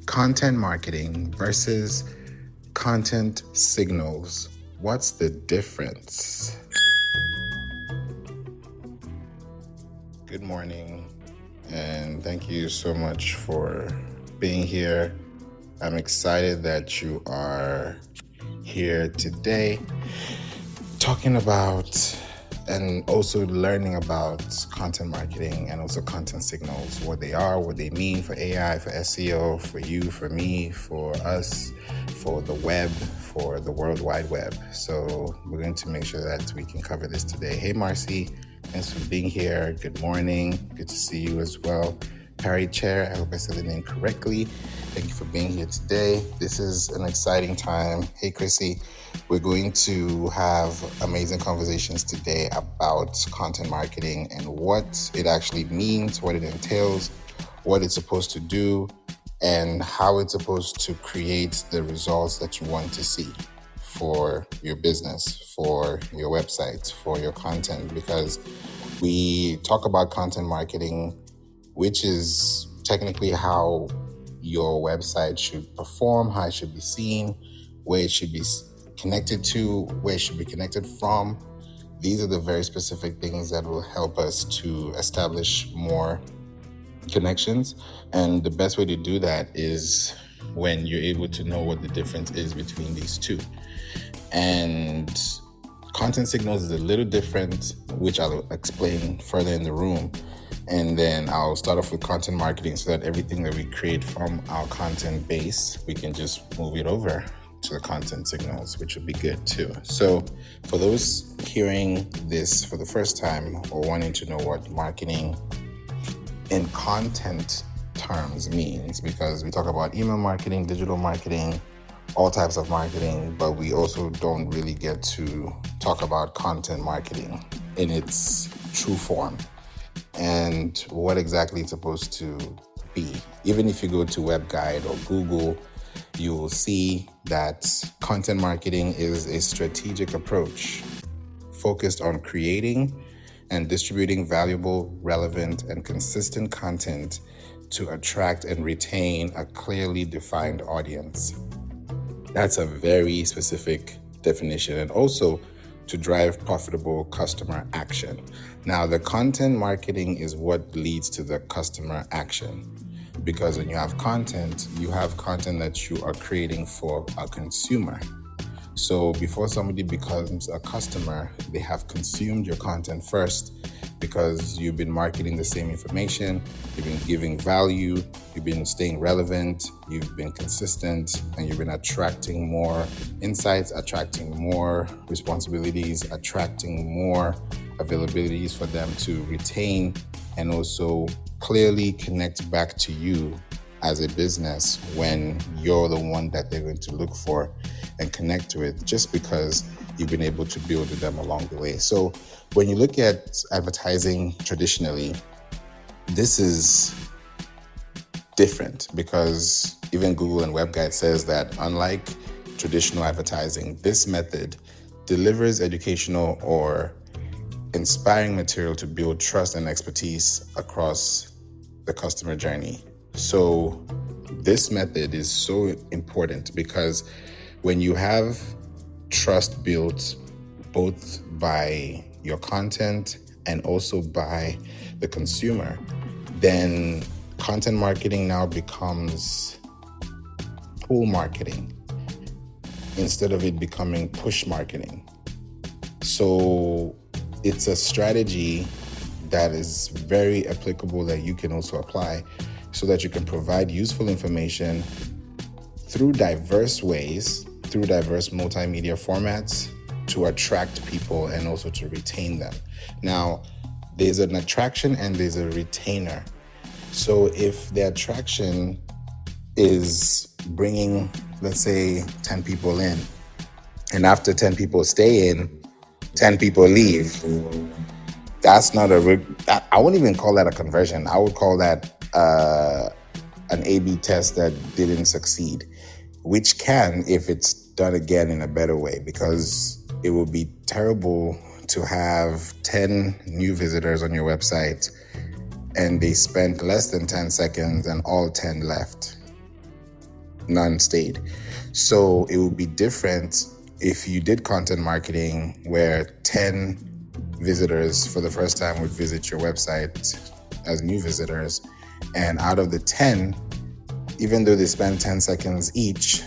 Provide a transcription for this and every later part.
Content marketing versus content signals. What's the difference? Good morning, and thank you so much for being here. I'm excited that you are here today talking about and also learning about content marketing and also content signals, what they are, what they mean for AI, for SEO, for you, for me, for us, for the web, for the World Wide Web. So we're going to make sure that we can cover this today. Hey, Marcy, thanks for being here. Good morning. Good to see you as well. Harry Chair, I hope I said the name correctly. Thank you for being here today. This is an exciting time. Hey, Chrissy. We're going to have amazing conversations today about content marketing and what it actually means, what it entails, what it's supposed to do, and how it's supposed to create the results that you want to see for your business, for your website, for your content. Because we talk about content marketing, which is technically how your website should perform, how it should be seen, where it should be connected to, where it should be connected from. These are the very specific things that will help us to establish more connections. And the best way to do that is when you're able to know what the difference is between these two. And content signals is a little different, which I'll explain further in the room. And then I'll start off with content marketing so that everything that we create from our content base, we can just move it over to the content signals, which would be good too. So for those hearing this for the first time or wanting to know what marketing in content terms means, because we talk about email marketing, digital marketing, all types of marketing, but we also don't really get to talk about content marketing in its true form and what exactly it's supposed to be. Even if you go to WebGuide or Google, you will see that content marketing is a strategic approach focused on creating and distributing valuable, relevant, and consistent content to attract and retain a clearly defined audience. That's a very specific definition, and also to drive profitable customer action. Now, the content marketing is what leads to the customer action. Because when you have content that you are creating for a consumer. So before somebody becomes a customer, they have consumed your content first because you've been marketing the same information, you've been giving value, you've been staying relevant, you've been consistent, and you've been attracting more insights, attracting more responsibilities, attracting more availabilities for them to retain and also clearly connect back to you as a business when you're the one that they're going to look for and connect with, just because you've been able to build with them along the way. So when you look at advertising traditionally, this is different because even Google and WebGuide says that unlike traditional advertising, this method delivers educational or inspiring material to build trust and expertise across the customer journey. So this method is so important because when you have trust built both by your content and also by the consumer, then content marketing now becomes pull marketing instead of it becoming push marketing. So it's a strategy that is very applicable that you can also apply so that you can provide useful information through diverse ways, through diverse multimedia formats to attract people and also to retain them. Now, there's an attraction and there's a retainer. So if the attraction is bringing, let's say, 10 people in, and after 10 people stay in, 10 people leave, that's not I wouldn't even call that a conversion. I would call that an A/B test that didn't succeed, which can, if it's done again in a better way, because it would be terrible to have 10 new visitors on your website and they spent less than 10 seconds and all 10 left. none stayed. So it would be different if you did content marketing where 10 visitors for the first time would visit your website as new visitors. And out of the 10, even though they spend 10 seconds each,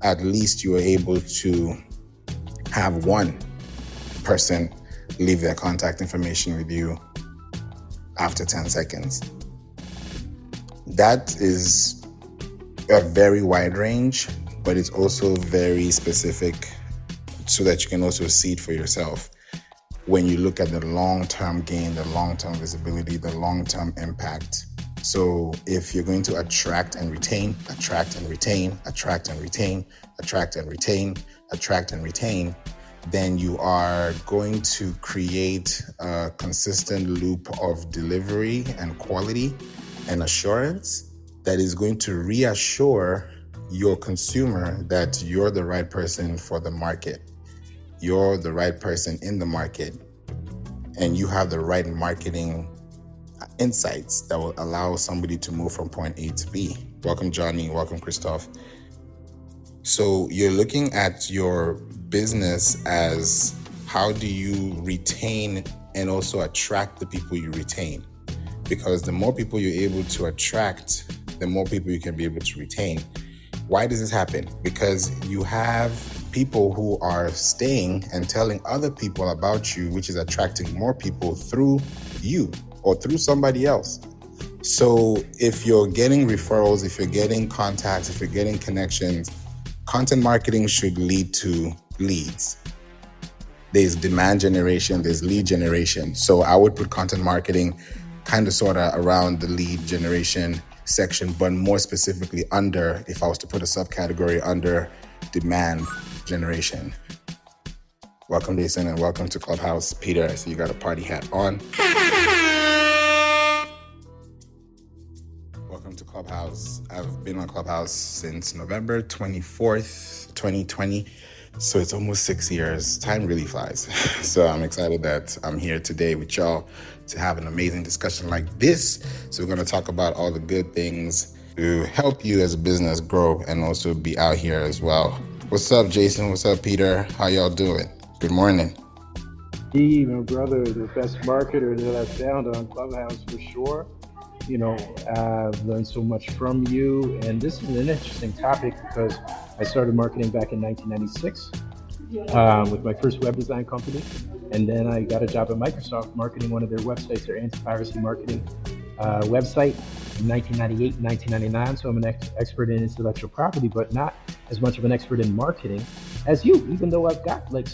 at least you were able to have one person leave their contact information with you after 10 seconds. That is a very wide range, but it's also very specific so that you can also see it for yourself. When you look at the long-term gain, the long-term visibility, the long-term impact. So if you're going to attract and retain, attract and retain, attract and retain, attract and retain, attract and retain, then you are going to create a consistent loop of delivery and quality and assurance that is going to reassure your consumer that you're the right person for the market. You're the right person in the market, and you have the right marketing insights that will allow somebody to move from point A to B. Welcome, Johnny. Welcome, Christoph. So you're looking at your business as how do you retain and also attract the people you retain? Because the more people you're able to attract, the more people you can be able to retain. Why does this happen? Because you have people who are staying and telling other people about you, which is attracting more people through you or through somebody else. So if you're getting referrals, if you're getting contacts, if you're getting connections, content marketing should lead to leads. There's demand generation, there's lead generation. So I would put content marketing kind of sort of around the lead generation section, but more specifically under, if I was to put a subcategory under demand generation. Welcome, Jason, and welcome to Clubhouse. Peter, I see you got a party hat on. Welcome to Clubhouse. I've been on Clubhouse since November 24th, 2020. So it's almost 6 years. Time really flies. So I'm excited that I'm here today with y'all to have an amazing discussion like this. So we're going to talk about all the good things to help you as a business grow and also be out here as well. What's up, Jason? What's up, Peter? How y'all doing? Good morning. Steve, my brother, the best marketer that I've found on Clubhouse for sure. You know, I've learned so much from you, and this is an interesting topic because I started marketing back in 1996 with my first web design company, and then I got a job at Microsoft marketing one of their websites, their anti-piracy marketing website in 1998, 1999. So I'm an expert in intellectual property, but not as much of an expert in marketing as you, even though I've got like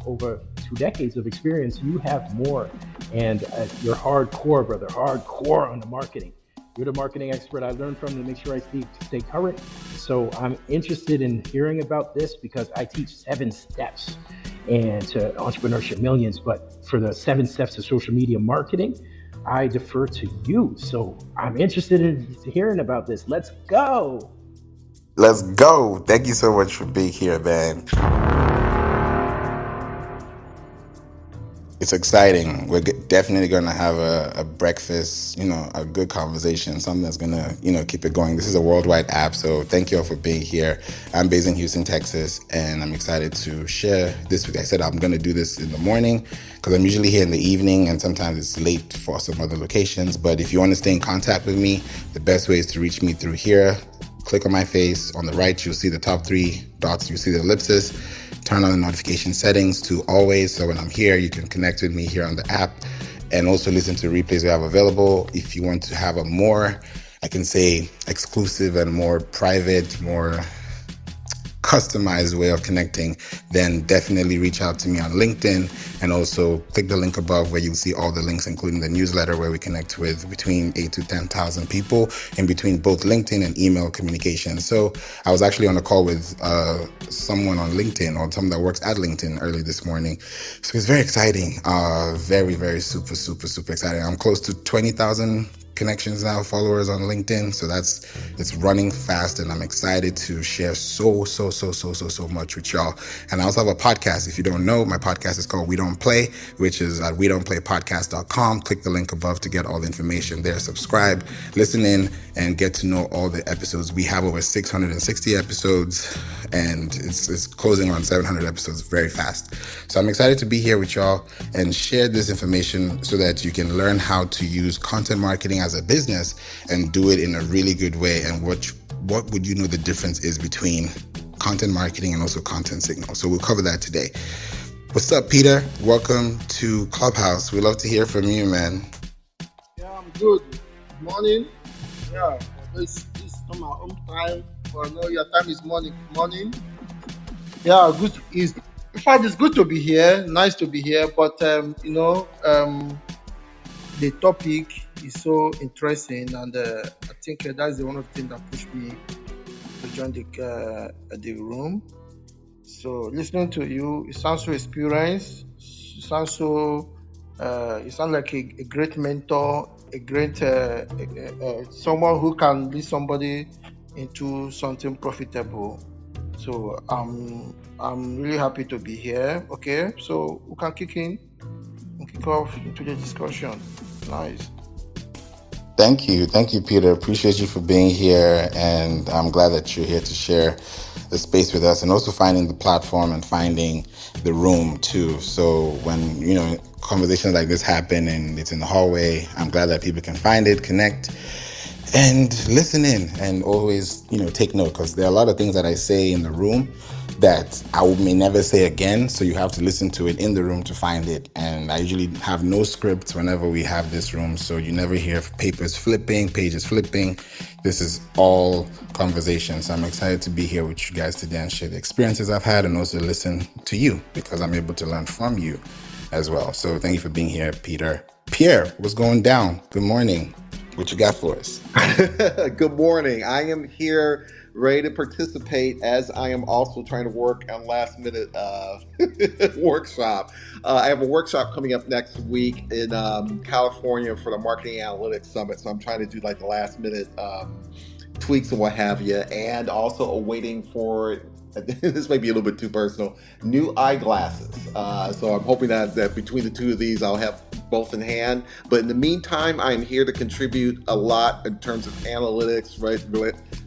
over 2 decades of experience. You have more, and you're hardcore, brother, hardcore on the marketing. You're the marketing expert I learned from to make sure I stay current. So I'm interested in hearing about this because I teach 7 steps and to entrepreneurship millions, but for the 7 steps to social media marketing, I defer to you. So I'm interested in hearing about this. Let's go. Let's go. Thank you so much for being here, man. It's exciting. We're definitely going to have a breakfast, a good conversation, something that's going to, keep it going. This is a worldwide app, so thank you all for being here. I'm based in Houston, Texas, and I'm excited to share this with you. I said I'm going to do this in the morning because I'm usually here in the evening, and sometimes it's late for some other locations. But if you want to stay in contact with me, the best way is to reach me through here. Click on my face. On the right, you'll see the top 3 dots. You'll see the ellipsis. Turn on the notification settings to always, so when I'm here, you can connect with me here on the app and also listen to replays we have available. If you want to have a more, I can say, exclusive and more private, more customized way of connecting, then definitely reach out to me on LinkedIn, and also click the link above where you'll see all the links, including the newsletter where we connect with between 8,000 to 10,000 people in between both LinkedIn and email communication. So I was actually on a call with someone on LinkedIn, or someone that works at LinkedIn, early this morning. So it's very exciting. Very, very super exciting. I'm close to 20,000 connections now, followers on LinkedIn. So it's running fast, and I'm excited to share so much with y'all. And I also have a podcast. If you don't know, my podcast is called We Don't Play, which is at wedon'tplaypodcast.com. Click the link above to get all the information there. Subscribe, listen in, and get to know all the episodes. We have over 660 episodes, and it's closing on 700 episodes very fast. So I'm excited to be here with y'all and share this information so that you can learn how to use content marketing as a business and do it in a really good way. And what would you know the difference is between content marketing and also content signal. So we'll cover that today. What's up, Peter? Welcome to Clubhouse. We love to hear from you, man. Yeah, I'm good. Morning. Yeah, this is my home time. But I know your time is morning. Morning. Yeah, good. Is in fact, it's good to be here. Nice to be here. But the topic is so interesting, and I think that's the one of the things that pushed me to join the room. So listening to you, it sounds so experienced. You sound like a great mentor, a great someone who can lead somebody into something profitable. So I'm really happy to be here. Okay, so we can kick off into the discussion. Nice. Thank you, Peter. Appreciate you for being here, and I'm glad that you're here to share the space with us, and also finding the platform and finding the room too. So when conversations like this happen and it's in the hallway, I'm glad that people can find it, connect, and listen in, and always take note, because there are a lot of things that I say in the room that I may never say again, so you have to listen to it in the room to find it. And I usually have no script whenever we have this room, so you never hear pages flipping. This is all conversation. So I'm excited to be here with you guys today and share the experiences I've had, and also listen to you, because I'm able to learn from you as well. So thank you for being here, Peter. Pierre, what's going down? Good morning. What you got for us? Good morning. I am here ready to participate, as I am also trying to work on last minute workshop. I have a workshop coming up next week in California for the Marketing Analytics Summit. So I'm trying to do like the last minute tweaks and what have you, and also awaiting for this may be a little bit too personal, new eyeglasses. So I'm hoping that between the two of these, I'll have both in hand. But in the meantime, I'm here to contribute a lot in terms of analytics, right,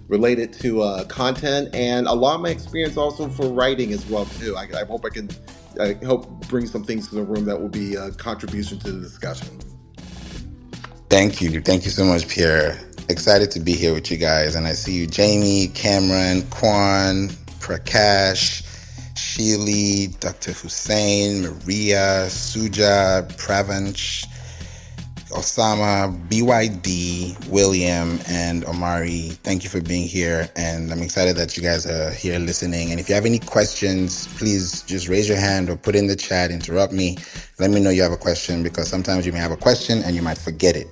related to content, and a lot of my experience also for writing as well too. I hope I can help bring some things to the room that will be a contribution to the discussion. Thank you so much, Pierre. Excited to be here with you guys, and I see you, Jamie, Cameron, Kwan, Prakash, Sheely, Dr. Hussein, Maria, Suja, Pravanch, Osama, BYD, William, and Omari. Thank you for being here, and I'm excited that you guys are here listening. And if you have any questions, please just raise your hand or put in the chat, interrupt me. Let me know you have a question, because sometimes you may have a question and you might forget it.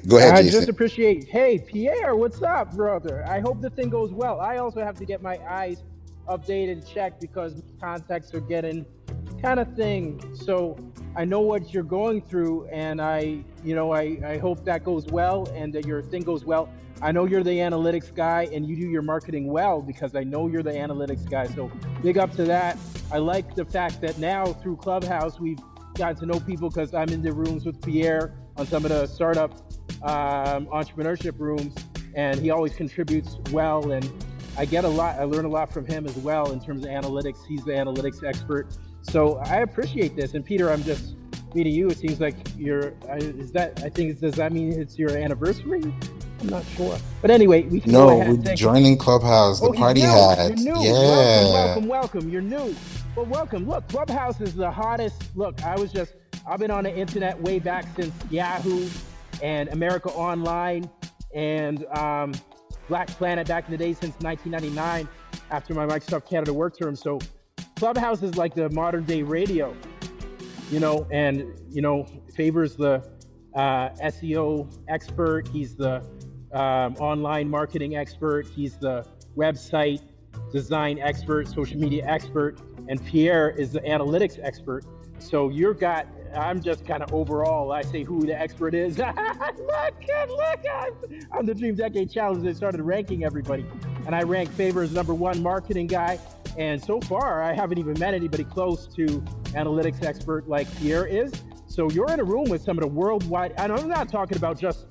Go ahead, I Jason. just appreciate, hey, Pierre, what's up, brother? I hope the thing goes well. I also have to get my eyes updated and checked because contacts are getting kind of thing. So I know what you're going through, and I hope that goes well and that your thing goes well. I know you're the analytics guy and you do your marketing well, because I know you're the analytics guy. So big up to that. I like the fact that now through Clubhouse, we've gotten to know people, because I'm in the rooms with Pierre on some of the startup entrepreneurship rooms, and he always contributes well, and I learn a lot from him as well in terms of analytics. He's the analytics expert. So I appreciate this. And Peter, I'm just meeting you. It seems like does that mean it's your anniversary? I'm not sure. But anyway, we can go ahead. We're joining Clubhouse. The party hat. You're new. Yeah. Welcome. You're new. Well, welcome. Look, Clubhouse is the hottest. Look, I've been on the internet way back since Yahoo and America Online and Black Planet back in the day, since 1999, after my Microsoft Canada work term. So Clubhouse is like the modern day radio, and Favour's the SEO expert. He's the online marketing expert. He's the website design expert, social media expert, and Pierre is the analytics expert. So I'm just kind of overall, I say who the expert is. look, I'm the Dream Decade Challenge. They started ranking everybody, and I rank Favour as #1 marketing guy. And so far, I haven't even met anybody close to analytics expert like Pierre is. So you're in a room with some of the worldwide, and I'm not talking about just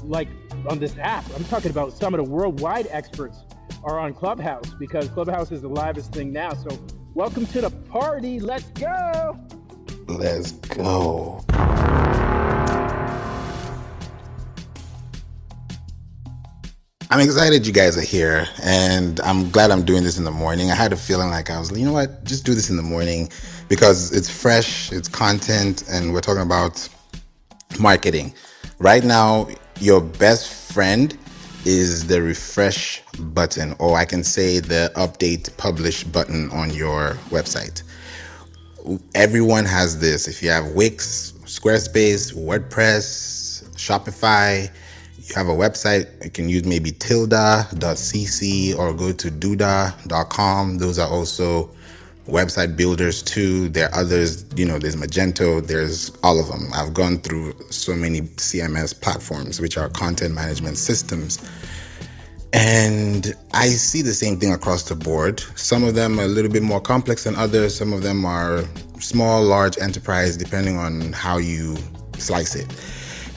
like on this app. I'm talking about some of the worldwide experts are on Clubhouse because Clubhouse is the livest thing now. So welcome to the party. Let's go. Let's go. I'm excited you guys are here, and I'm glad I'm doing this in the morning. I had a feeling like I was, you know what, just do this in the morning because it's fresh, it's content, and we're talking about marketing. Right now, your best friend is the refresh button, or I can say the update publish button on your website. Everyone has this. If you have Wix, Squarespace, WordPress, Shopify, you have a website, you can use maybe tilda.cc or go to duda.com. Those are also website builders too. There are others, there's Magento, there's all of them. I've gone through so many CMS platforms, which are content management systems. And I see the same thing across the board. Some of them are a little bit more complex than others. Some of them are small, large enterprise, depending on how you slice it.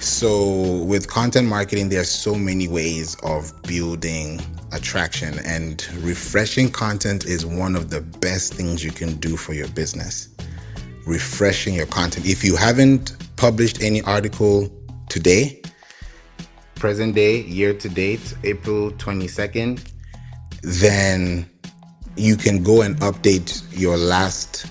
So with content marketing, there are so many ways of building attraction, and refreshing content is one of the best things you can do for your business. Refreshing your content. If you haven't published any article today, present day, year to date, April 22nd, then you can go and update your last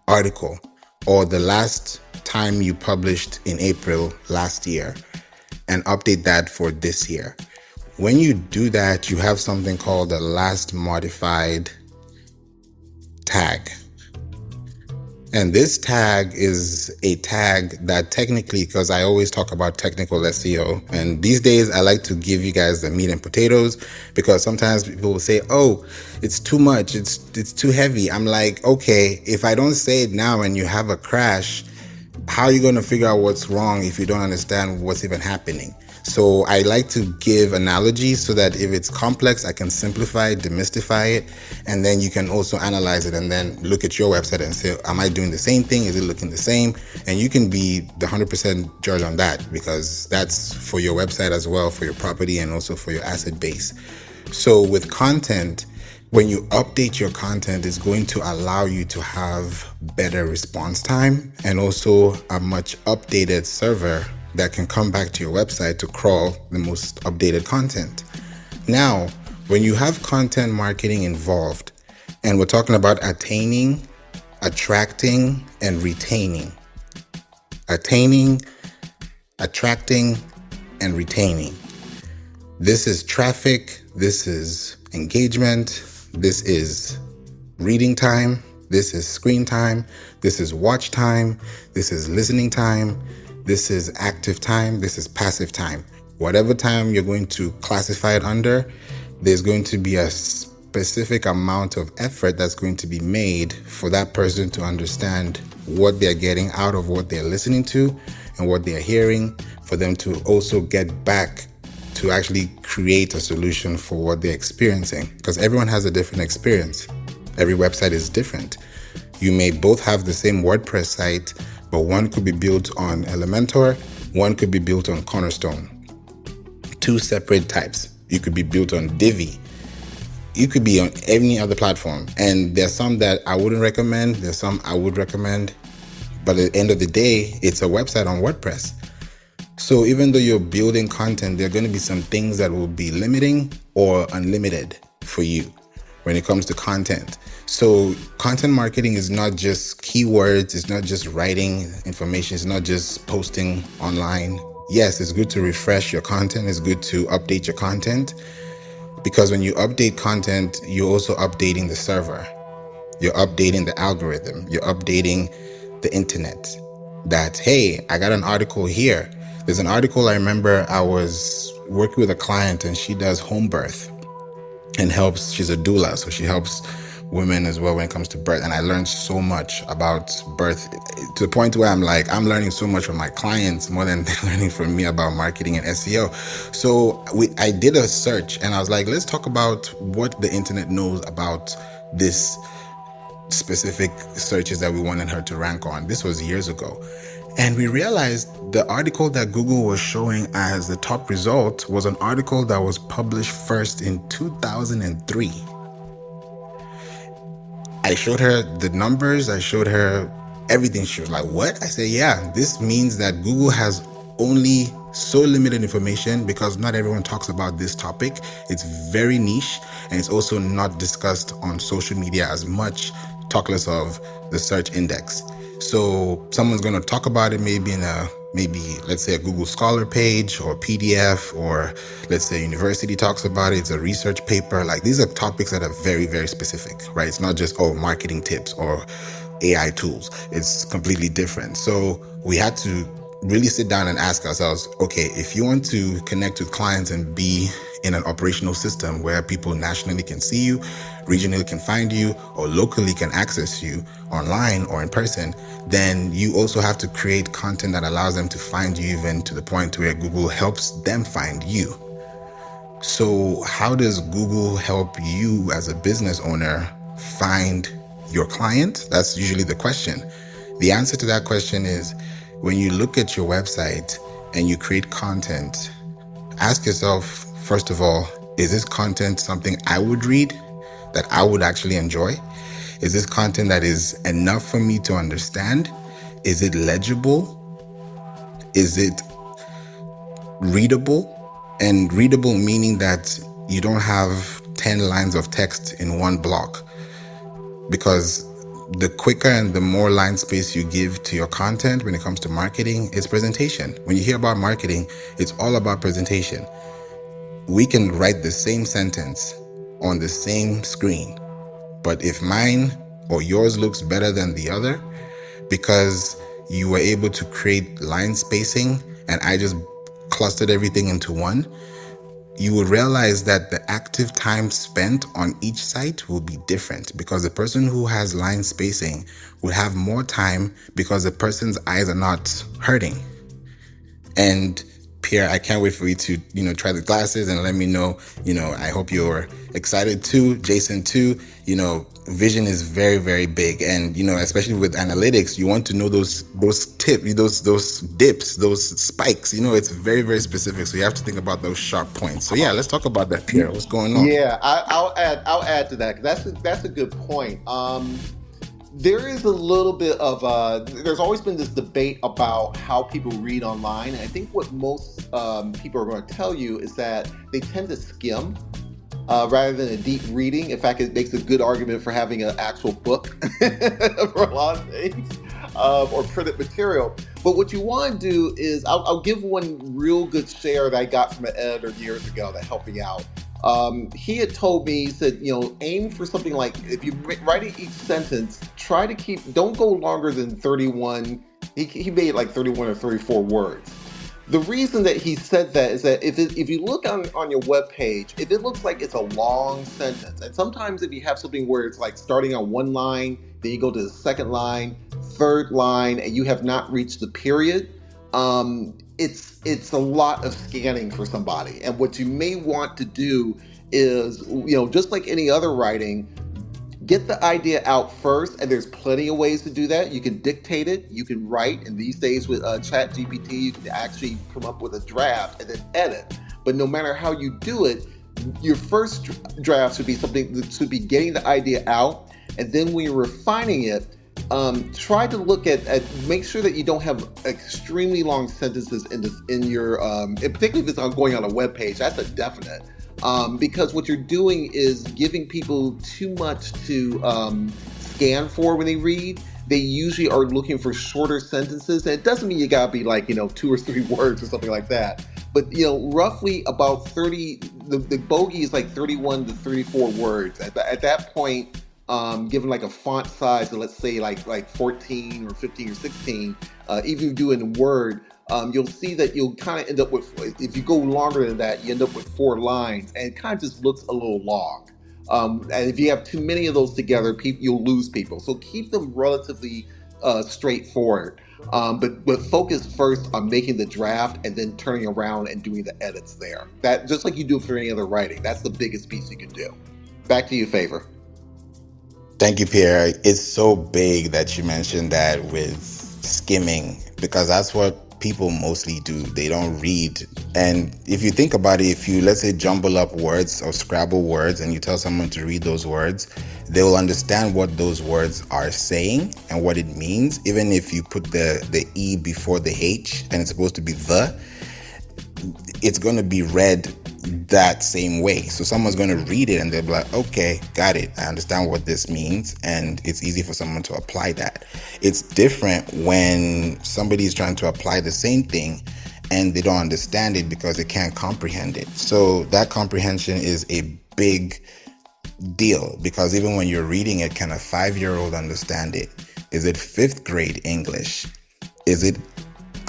article or the last time you published in April last year and update that for this year. When you do that, you have something called the last modified tag. And this tag is a tag that technically, because I always talk about technical SEO, and these days I like to give you guys the meat and potatoes, because sometimes people will say, oh, it's too much, it's too heavy. I'm like, okay, if I don't say it now and you have a crash, how are you going to figure out what's wrong if you don't understand what's even happening? So I like to give analogies so that if it's complex, I can simplify it, demystify it, and then you can also analyze it and then look at your website and say, am I doing the same thing? Is it looking the same? And you can be the 100% judge on that, because that's for your website as well, for your property, and also for your asset base. So with content, when you update your content, it's going to allow you to have better response time and also a much updated server that can come back to your website to crawl the most updated content. Now, when you have content marketing involved, and we're talking about attaining, attracting, and retaining. Attaining, attracting, and retaining. This is traffic, this is engagement, this is reading time, this is screen time, this is watch time, this is listening time, this is active time, this is passive time. Whatever time you're going to classify it under, there's going to be a specific amount of effort that's going to be made for that person to understand what they're getting out of what they're listening to and what they're hearing, for them to also get back to actually create a solution for what they're experiencing, because everyone has a different experience. Every website is different. You may both have the same WordPress site, but one could be built on Elementor, one could be built on Cornerstone. Two separate types. You could be built on Divi. You could be on any other platform. And there's some that I wouldn't recommend, there's some I would recommend, but at the end of the day, it's a website on WordPress. So even though you're building content, there are going to be some things that will be limiting or unlimited for you when it comes to content. So content marketing is not just keywords, it's not just writing information, it's not just posting online. Yes, it's good to refresh your content, it's good to update your content, because when you update content, you're also updating the server. You're updating the algorithm. You're updating the internet. That, hey, I got an article here. There's an article I remember I was working with a client, and she does home birth and helps. She's a doula, so she helps women as well when it comes to birth. And I learned so much about birth, to the point where I'm learning so much from my clients more than they're learning from me about marketing and SEO. So I did a search, and I was like, let's talk about what the internet knows about this specific searches that we wanted her to rank on. This was years ago. And we realized the article that Google was showing as the top result was an article that was published first in 2003. I showed her the numbers. I showed her everything. She was like, what? I said, yeah, this means that Google has only so limited information because not everyone talks about this topic. It's very niche and it's also not discussed on social media as much, talk less of the search index. So someone's going to talk about it maybe in maybe let's say a Google Scholar page or PDF, or let's say university talks about it. It's a research paper. Like these are topics that are very, very specific, right? It's not just, oh, marketing tips or AI tools. It's completely different. So we had to really sit down and ask ourselves, okay, if you want to connect with clients and be in an operational system where people nationally can see you, regionally can find you, or locally can access you online or in person, then you also have to create content that allows them to find you, even to the point where Google helps them find you. So how does Google help you as a business owner find your client? That's usually the question. The answer to that question is when you look at your website and you create content, ask yourself, first of all, is this content something I would read, that I would actually enjoy? Is this content that is enough for me to understand? Is it legible? Is it readable? And readable meaning that you don't have 10 lines of text in one block, because the quicker and the more line space you give to your content when it comes to marketing, it's presentation. When you hear about marketing, it's all about presentation. We can write the same sentence on the same screen, but if mine or yours looks better than the other because you were able to create line spacing and I just clustered everything into one, you will realize that the active time spent on each site will be different, because the person who has line spacing will have more time because the person's eyes are not hurting. And Pierre, I can't wait for you to, try the glasses and let me know, I hope you're excited too. Jason too, vision is very, very big. And, especially with analytics, you want to know those tips, those dips, those spikes, it's very, very specific. So you have to think about those sharp points. So yeah, let's talk about that, Pierre. What's going on? Yeah, I'll add to that, 'cause that's a good point. There is a little bit of there's always been this debate about how people read online, and I think what most people are going to tell you is that they tend to skim rather than a deep reading. In fact, it makes a good argument for having an actual book for a lot of things, or printed material. But what you want to do is, I'll give one real good share that I got from an editor years ago that helped me out. He had told me, he said, aim for something like, if you're writing each sentence, try to don't go longer than 31. He made like 31 or 34 words. The reason that he said that is that if you look on your web page, if it looks like it's a long sentence, and sometimes if you have something where it's like starting on one line, then you go to the second line, third line, and you have not reached the period, it's a lot of scanning for somebody. And what you may want to do is, just like any other writing, get the idea out first, and there's plenty of ways to do that. You can dictate it, you can write, and these days with Chat GPT, you can actually come up with a draft and then edit. But no matter how you do it, your first draft should be something that should be getting the idea out, and then when you're refining it, try to look at make sure that you don't have extremely long sentences in your particularly if it's going on a web page. That's a definite. Because what you're doing is giving people too much to scan for when they read. They usually are looking for shorter sentences, and it doesn't mean you gotta be like 2 or 3 words or something like that. But roughly about 30. The bogey is like 31 to 34 words. At that point, given like a font size of, let's say, like 14 or 15 or 16, even if you do it in Word, you'll see that you'll kind of end up with, if you go longer than that, you end up with 4 lines, and it kind of just looks a little long. And if you have too many of those together, you'll lose people. So keep them relatively straightforward. But focus first on making the draft and then turning around and doing the edits there. That, just like you do for any other writing, that's the biggest piece you can do. Back to you, Favour. Thank you, Pierre. It's so big that you mentioned that with skimming, because that's what people mostly do. They don't read. And if you think about it, if you, let's say, jumble up words or scrabble words and you tell someone to read those words, they will understand what those words are saying and what it means. Even if you put the E before the H and it's supposed to be it's going to be read that same way. So someone's going to read it and they'll be like, okay, got it. I understand what this means. And it's easy for someone to apply that. It's different when somebody's trying to apply the same thing and they don't understand it because they can't comprehend it. So that comprehension is a big deal, because even when you're reading it, can a 5-year-old understand it? Is it 5th grade English? Is it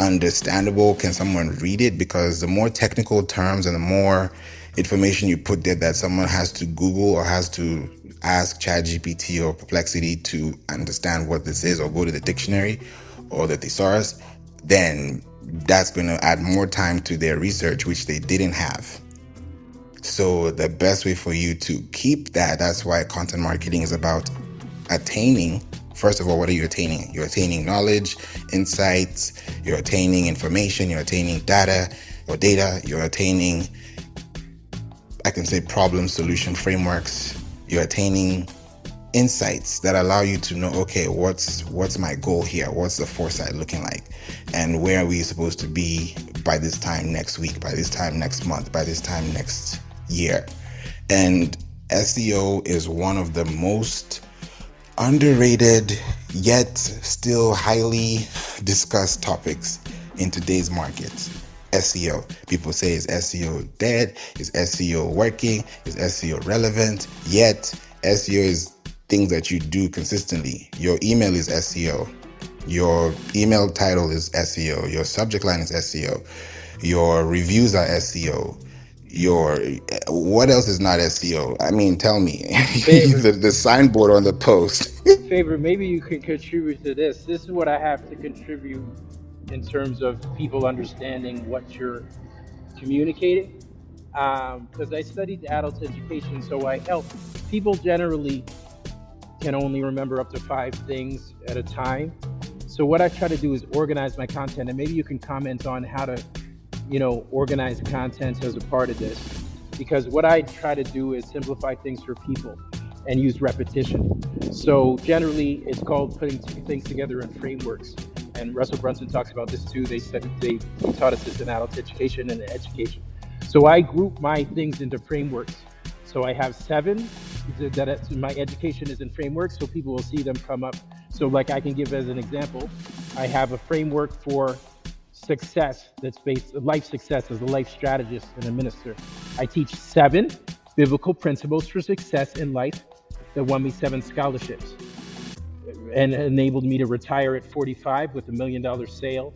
understandable? Can someone read it? Because the more technical terms and the more information you put there that someone has to Google or has to ask ChatGPT or Perplexity to understand what this is, or go to the dictionary or the thesaurus, then that's going to add more time to their research, which they didn't have. So the best way for you to keep that's why content marketing is about attaining. First of all, what are you attaining? You're attaining knowledge, insights, you're attaining information, you're attaining data, you're attaining, I can say, problem solution frameworks, you're attaining insights that allow you to know, okay, what's my goal here? What's the foresight looking like? And where are we supposed to be by this time next week, by this time next month, by this time next year? And SEO is one of the most underrated yet still highly discussed topics in today's market. SEO. People say, is SEO dead? Is SEO working? Is SEO relevant? Yet SEO is things that you do consistently. Your email is SEO. Your email title is SEO. Your subject line is SEO. Your reviews are SEO. What else is not SEO? I mean, tell me. Favor, the signboard on the post. Favor, maybe you can contribute to this. This is what I have to contribute in terms of people understanding what you're communicating. Because I studied adult education, so I help people generally can only remember up to 5 things at a time. So what I try to do is organize my content, and maybe you can comment on how to, organize content as a part of this. Because what I try to do is simplify things for people and use repetition. So generally, it's called putting things together in frameworks. And Russell Brunson talks about this too. They taught us this in adult education and education. So I group my things into frameworks. So I have 7 that my education is in frameworks, so people will see them come up. So like I can give as an example, I have a framework for success that's based life success as a life strategist and a minister. I teach 7 biblical principles for success in life that won me 7 scholarships and enabled me to retire at 45 with $1 million sale,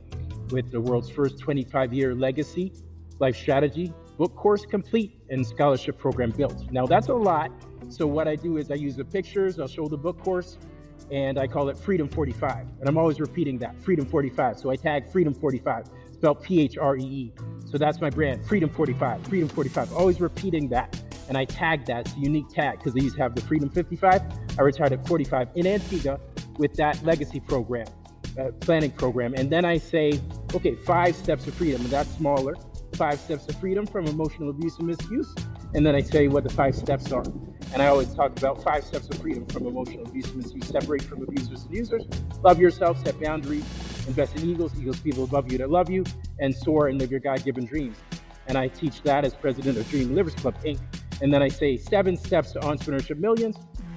with the world's first 25-year legacy life strategy book course complete and scholarship program built. Now that's a lot. So what I do is I use the pictures, I'll show the book course, and I call it Freedom 45. And I'm always repeating that, Freedom 45. So I tag Freedom 45, spelled P-H-R-E-E. So that's my brand, Freedom 45, Freedom 45. Always repeating that. And I tag that, it's a unique tag, because these have the Freedom 55. I retired at 45 in Antigua with that legacy program, planning program. And then I say, okay, 5 steps of freedom, and that's smaller. 5 steps of freedom from emotional abuse and misuse. And then I say what the 5 steps are. And I always talk about 5 steps of freedom from emotional abuse and misuse. Separate from abusers and users. Love yourself, set boundaries, invest in eagles people above you that love you, and soar and live your God-given dreams. And I teach that as president of Dream Livers Club, Inc. And then I say 7 steps to entrepreneurship millions.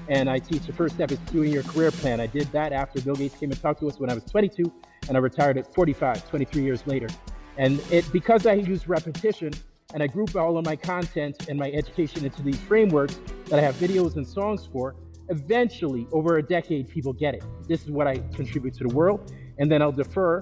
And I teach the first step is doing your career plan. I did that after Bill Gates came and talked to us when I was 22, and I retired at 45, 23 years later. And because I use repetition and I group all of my content and my education into these frameworks that I have videos and songs for, eventually, over a decade, people get it. This is what I contribute to the world. And then I'll defer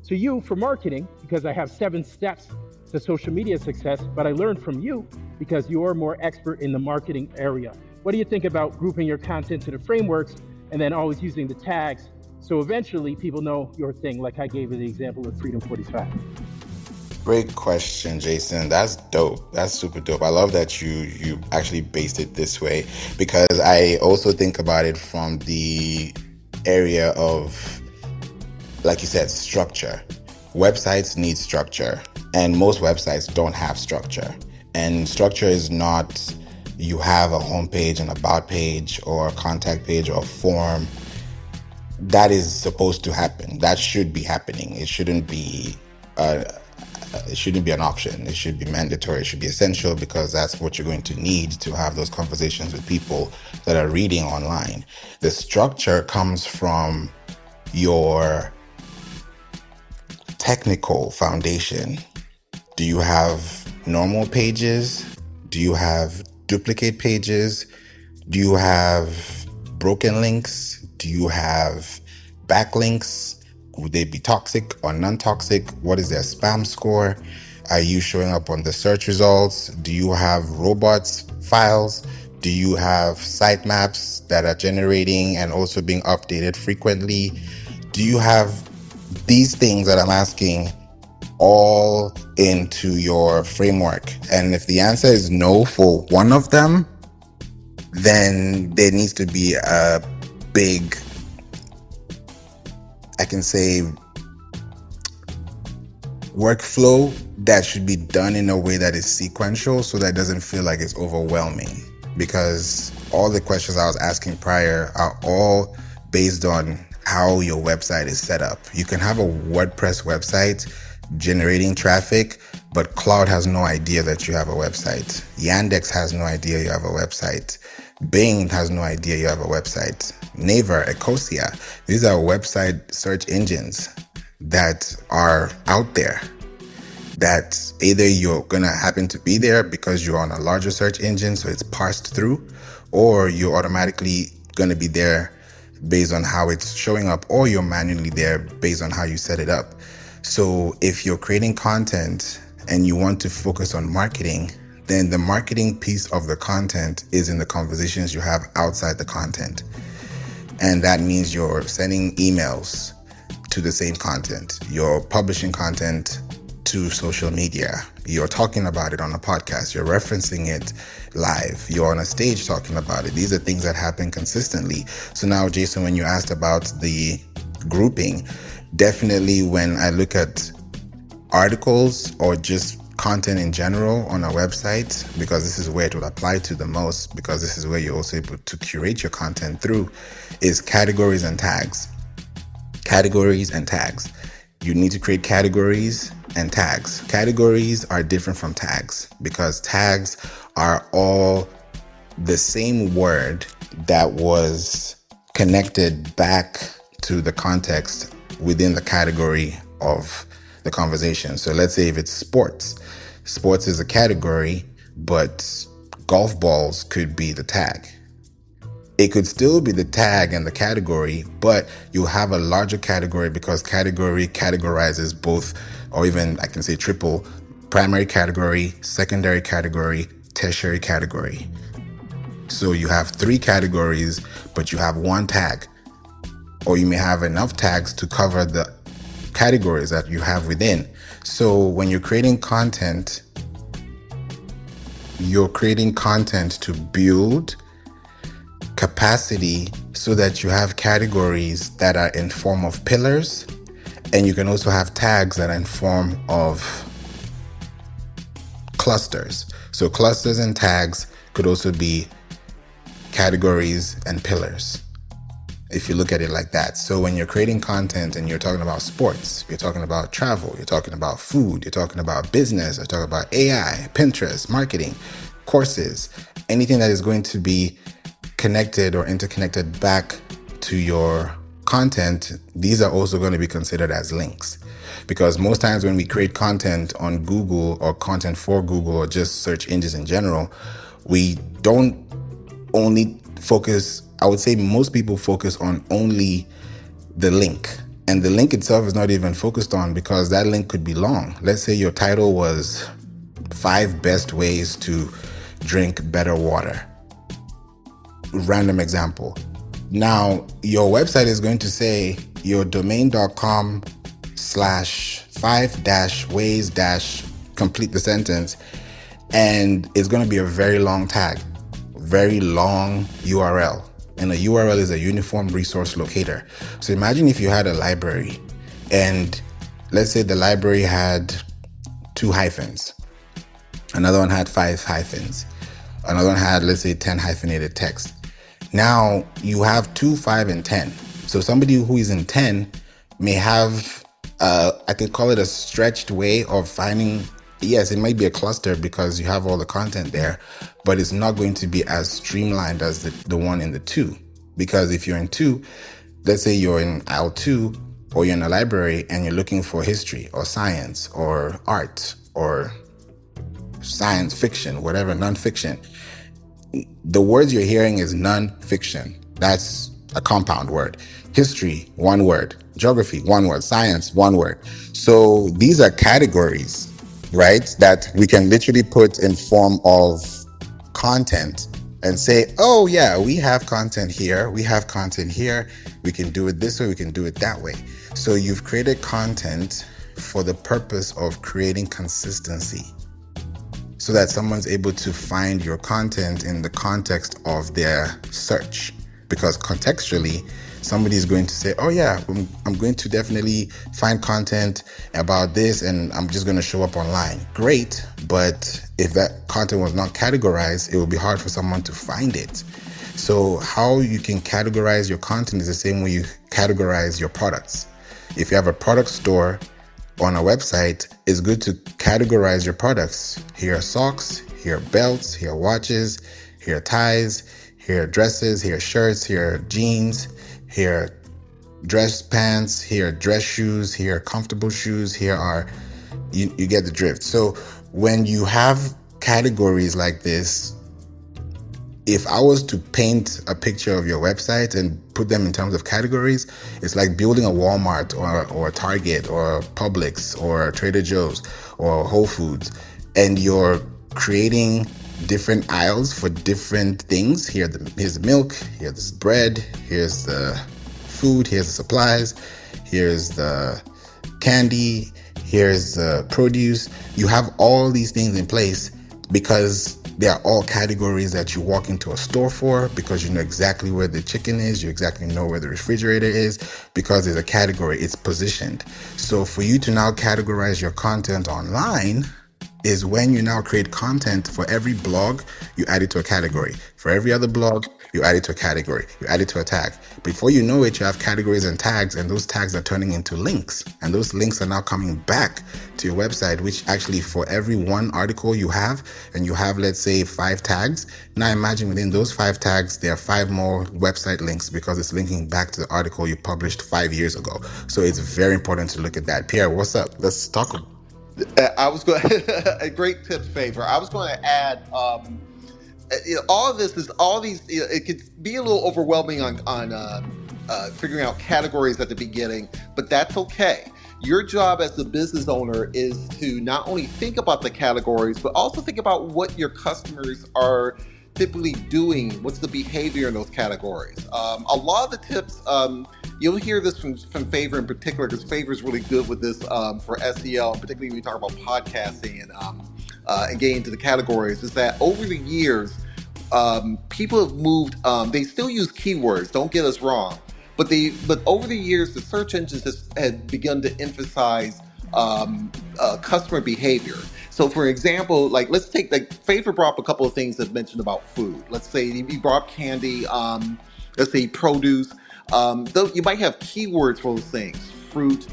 to you for marketing, because I have 7 steps to social media success, but I learned from you because you're more expert in the marketing area. What do you think about grouping your content into frameworks and then always using the tags, so eventually people know your thing, like I gave you the example of Freedom 45? Great question, Jason. That's dope. That's super dope. I love that you actually based it this way, because I also think about it from the area of, like you said, structure. Websites need structure, and most websites don't have structure. And structure is not you have a homepage, an about page, or a contact page, or a form. That is supposed to happen. That should be happening. Uh, it shouldn't be an option. It should be mandatory. It should be essential, because that's what you're going to need to have those conversations with people that are reading online. The structure comes from your technical foundation. Do you have normal pages? Do you have duplicate pages? Do you have broken links? Do you have backlinks? Would they be toxic or non-toxic? What is their spam score? Are you showing up on the search results? Do you have robots files? Do you have sitemaps that are generating and also being updated frequently? Do you have these things that I'm asking all into your framework? And if the answer is no for one of them, then there needs to be a big, I can say, workflow that should be done in a way that is sequential, so that it doesn't feel like it's overwhelming. Because all the questions I was asking prior are all based on how your website is set up. You can have a WordPress website generating traffic, but Cloud has no idea that you have a website. Yandex has no idea you have a website. Bing has no idea you have a website. Naver, Ecosia, these are website search engines that are out there, that either you're gonna happen to be there because you're on a larger search engine, so it's parsed through, or you're automatically gonna be there based on how it's showing up, or you're manually there based on how you set it up. So if you're creating content and you want to focus on marketing, then the marketing piece of the content is in the conversations you have outside the content. And that means you're sending emails to the same content. You're publishing content to social media. You're talking about it on a podcast. You're referencing it live. You're on a stage talking about it. These are things that happen consistently. So now, Jason, when you asked about the grouping, definitely when I look at articles or just content in general on a website, because this is where it would apply to the most, because this is where you're also able to curate your content through, is categories and tags. Categories and tags. You need to create categories and tags. Categories are different from tags, because tags are all the same word that was connected back to the context within the category of the conversation. So let's say if it's sports, sports is a category, but golf balls could be the tag. It could still be the tag and the category, but you have a larger category, because category categorizes both, or even I can say triple: primary category, secondary category, tertiary category. So you have 3 categories, but you have 1 tag, or you may have enough tags to cover the categories that you have within. So when you're creating content to build capacity, so that you have categories that are in form of pillars, and you can also have tags that are in form of clusters. So clusters and tags could also be categories and pillars, if you look at it like that. So when you're creating content and you're talking about sports, you're talking about travel, you're talking about food, you're talking about business, you're talking about AI, Pinterest, marketing, courses, anything that is going to be connected or interconnected back to your content, these are also going to be considered as links. Because most times when we create content on Google, or content for Google, or just search engines in general, we don't only focus, I would say most people focus on only the link. And the link itself is not even focused on, because that link could be long. Let's say your title was 5 best ways to drink better water. Random example. Now, your website is going to say your domain.com/5-ways- complete the sentence. And it's going to be a very long tag, very long URL. And a URL is a uniform resource locator. So imagine if you had a library And let's say the library had 2 hyphens, another one had 5 hyphens, another one had, let's say, 10 hyphenated text. Now you have 2, 5, and 10. So somebody who is in 10 may have, I could call it a stretched way of finding. Yes, it might be a cluster because you have all the content there, but it's not going to be as streamlined as the one in the 2. Because if you're in 2, let's say you're in aisle 2, or you're in a library and you're looking for history or science or art or science fiction, whatever, nonfiction, the words you're hearing is non-fiction. That's a compound word. History, one word. Geography, one word. Science, one word. So these are categories, right, that we can literally put in form of content and say, oh yeah, we have content here. We have content here. We can do it this way. We can do it that way. So you've created content for the purpose of creating consistency, so that someone's able to find your content in the context of their search. Because contextually, somebody is going to say, oh yeah, I'm going to definitely find content about this and I'm just going to show up online. Great. But if that content was not categorized, it would be hard for someone to find it. So how you can categorize your content is the same way you categorize your products. If you have a product store on a website, it's good to categorize your products. Here are socks, here are belts, here are watches, here are ties, here are dresses, here are shirts, here are jeans, here are dress pants, here are dress shoes, here are comfortable shoes, here are, you get the drift. So when you have categories like this, if I was to paint a picture of your website and put them in terms of categories, it's like building a Walmart or a Target or a Publix or a Trader Joe's or Whole Foods, and you're creating different aisles for different things. Here's the milk, here's the bread, here's the food, here's the supplies, here's the candy, here's the produce. You have all these things in place because they are all categories that you walk into a store for, because you know exactly where the chicken is, you exactly know where the refrigerator is, because there's a category, it's positioned. So for you to now categorize your content online is when you now create content. For every blog, you add it to a category. For every other blog, you add it to a category. You add it to a tag. Before you know it, you have categories and tags, and those tags are turning into links. And those links are now coming back to your website, which actually for every one article you have, and you have, let's say, 5 tags, now imagine within those 5 tags, there are 5 more website links because it's linking back to the article you published 5 years ago. So it's very important to look at that. Pierre, what's up? Let's talk about. I was going a great tips, Favor. I was going to add, all of this is all these. It could be a little overwhelming on figuring out categories at the beginning, but that's okay. Your job as a business owner is to not only think about the categories, but also think about what your customers are typically doing. What's the behavior in those categories? A lot of the tips, you'll hear this from Favour in particular, because Favour is really good with this for SEO, and particularly when we talk about podcasting and getting into the categories, is that over the years, people have moved. They still use keywords. Don't get us wrong, but over the years, the search engines had begun to emphasize customer behavior. So, for example, like let's take like Favor brought up a couple of things that mentioned about food. Let's say he brought up candy. Let's say produce. Though you might have keywords for those things: fruit,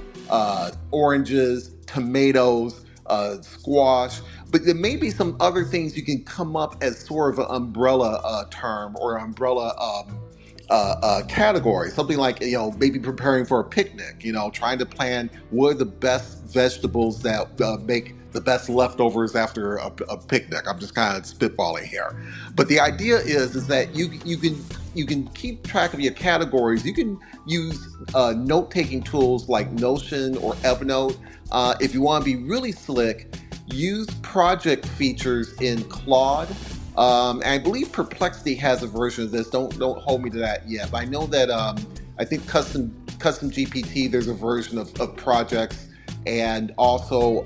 oranges, tomatoes, squash. But there may be some other things you can come up as sort of an umbrella term or umbrella category. Something like, maybe preparing for a picnic, trying to plan what are the best vegetables that make the best leftovers after a picnic. I'm just kind of spitballing here. But the idea is that you can keep track of your categories. You can use note-taking tools like Notion or Evernote. If you want to be really slick, use project features in Claude. And I believe Perplexity has a version of this. Don't hold me to that yet. But I know that I think custom GPT, there's a version of projects, and also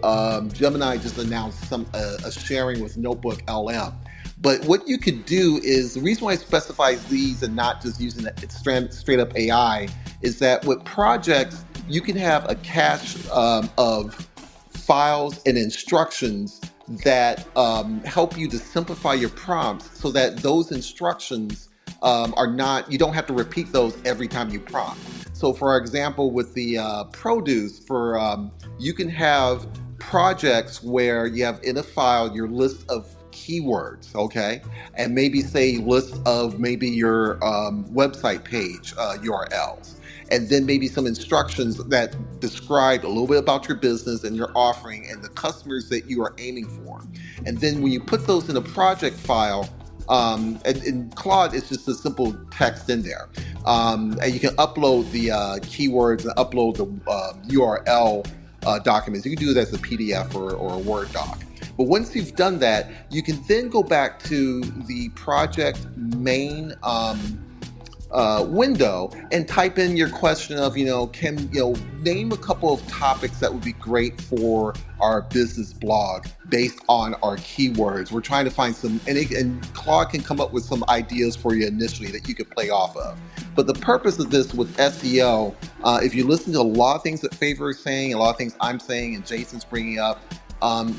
Gemini just announced a sharing with Notebook LM. But what you could do is, the reason why it specifies these and not just using it straight up AI is that with projects, you can have a cache of files and instructions that help you to simplify your prompts so that those instructions are not, you don't have to repeat those every time you prompt. So, for example, with the produce, you can have projects where you have in a file your list of keywords, okay, and maybe say list of maybe your website page URLs, and then maybe some instructions that describe a little bit about your business and your offering and the customers that you are aiming for. And then when you put those in a project file, and Claude is just a simple text in there. And you can upload the keywords and upload the URL documents. You can do it as a PDF or a Word doc. But once you've done that, you can then go back to the project main window and type in your question of, name a couple of topics that would be great for our business blog based on our keywords. We're trying to find some, and Claude can come up with some ideas for you initially that you could play off of. But the purpose of this with SEO, if you listen to a lot of things that Favour is saying, a lot of things I'm saying, and Jason's bringing up,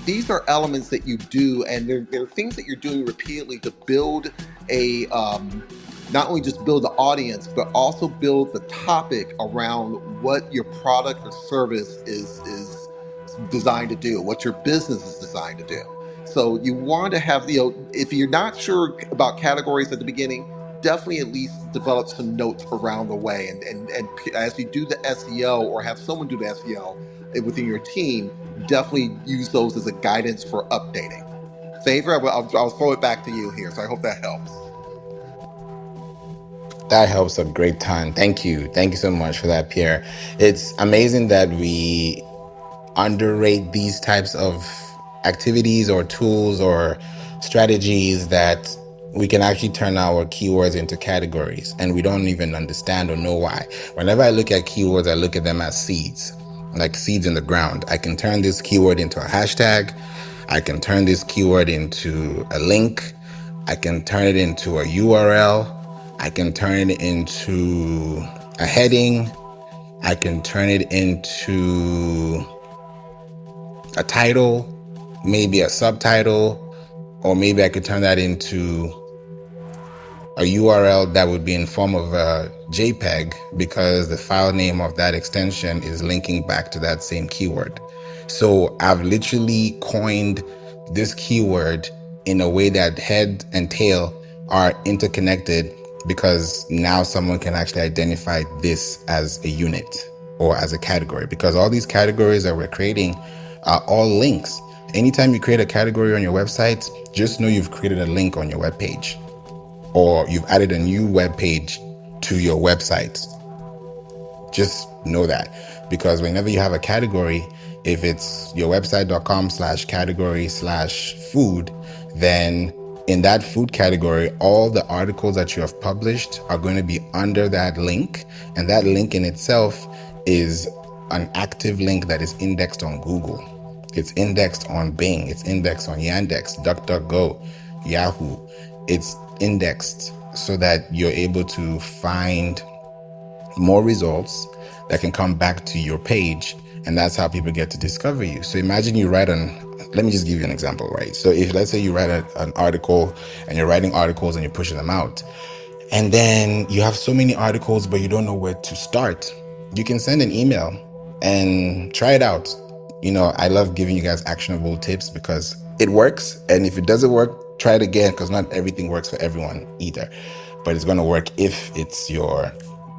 these are elements that you do, and they're things that you're doing repeatedly to build a not only just build the audience, but also build the topic around what your product or service is designed to do, what your business is designed to do. So you want to have, if you're not sure about categories at the beginning, definitely at least develop some notes around the way. And as you do the SEO or have someone do the SEO within your team, definitely use those as a guidance for updating. Favour, I'll throw it back to you here. So I hope that helps. That helps a great ton. Thank you. Thank you so much for that, Pierre. It's amazing that we underrate these types of activities or tools or strategies that we can actually turn our keywords into categories, and we don't even understand or know why. Whenever I look at keywords, I look at them as seeds, like seeds in the ground. I can turn this keyword into a hashtag. I can turn this keyword into a link. I can turn it into a URL. I can turn it into a heading. I can turn it into a title, maybe a subtitle, or maybe I could turn that into a URL that would be in form of a JPEG because the file name of that extension is linking back to that same keyword. So I've literally coined this keyword in a way that head and tail are interconnected because now someone can actually identify this as a unit or as a category, because all these categories that we're creating are all links. Anytime you create a category on your website, just know you've created a link on your web page, or you've added a new web page to your website. Just know that, because whenever you have a category, if it's your website.com/category/food, then in that food category, all the articles that you have published are going to be under that link. And that link in itself is an active link that is indexed on Google. It's indexed on Bing. It's indexed on Yandex, DuckDuckGo, Yahoo. It's indexed so that you're able to find more results that can come back to your page. And that's how people get to discover you. So imagine you write let me just give you an example, right? So if, let's say you write an article and you're writing articles and you're pushing them out, and then you have so many articles, but you don't know where to start, you can send an email and try it out. I love giving you guys actionable tips because it works. And if it doesn't work, try it again, because not everything works for everyone either. But it's going to work if it's your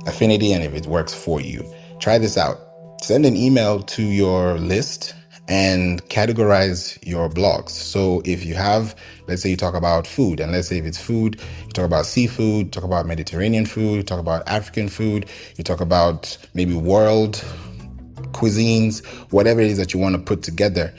affinity and if it works for you. Try this out. Send an email to your list and categorize your blogs. So if you have, let's say you talk about food, and let's say if it's food, you talk about seafood, talk about Mediterranean food, you talk about African food, you talk about maybe world cuisines, whatever it is that you want to put together,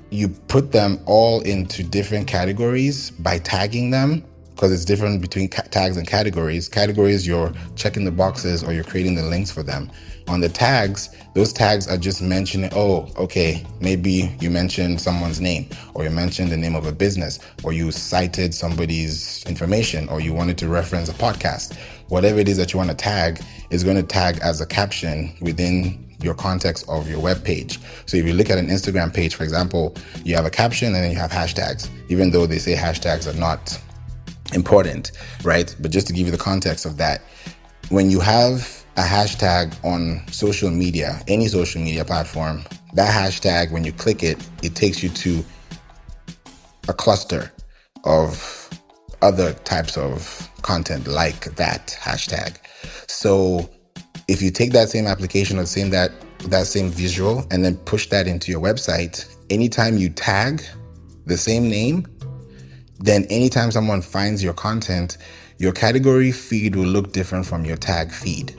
you put them all into different categories by tagging them, because it's different between tags and categories. Categories, you're checking the boxes or you're creating the links for them. On the tags, those tags are just mentioning, oh, okay, maybe you mentioned someone's name, or you mentioned the name of a business, or you cited somebody's information, or you wanted to reference a podcast. whatever it is that you want to tag is going to tag as a caption within your context of your web page. So if you look at an Instagram page, for example, you have a caption and then you have hashtags, even though they say hashtags are not important, right? But just to give you the context of that, when you have a hashtag on social media, any social media platform, that hashtag, when you click it, it takes you to a cluster of other types of content like that hashtag. So if you take that same application or that same visual and then push that into your website, anytime you tag the same name, then anytime someone finds your content, your category feed will look different from your tag feed.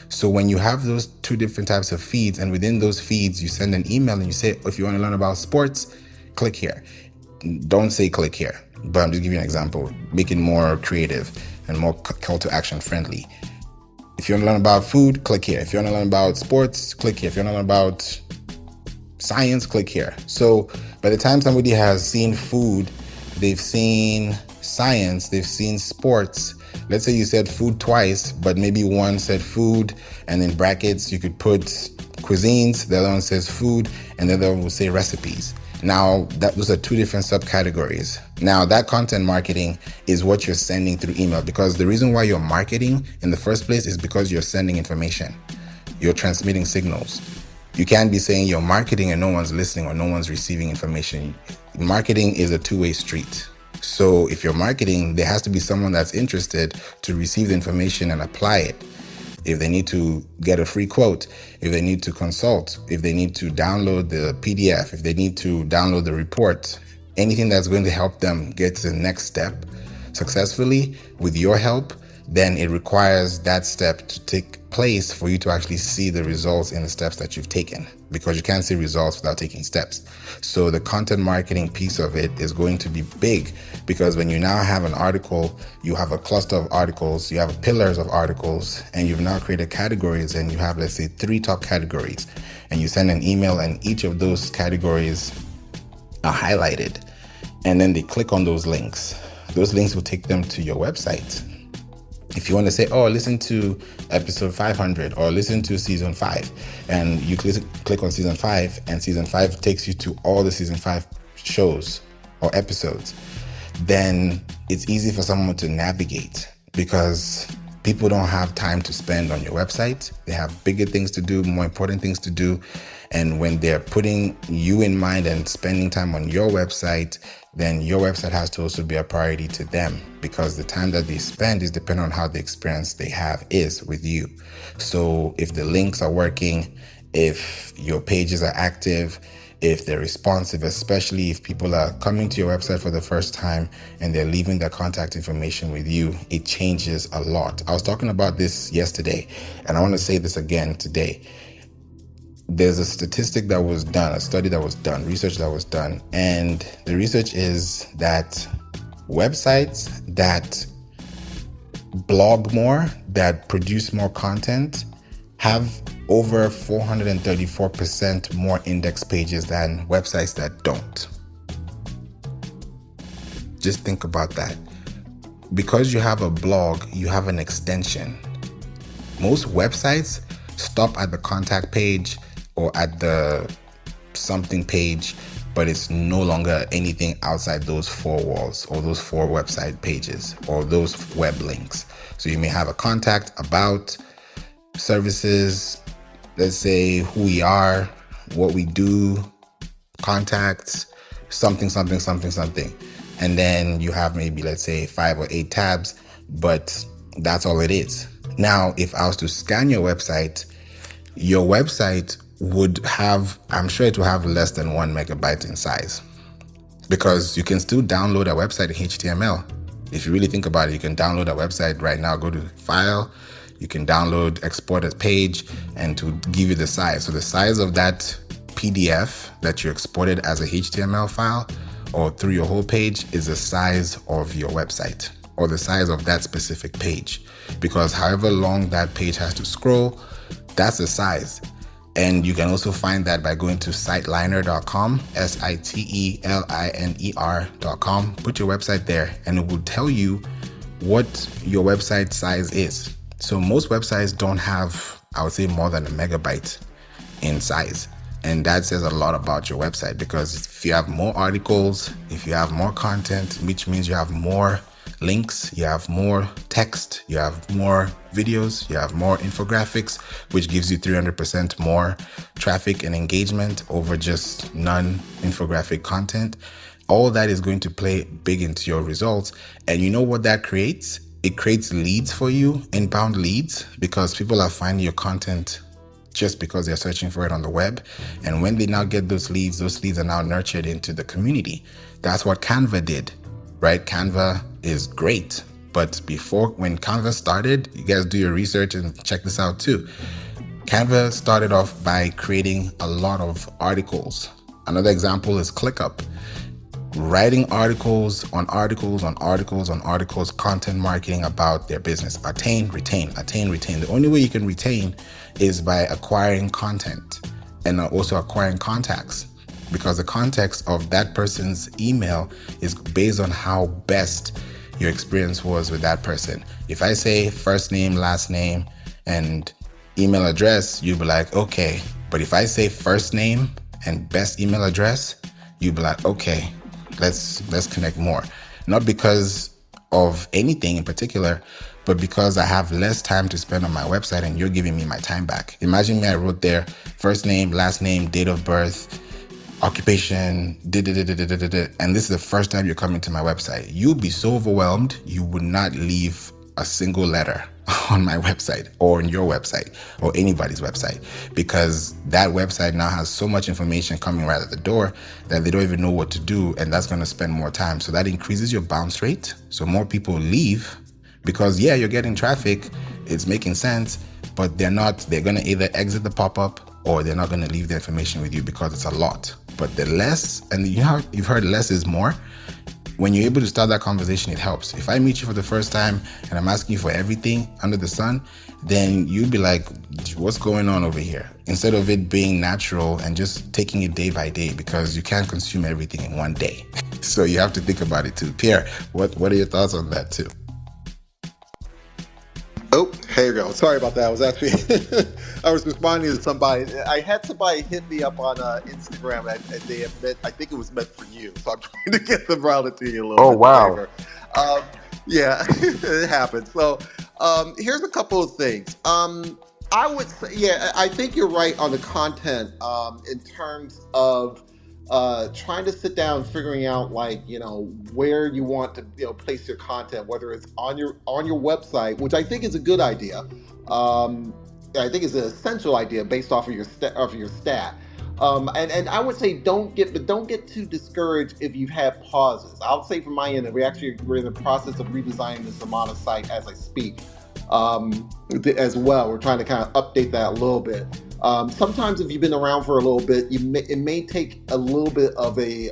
So when you have those two different types of feeds, and within those feeds, you send an email and you say, if you want to learn about sports, click here. Don't say click here, but I'm just giving you an example, make it more creative and more call to action friendly. If you want to learn about food, click here. If you want to learn about sports, click here. If you want to learn about science, click here. So by the time somebody has seen food, they've seen science, they've seen sports. Let's say you said food twice, but maybe one said food, and in brackets you could put cuisines, the other one says food, and the other one will say recipes. Now, those are two different subcategories. Now, that content marketing is what you're sending through email, because the reason why you're marketing in the first place is because you're sending information. You're transmitting signals. You can't be saying you're marketing and no one's listening or no one's receiving information. Marketing is a two-way street. So if you're marketing, there has to be someone that's interested to receive the information and apply it. If they need to get a free quote, if they need to consult, if they need to download the PDF, if they need to download the report, anything that's going to help them get to the next step successfully with your help, then it requires that step to take place for you to actually see the results in the steps that you've taken, because you can't see results without taking steps. So the content marketing piece of it is going to be big, because when you now have an article, you have a cluster of articles, you have pillars of articles, and you've now created categories, and you have, let's say, 3 top categories, and you send an email and each of those categories are highlighted, and then they click on those links. Those links will take them to your website. If you want to say, oh, listen to episode 500 or listen to season 5, and you click on season 5, and season 5 takes you to all the season 5 shows or episodes, then it's easy for someone to navigate, because people don't have time to spend on your website. They have bigger things to do, more important things to do. And when they're putting you in mind and spending time on your website, then your website has to also be a priority to them, because the time that they spend is dependent on how the experience they have is with you. So if the links are working, if your pages are active, if they're responsive, especially if people are coming to your website for the first time and they're leaving their contact information with you, it changes a lot. I was talking about this yesterday, and I want to say this again today. There's a statistic that was done, a study that was done, research that was done, and the research is that websites that blog more, that produce more content, have over 434% more index pages than websites that don't. Just think about that. Because you have a blog, you have an extension. Most websites stop at the contact page or at the something page, but it's no longer anything outside those 4 walls or those 4 website pages or those web links. So you may have a contact, about, services, let's say who we are, what we do, contacts, something. And then you have maybe, let's say, 5 or 8 tabs, but that's all it is. Now, if I was to scan your website would have, I'm sure it will have less than 1 megabyte in size, because you can still download a website in HTML. If you really think about it, you can download a website right now, go to File, you can download, export a page, and to give you the size. So the size of that PDF that you exported as a HTML file or through your whole page is the size of your website or the size of that specific page, because however long that page has to scroll, that's the size. And you can also find that by going to siteliner.com, siteliner.com. Put your website there and it will tell you what your website size is. So most websites don't have, I would say, more than a megabyte in size. And that says a lot about your website, because if you have more articles, if you have more content, which means you have more links, you have more text, you have more videos, you have more infographics, which gives you 300% more traffic and engagement over just non-infographic content. All that is going to play big into your results. And you know what that creates? It creates leads for you, inbound leads, because people are finding your content just because they're searching for it on the web. And when they now get those leads are now nurtured into the community. That's what Canva did, right? Canva is great. But before, when Canva started, you guys do your research and check this out too. Canva started off by creating a lot of articles. Another example is ClickUp. Writing articles on articles on articles on articles, content marketing about their business. Attain, retain, attain, retain. The only way you can retain is by acquiring content and also acquiring contacts, because the context of that person's email is based on how best your experience was with that person. If I say first name, last name, and email address, you'll be like, okay. But if I say first name and best email address, you'll be like, okay, let's connect more. Not because of anything in particular, but because I have less time to spend on my website and you're giving me my time back. Imagine me, I wrote there first name, last name, date of birth, occupation, and this is the first time you're coming to my website. You'll be so overwhelmed, you would not leave a single letter on my website or on your website or anybody's website, because that website now has so much information coming right at the door that they don't even know what to do, and that's going to spend more time. So that increases your bounce rate. So more people leave because, yeah, you're getting traffic, it's making sense, but they're going to either exit the pop-up or they're not going to leave the information with you because it's a lot. But the less, and you've heard less is more. When you're able to start that conversation, it helps. If I meet you for the first time and I'm asking you for everything under the sun, then you'd be like, what's going on over here? Instead of it being natural and just taking it day by day, because you can't consume everything in one day. So you have to think about it too. Pierre, what are your thoughts on that too? Oh, here you go. Sorry about that. I was actually I was responding to somebody. I had somebody hit me up on Instagram, and they had meant, I think it was meant for you. So I'm trying to get them routed to you a little Oh, bit, wow. Favor. Yeah, it happens. So here's a couple of things. I would say, yeah, I think you're right on the content in terms of trying to sit down, figuring out like where you want to place your content, whether it's on your website, which I think is a good idea. Um, I think is an essential idea based off of your stat. And I would say don't get too discouraged if you've had pauses. I'll say from my end that we're in the process of redesigning the Zamana site as I speak, as well. We're trying to kind of update that a little bit. Sometimes if you've been around for a little bit, it may take a little bit of a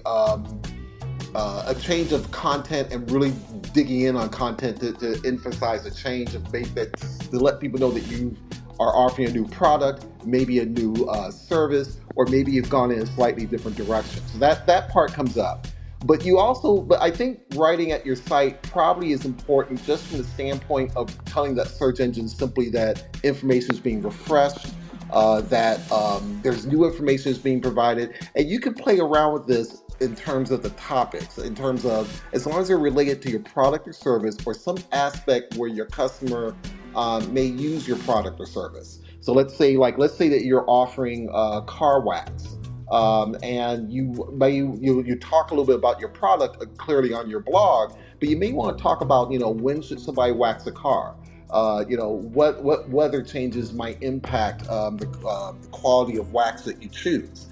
change of content and really digging in on content to emphasize a change of that, to let people know that you are offering a new product, maybe a new service, or maybe you've gone in a slightly different direction. So that part comes up. But I think writing at your site probably is important just from the standpoint of telling that search engine simply that information is being refreshed, that there's new information is being provided, and you can play around with this in terms of the topics, in terms of as long as they're related to your product or service or some aspect where your customer may use your product or service. So let's say that you're offering car wax, and you talk a little bit about your product clearly on your blog, but you may want to talk about when should somebody wax a car. What weather changes might impact the quality of wax that you choose.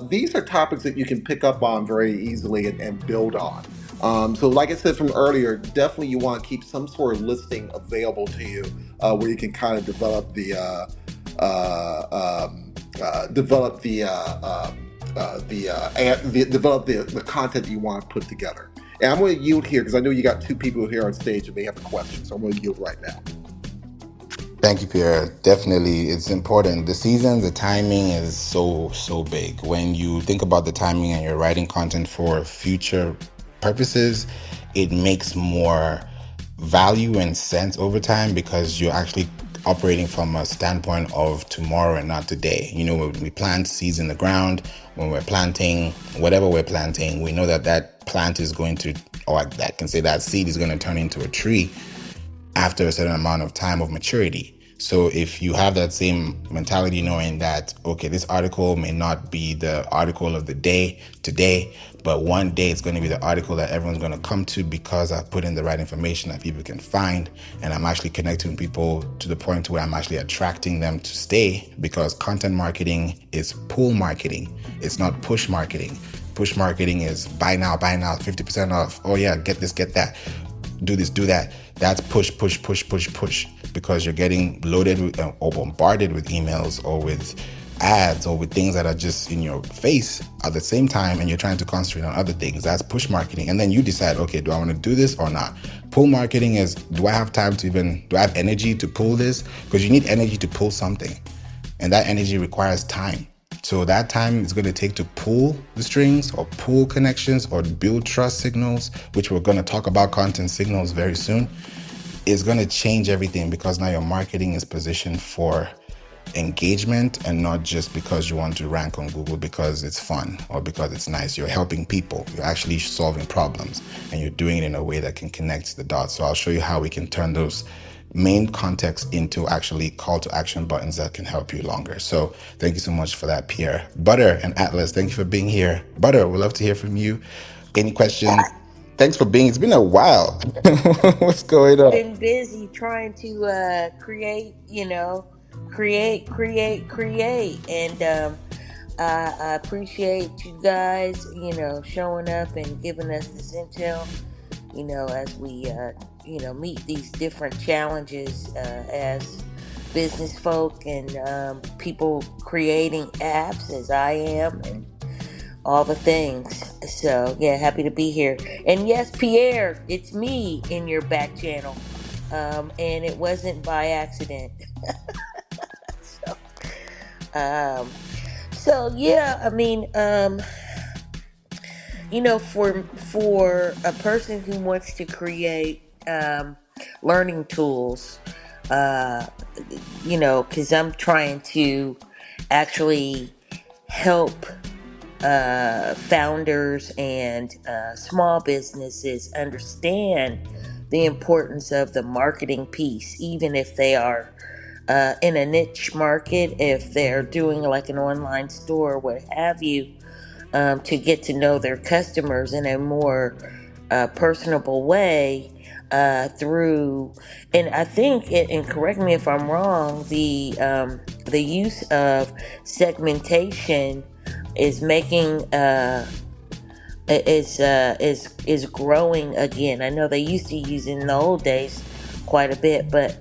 These are topics that you can pick up on very easily and build on. So like I said from earlier, definitely you want to keep some sort of listing available to you where you can kind of develop the content that you want to put together. And I'm going to yield here because I know you got two people here on stage and may have a question. So I'm going to yield right now. Thank you, Pierre. Definitely, it's important. The season, the timing is so big. When you think about the timing and you're writing content for future purposes, it makes more value and sense over time because you're actually operating from a standpoint of tomorrow and not today. You know, when we plant seeds in the ground, when we're planting whatever we're planting, we know that that plant is going to, or I can say that seed is going to turn into a tree after a certain amount of time of maturity. So if you have that same mentality, knowing that, okay, this article may not be the article of the day today, but one day it's going to be the article that everyone's going to come to because I've put in the right information that people can find. And I'm actually connecting with people to the point where I'm actually attracting them to stay, because content marketing is pull marketing. It's not push marketing. Push marketing is buy now, 50% off. Oh yeah, get this, get that. Do this, do that. That's push, push, push, push, push, because you're getting loaded with, or bombarded with emails or with ads or with things that are just in your face at the same time, and you're trying to concentrate on other things. That's push marketing. And then you decide, okay, do I want to do this or not? Pull marketing is, do I have time to do I have energy to pull this? Because you need energy to pull something, and that energy requires time. So that time is going to take to pull the strings or pull connections or build trust signals, which we're going to talk about content signals very soon, is going to change everything, because now your marketing is positioned for engagement and not just because you want to rank on Google because it's fun or because it's nice. You're helping people. You're actually solving problems, and you're doing it in a way that can connect the dots. So I'll show you how we can turn those main context into actually call to action buttons that can help you longer. So thank you so much for that, Pierre. Butter and Atlas, thank you for being here. Butter, we'd love to hear from you. Any questions? Thanks for being. It's been a while. What's going on? Been busy trying to create, create, and I appreciate you guys, showing up and giving us this intel, as we, meet these different challenges as business folk and people creating apps as I am, and all the things. So yeah, happy to be here. And yes, Pierre, it's me in your back channel. And it wasn't by accident. so, um, so yeah, I mean, for a person who wants to create learning tools, uh, because I'm trying to actually help founders and small businesses understand the importance of the marketing piece, even if they are in a niche market, if they're doing like an online store, what have you, to get to know their customers in a more personable way through, and I think it, and correct me if I'm wrong, the use of segmentation is making is growing again. I know they used to use it in the old days quite a bit, but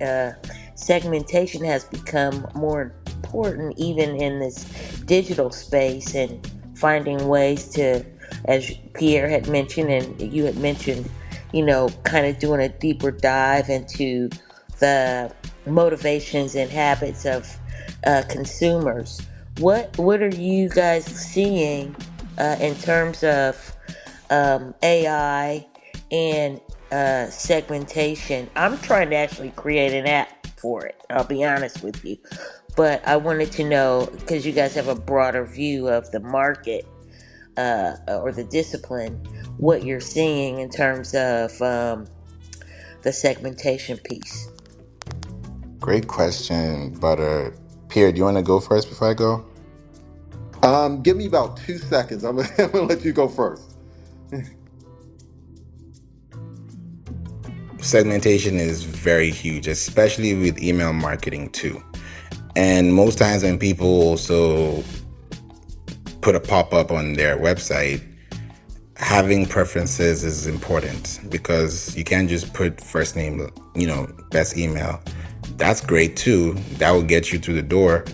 segmentation has become more important even in this digital space, and finding ways to, as Pierre had mentioned and you had mentioned, kind of doing a deeper dive into the motivations and habits of consumers. What are you guys seeing in terms of AI and segmentation? I'm trying to actually create an app for it. I'll be honest with you, but I wanted to know, because you guys have a broader view of the market or the discipline, what you're seeing in terms of the segmentation piece. Great question, Butter. Pierre, do you want to go first before I go? Give me about 2 seconds. I'm gonna let you go first. Segmentation is very huge, especially with email marketing too. And most times when people also put a pop-up on their website, having preferences is important, because you can't just put first name, best email. That's great too. That will get you through the door.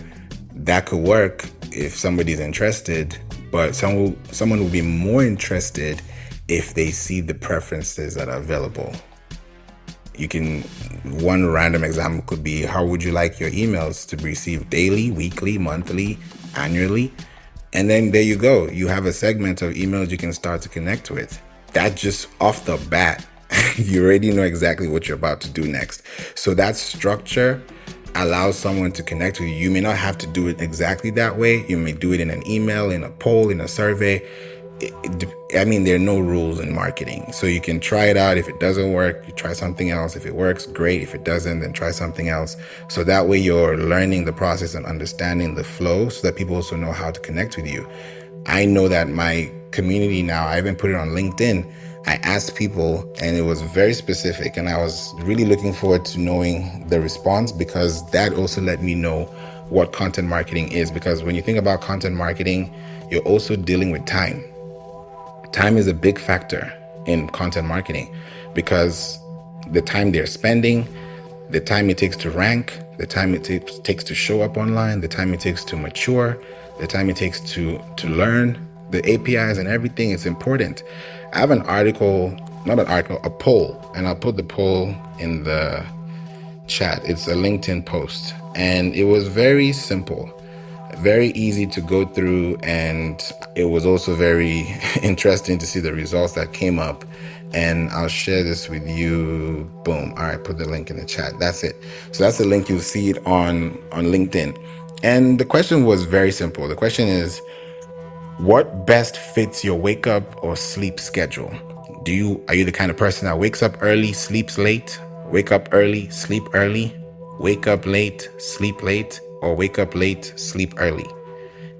That could work if somebody's interested, but someone will be more interested if they see the preferences that are available. One random example could be, how would you like your emails to be received? Daily, weekly, monthly, annually? And then there you go. You have a segment of emails you can start to connect with. That just off the bat You already know exactly what you're about to do next. So that structure allows someone to connect with you. You may not have to do it exactly that way. You may do it in an email, in a poll, in a survey. I mean, there are no rules in marketing. So you can try it out. If it doesn't work, you try something else. If it works, great. If it doesn't, then try something else. So that way you're learning the process and understanding the flow so that people also know how to connect with you. I know that my community now, I even put it on LinkedIn. I asked people and it was very specific, and I was really looking forward to knowing the response, because that also let me know what content marketing is. Because when you think about content marketing, you're also dealing with time. Time is a big factor in content marketing, because the time they're spending, the time it takes to rank, the time it takes to show up online, the time it takes to mature, the time it takes to learn the APIs and everything is important. I have an article, not an article, a poll, and I'll put the poll in the chat. It's a LinkedIn post, and it was very simple, very easy to go through, and it was also very interesting to see the results that came up. And I'll share this with you. Boom. All right, put the link in the chat. That's it. So that's the link. You'll see it on LinkedIn. And the question was very simple. The question is, what best fits your wake up or sleep schedule? Are you the kind of person that wakes up early, sleeps late, wake up early, sleep early, wake up late, sleep late, or wake up late, sleep early?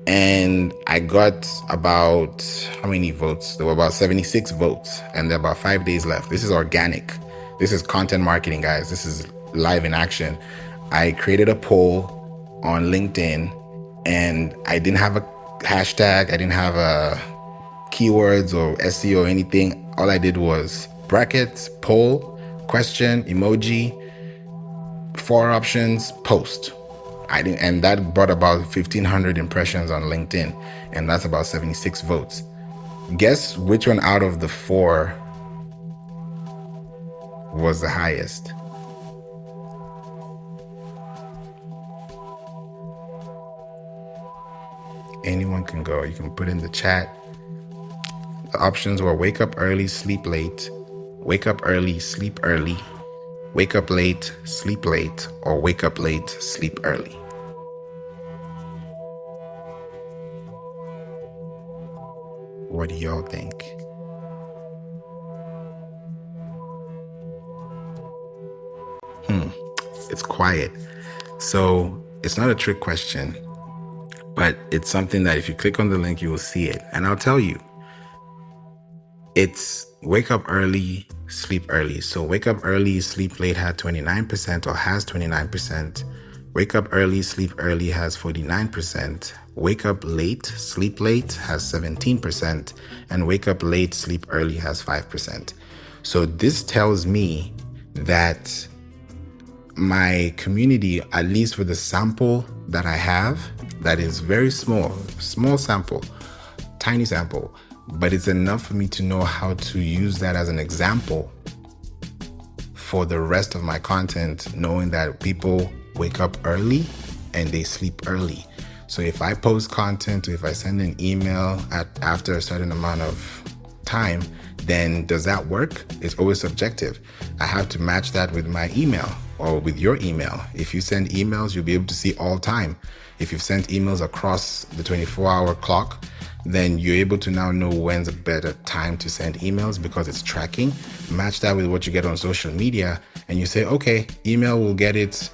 And I got about, how many votes? There were about 76 votes, and there are about 5 days left. This is organic. This is content marketing, guys. This is live in action. I created a poll on LinkedIn, and I didn't have a hashtag. I didn't have a keywords or SEO or anything. All I did was brackets, poll, question, emoji, 4 options, post. And that brought about 1,500 impressions on LinkedIn, and that's about 76 votes. Guess which one out of the 4 was the highest? Anyone can go. You can put in the chat. The options were wake up early, sleep late, wake up early, sleep early, wake up late, sleep late, or wake up late, sleep early. What do y'all think? It's quiet. So it's not a trick question, but it's something that if you click on the link, you will see it. And I'll tell you, it's wake up early, sleep early. So wake up early, sleep late had 29% or has 29%. Wake up early, sleep early has 49%. Wake up late, sleep late has 17%. And wake up late, sleep early has 5%. So this tells me that my community, at least with the sample that I have, that is very small sample, tiny sample, but it's enough for me to know how to use that as an example for the rest of my content, knowing that people wake up early and they sleep early. So if I post content or if I send an email after a certain amount of time, then does that work? It's always subjective. I have to match that with my email or with your email. If you send emails, you'll be able to see all time. If you've sent emails across the 24-hour clock, then you're able to now know when's a better time to send emails because it's tracking. Match that with what you get on social media, and you say, okay, email will get it,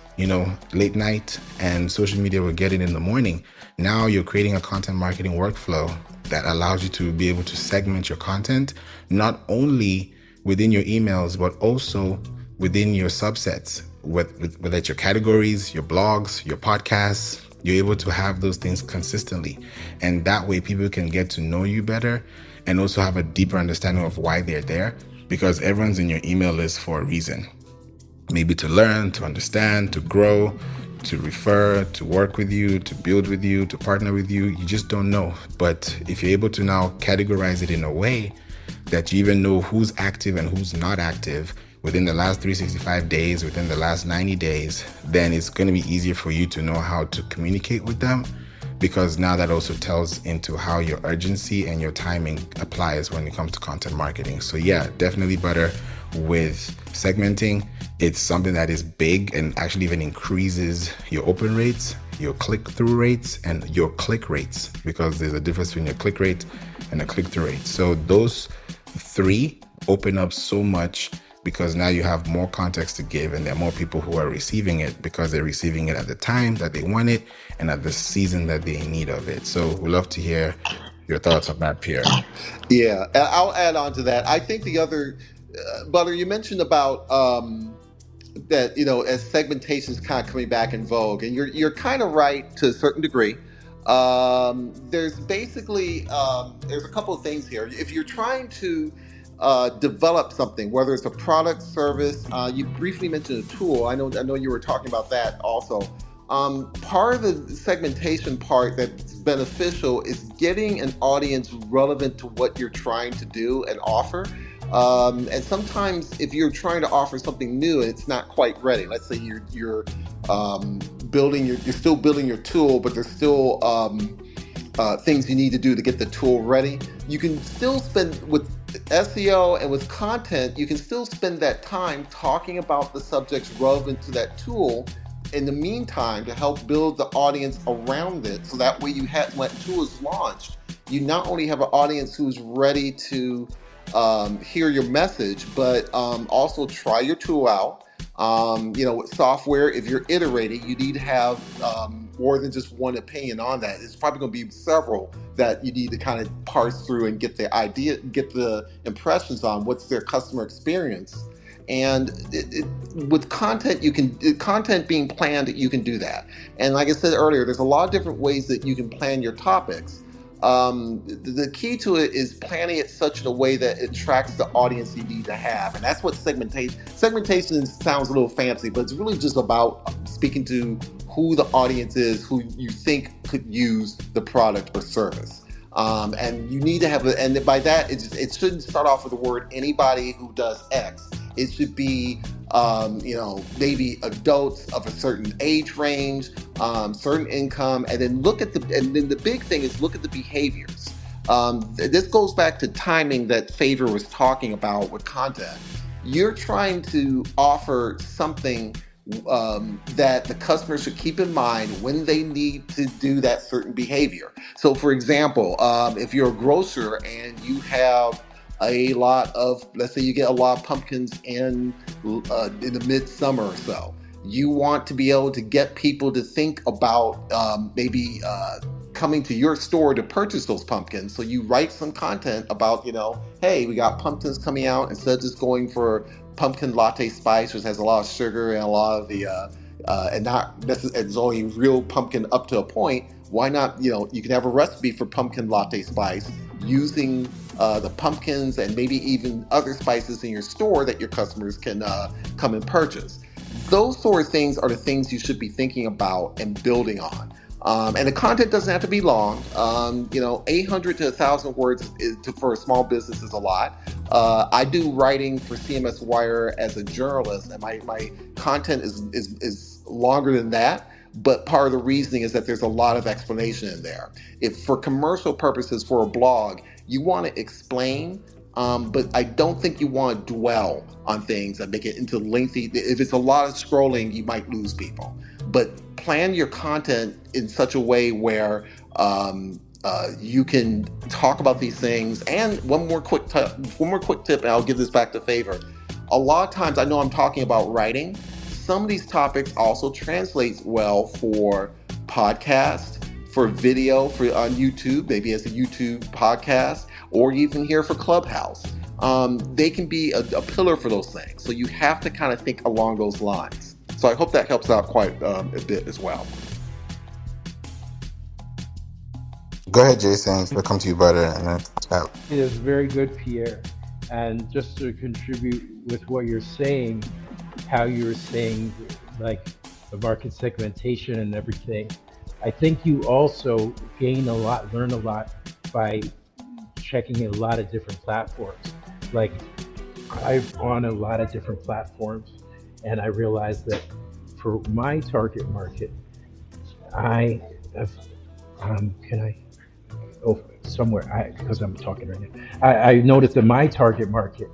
late night, and social media will get it in the morning. Now you're creating a content marketing workflow that allows you to be able to segment your content, not only within your emails, but also within your subsets, whether it's your categories, your blogs, your podcasts. You're able to have those things consistently. And that way people can get to know you better and also have a deeper understanding of why they're there, because everyone's in your email list for a reason. Maybe to learn, to understand, to grow, to refer, to work with you, to build with you, to partner with you. You just don't know. But if you're able to now categorize it in a way that you even know who's active and who's not active within the last 365 days, within the last 90 days, then it's going to be easier for you to know how to communicate with them, because now that also tells into how your urgency and your timing applies when it comes to content marketing. So yeah, definitely better with segmenting, it's something that is big and actually even increases your open rates, your click-through rates, and your click rates, because there's a difference between your click rate and a click-through rate. So those three open up so much, because now you have more context to give, and there are more people who are receiving it because they're receiving it at the time that they want it and at the season that they're in need of it. So we'd love to hear your thoughts on that, Pierre. Yeah, and I'll add on to that. I think the other, Butter, you mentioned about that, as segmentation is kind of coming back in vogue, and you're kind of right to a certain degree. There's basically there's a couple of things here. If you're trying to develop something, whether it's a product, service, you briefly mentioned a tool. I know you were talking about that also. Part of the segmentation part that's beneficial is getting an audience relevant to what you're trying to do and offer. And sometimes if you're trying to offer something new and it's not quite ready, let's say you're you're still building your tool, but there's still things you need to do to get the tool ready. You can still spend with SEO and with content, you can still spend that time talking about the subjects relevant to that tool in the meantime to help build the audience around it. So that way when that tool is launched, you not only have an audience who's ready to hear your message, but also try your tool out. With software, if you're iterating, you need to have more than just one opinion on that. It's probably going to be several that you need to kind of parse through and get the impressions on what's their customer experience. And with content, content being planned, you can do that. And like I said earlier, there's a lot of different ways that you can plan your topics. The key to it is planning it such in a way that it attracts the audience you need to have, and that's what segmentation sounds a little fancy, but it's really just about speaking to who the audience is, who you think could use the product or service. And you need to have and by that, it shouldn't start off with the word anybody who does X. It should be maybe adults of a certain age range, certain income, and then the big thing is look at the behaviors. This goes back to timing that Favour was talking about with content. You're trying to offer something that the customer should keep in mind when they need to do that certain behavior. So, for example, if you're a grocer and you have let's say you get a lot of pumpkins in the midsummer or so, you want to be able to get people to think about maybe coming to your store to purchase those pumpkins. So you write some content about, hey, we got pumpkins coming out. Instead of just going for pumpkin latte spice, which has a lot of sugar and a lot of the and not necessarily it's only real pumpkin up to a point. Why not? You can have a recipe for pumpkin latte spice using the pumpkins and maybe even other spices in your store that your customers can come and purchase. Those sort of things are the things you should be thinking about and building on. And the content doesn't have to be long. 800 to 1,000 words for a small business is a lot. I do writing for CMS Wire as a journalist, and my content is longer than that. But part of the reasoning is that there's a lot of explanation in there. If for commercial purposes for a blog, you want to explain, but I don't think you want to dwell on things that make it into lengthy. If it's a lot of scrolling, you might lose people. But plan your content in such a way where you can talk about these things. And one more quick tip, and I'll give this back to Favour. A lot of times, I know I'm talking about writing. Some of these topics also translate well for podcast, for video, on YouTube, maybe as a YouTube podcast, or even here for Clubhouse. They can be a pillar for those things. So you have to kind of think along those lines. So I hope that helps out quite a bit as well. Go ahead, Jason. We'll come to you, Butter, and then out. It is very good, Pierre. And just to contribute with what you're saying, how you're saying like the market segmentation and everything, I think you also learn a lot by checking a lot of different platforms. Like I'm on a lot of different platforms, and I realized that for my target market, I have, because I'm talking right now. I noticed that my target market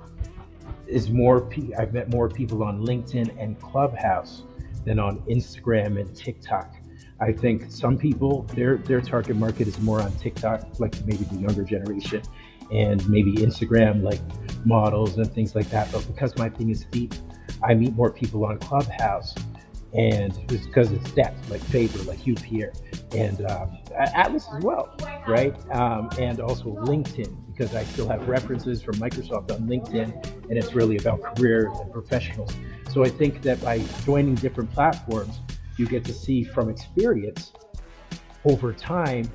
I've met more people on LinkedIn and Clubhouse than on Instagram and TikTok. I think some people, their target market is more on TikTok, like maybe the younger generation, and maybe Instagram, like models and things like that. But because my thing is deep, I meet more people on Clubhouse, and it's because it's depth, like Favour, like you, Pierre, and Atlas as well, right? And also LinkedIn, because I still have references from Microsoft on LinkedIn, and it's really about career and professionals. So I think that by joining different platforms, you get to see from experience over time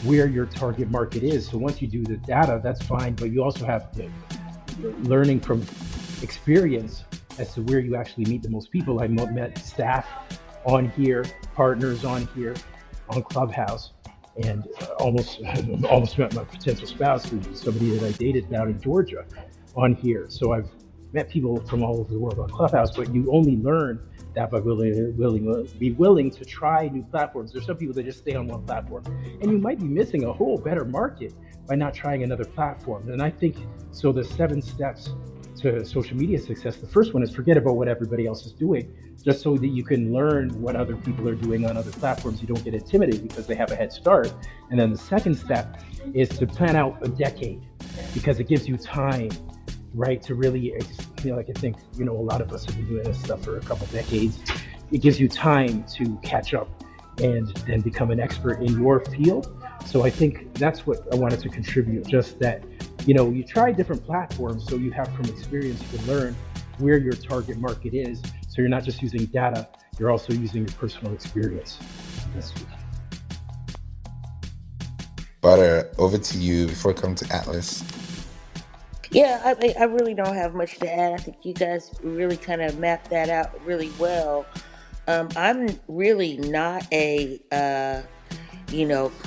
where your target market is. So once you do the data, that's fine, but you also have learning from experience as to where you actually meet the most people. I met staff on here, partners on here, on Clubhouse, and almost met my potential spouse, who's somebody that I dated down in Georgia, on here. So I've met people from all over the world on Clubhouse, but you only learn that by be willing to try new platforms. There's some people that just stay on one platform, and you might be missing a whole better market by not trying another platform. And I think so. The 7 steps to social media success. The first one is forget about what everybody else is doing, just so that you can learn what other people are doing on other platforms. You don't get intimidated because they have a head start. And then the second step is to plan out a decade, because it gives you time, right, to really, like I think, a lot of us have been doing this stuff for a couple decades. It gives you time to catch up and then become an expert in your field. So I think that's what I wanted to contribute, just that, you try different platforms so you have from experience, you can learn where your target market is. So you're not just using data, you're also using your personal experience. Butter, over to you before we come to Atlas. Yeah, I really don't have much to add. I think you guys really kind of mapped that out really well. I'm really not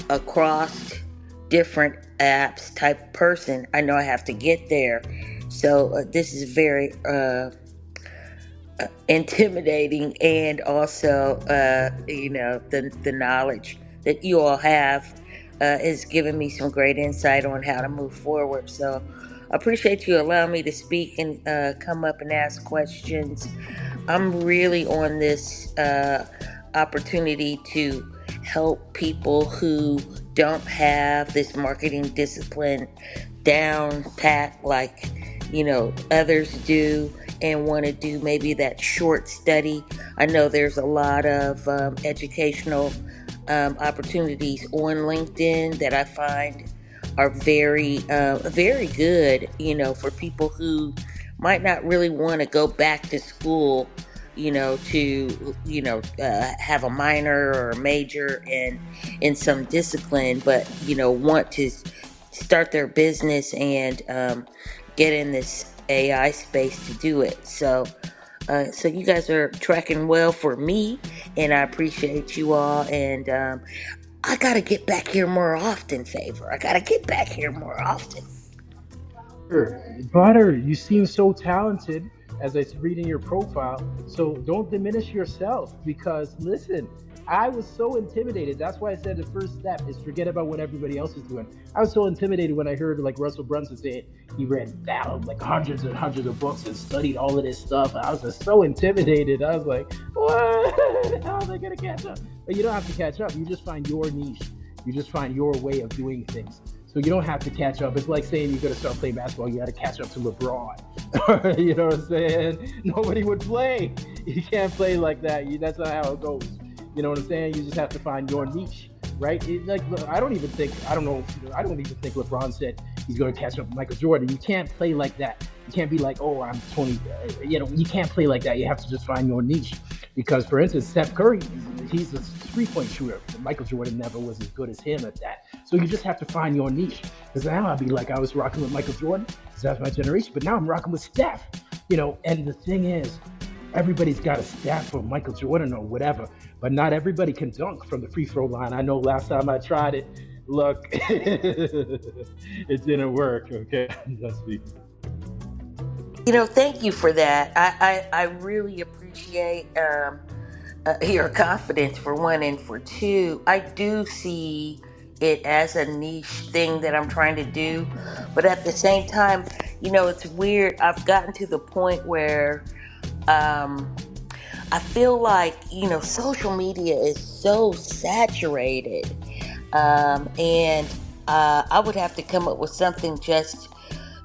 across different apps type person. I know I have to get there. So this is very intimidating, and also, the knowledge that you all have is giving me some great insight on how to move forward. So I appreciate you allowing me to speak and come up and ask questions. I'm really on this opportunity to help people who don't have this marketing discipline down pat like others do, and want to do maybe that short study. I know there's a lot of educational opportunities on LinkedIn that I find are very good, for people who might not really want to go back to school, to have a minor or a major in some discipline, but want to start their business and get in this AI space to do it. So you guys are tracking well for me, and I appreciate you all. And I gotta get back here more often, Favor. I gotta get back here more often. Butter, you seem so talented as I read in your profile. So don't diminish yourself, because listen, I was so intimidated. That's why I said the first step is forget about what everybody else is doing. I was so intimidated when I heard like Russell Brunson say he read down like hundreds and hundreds of books and studied all of this stuff. I was just so intimidated. I was like, what? How are they gonna catch up? But you don't have to catch up. You just find your niche. You just find your way of doing things. So you don't have to catch up. It's like saying you're going to start playing basketball, you got to catch up to LeBron. You know what I'm saying? Nobody would play. You can't play like that. That's not how it goes. You know what I'm saying? You just have to find your niche, right? I don't even think LeBron said he's going to catch up with Michael Jordan. You can't play like that. You can't be like, oh, I'm Tony. You can't play like that. You have to just find your niche. Because, for instance, Steph Curry, he's a three-point shooter. Michael Jordan never was as good as him at that. So you just have to find your niche. Because now I'd be like, I was rocking with Michael Jordan, because that's my generation. But now I'm rocking with Steph. And the thing is, everybody's got a Steph or Michael Jordan or whatever. But not everybody can dunk from the free throw line. I know last time I tried it, look, it didn't work, okay? Thank you for that. I really appreciate your confidence, for one, and for two, I do see it as a niche thing that I'm trying to do, but at the same time, It's weird. I've gotten to the point where um, I feel like, social media is so saturated. And I would have to come up with something just,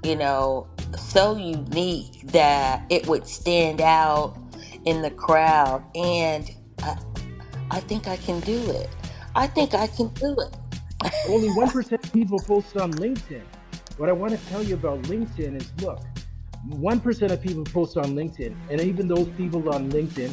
you know, so unique that it would stand out in the crowd. And I, I think I can do it. I think I can do it. Only 1% of people post on LinkedIn. What I want to tell you about LinkedIn is, look, 1% of people post on LinkedIn, and even those people on LinkedIn,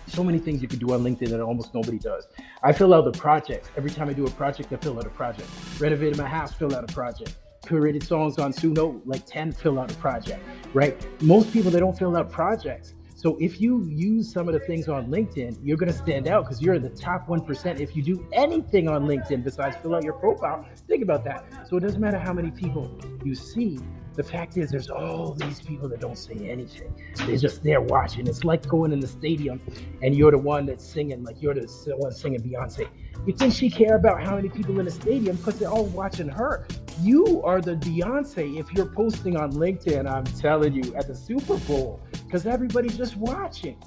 so many things you can do on LinkedIn that almost nobody does. I fill out the projects. Every time I do a project, I fill out a project. Renovated my house, fill out a project. Created songs on Suno, like 10, fill out a project, right? Most people, they don't fill out projects. So if you use some of the things on LinkedIn, you're going to stand out because you're in the top 1% if you do anything on LinkedIn besides fill out your profile. Think about that. So it doesn't matter how many people you see. The fact is, there's all these people that don't say anything. They're just there watching. It's like going in the stadium and you're the one that's singing, like you're the one singing Beyonce. You think she care about how many people in the stadium because they're all watching her. You are the Beyonce if you're posting on LinkedIn, I'm telling you, at the Super Bowl, because everybody's just watching.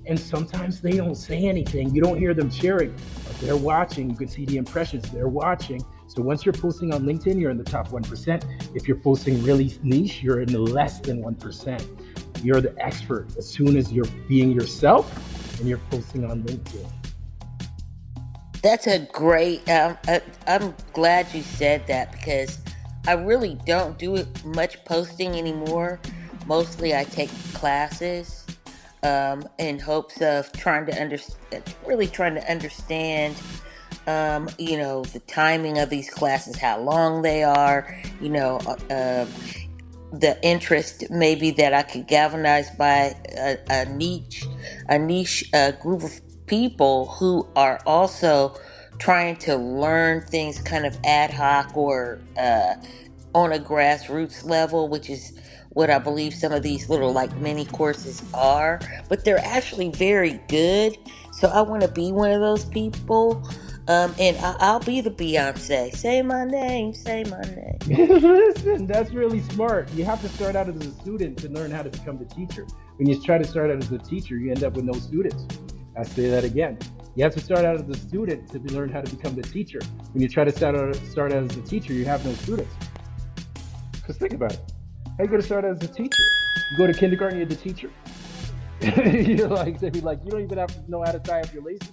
And sometimes they don't say anything. You don't hear them cheering, but they're watching. You can see the impressions. They're watching. So once you're posting on LinkedIn, you're in the top 1%. If you're posting really niche, you're in the less than 1%. You're the expert as soon as you're being yourself and you're posting on LinkedIn. That's a great. I'm glad you said that because I really don't do it much posting anymore. Mostly, I take classes in hopes of trying to really trying to understand, the timing of these classes, how long they are, the interest maybe that I could galvanize by a niche group of people who are also trying to learn things kind of ad hoc or on a grassroots level, which is what I believe some of these little like mini courses are, but they're actually very good. So I want to be one of those people. And I'll be the Beyonce. Say my name, say my name. Listen, that's really smart. You have to start out as a student to learn how to become the teacher. When you try to start out as a teacher, you end up with no students. I say that again. You have to start out as a student to learn how to become the teacher. When you try to start out as a teacher, you have no students. Because think about it. How are you going to start out as a teacher? You go to kindergarten, you're the teacher. You're like, they'd be like, you don't even have to know how to tie up your laces.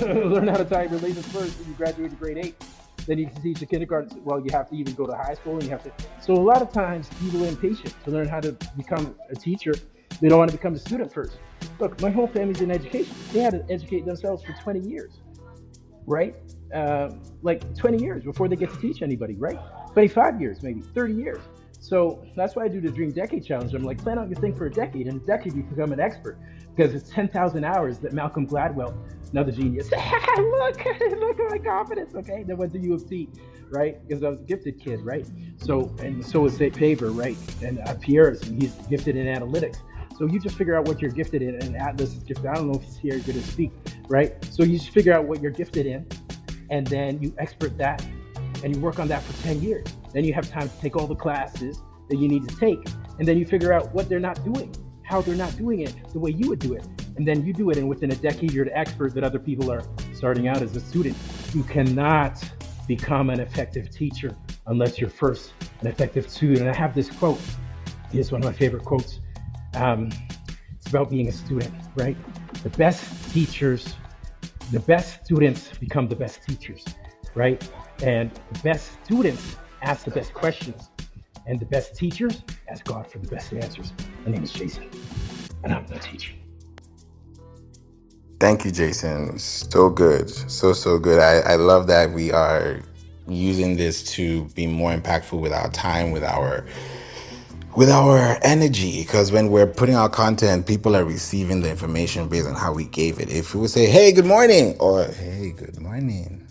Learn how to tie your laces first when you graduate to grade 8. Then you can teach the kindergarten. Well, you have to even go to high school, and you have to. So a lot of times, people are impatient to learn how to become a teacher. They don't want to become a student first. Look, my whole family's in education. They had to educate themselves for 20 years, right? Like 20 years before they get to teach anybody, right? 25 years, maybe 30 years. So that's why I do the Dream Decade Challenge. I'm like, plan out your thing for a decade. In a decade, you become an expert because it's 10,000 hours that Malcolm Gladwell, another genius, look at my confidence, okay? Then went to U of T, right? Because I was a gifted kid, right? So is Favour, right? And Pierre's, and he's gifted in analytics. So you just figure out what you're gifted in, and Atlas is gifted. I don't know if he's here, good to speak, right? So you just figure out what you're gifted in, and then you expert that, and you work on that for 10 years. Then you have time to take all the classes that you need to take, and then you figure out what they're not doing, how they're not doing it the way you would do it. And then you do it, and within a decade, you're the expert that other people are starting out as a student. You cannot become an effective teacher unless you're first an effective student. And I have this quote. It's one of my favorite quotes. It's about being a student, right? The best students become the best teachers, right? And the best students ask the best questions, and the best teachers ask God for the best answers. My name is Jason, and I'm the teacher. Thank you, Jason. So good. So good. I love that we are using this to be more impactful with our time, with our energy, because when we're putting out content, people are receiving the information based on how we gave it. If we would say, hey, good morning, or hey, good morning,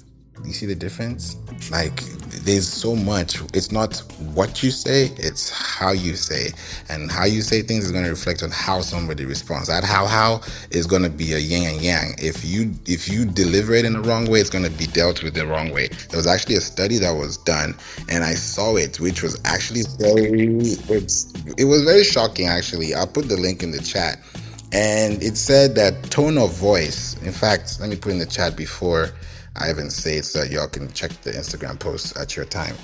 You see the difference? Like, there's so much. It's not what you say, it's how you say. And how you say things is going to reflect on how somebody responds. That how is going to be a yin and yang. If you deliver it in the wrong way, it's going to be dealt with the wrong way. There was actually a study that was done, and I saw it, which was actually it was very shocking, actually. I'll put the link in the chat. And it said that tone of voice, in fact, let me put in the chat before I even say it so that y'all can check the Instagram post at your time.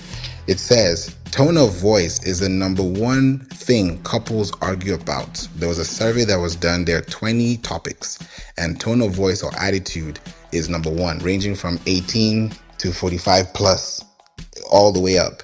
It says tone of voice is the number one thing couples argue about. There was a survey that was done. There are 20 topics, and tone of voice or attitude is number one, ranging from 18 to 45 plus, all the way up,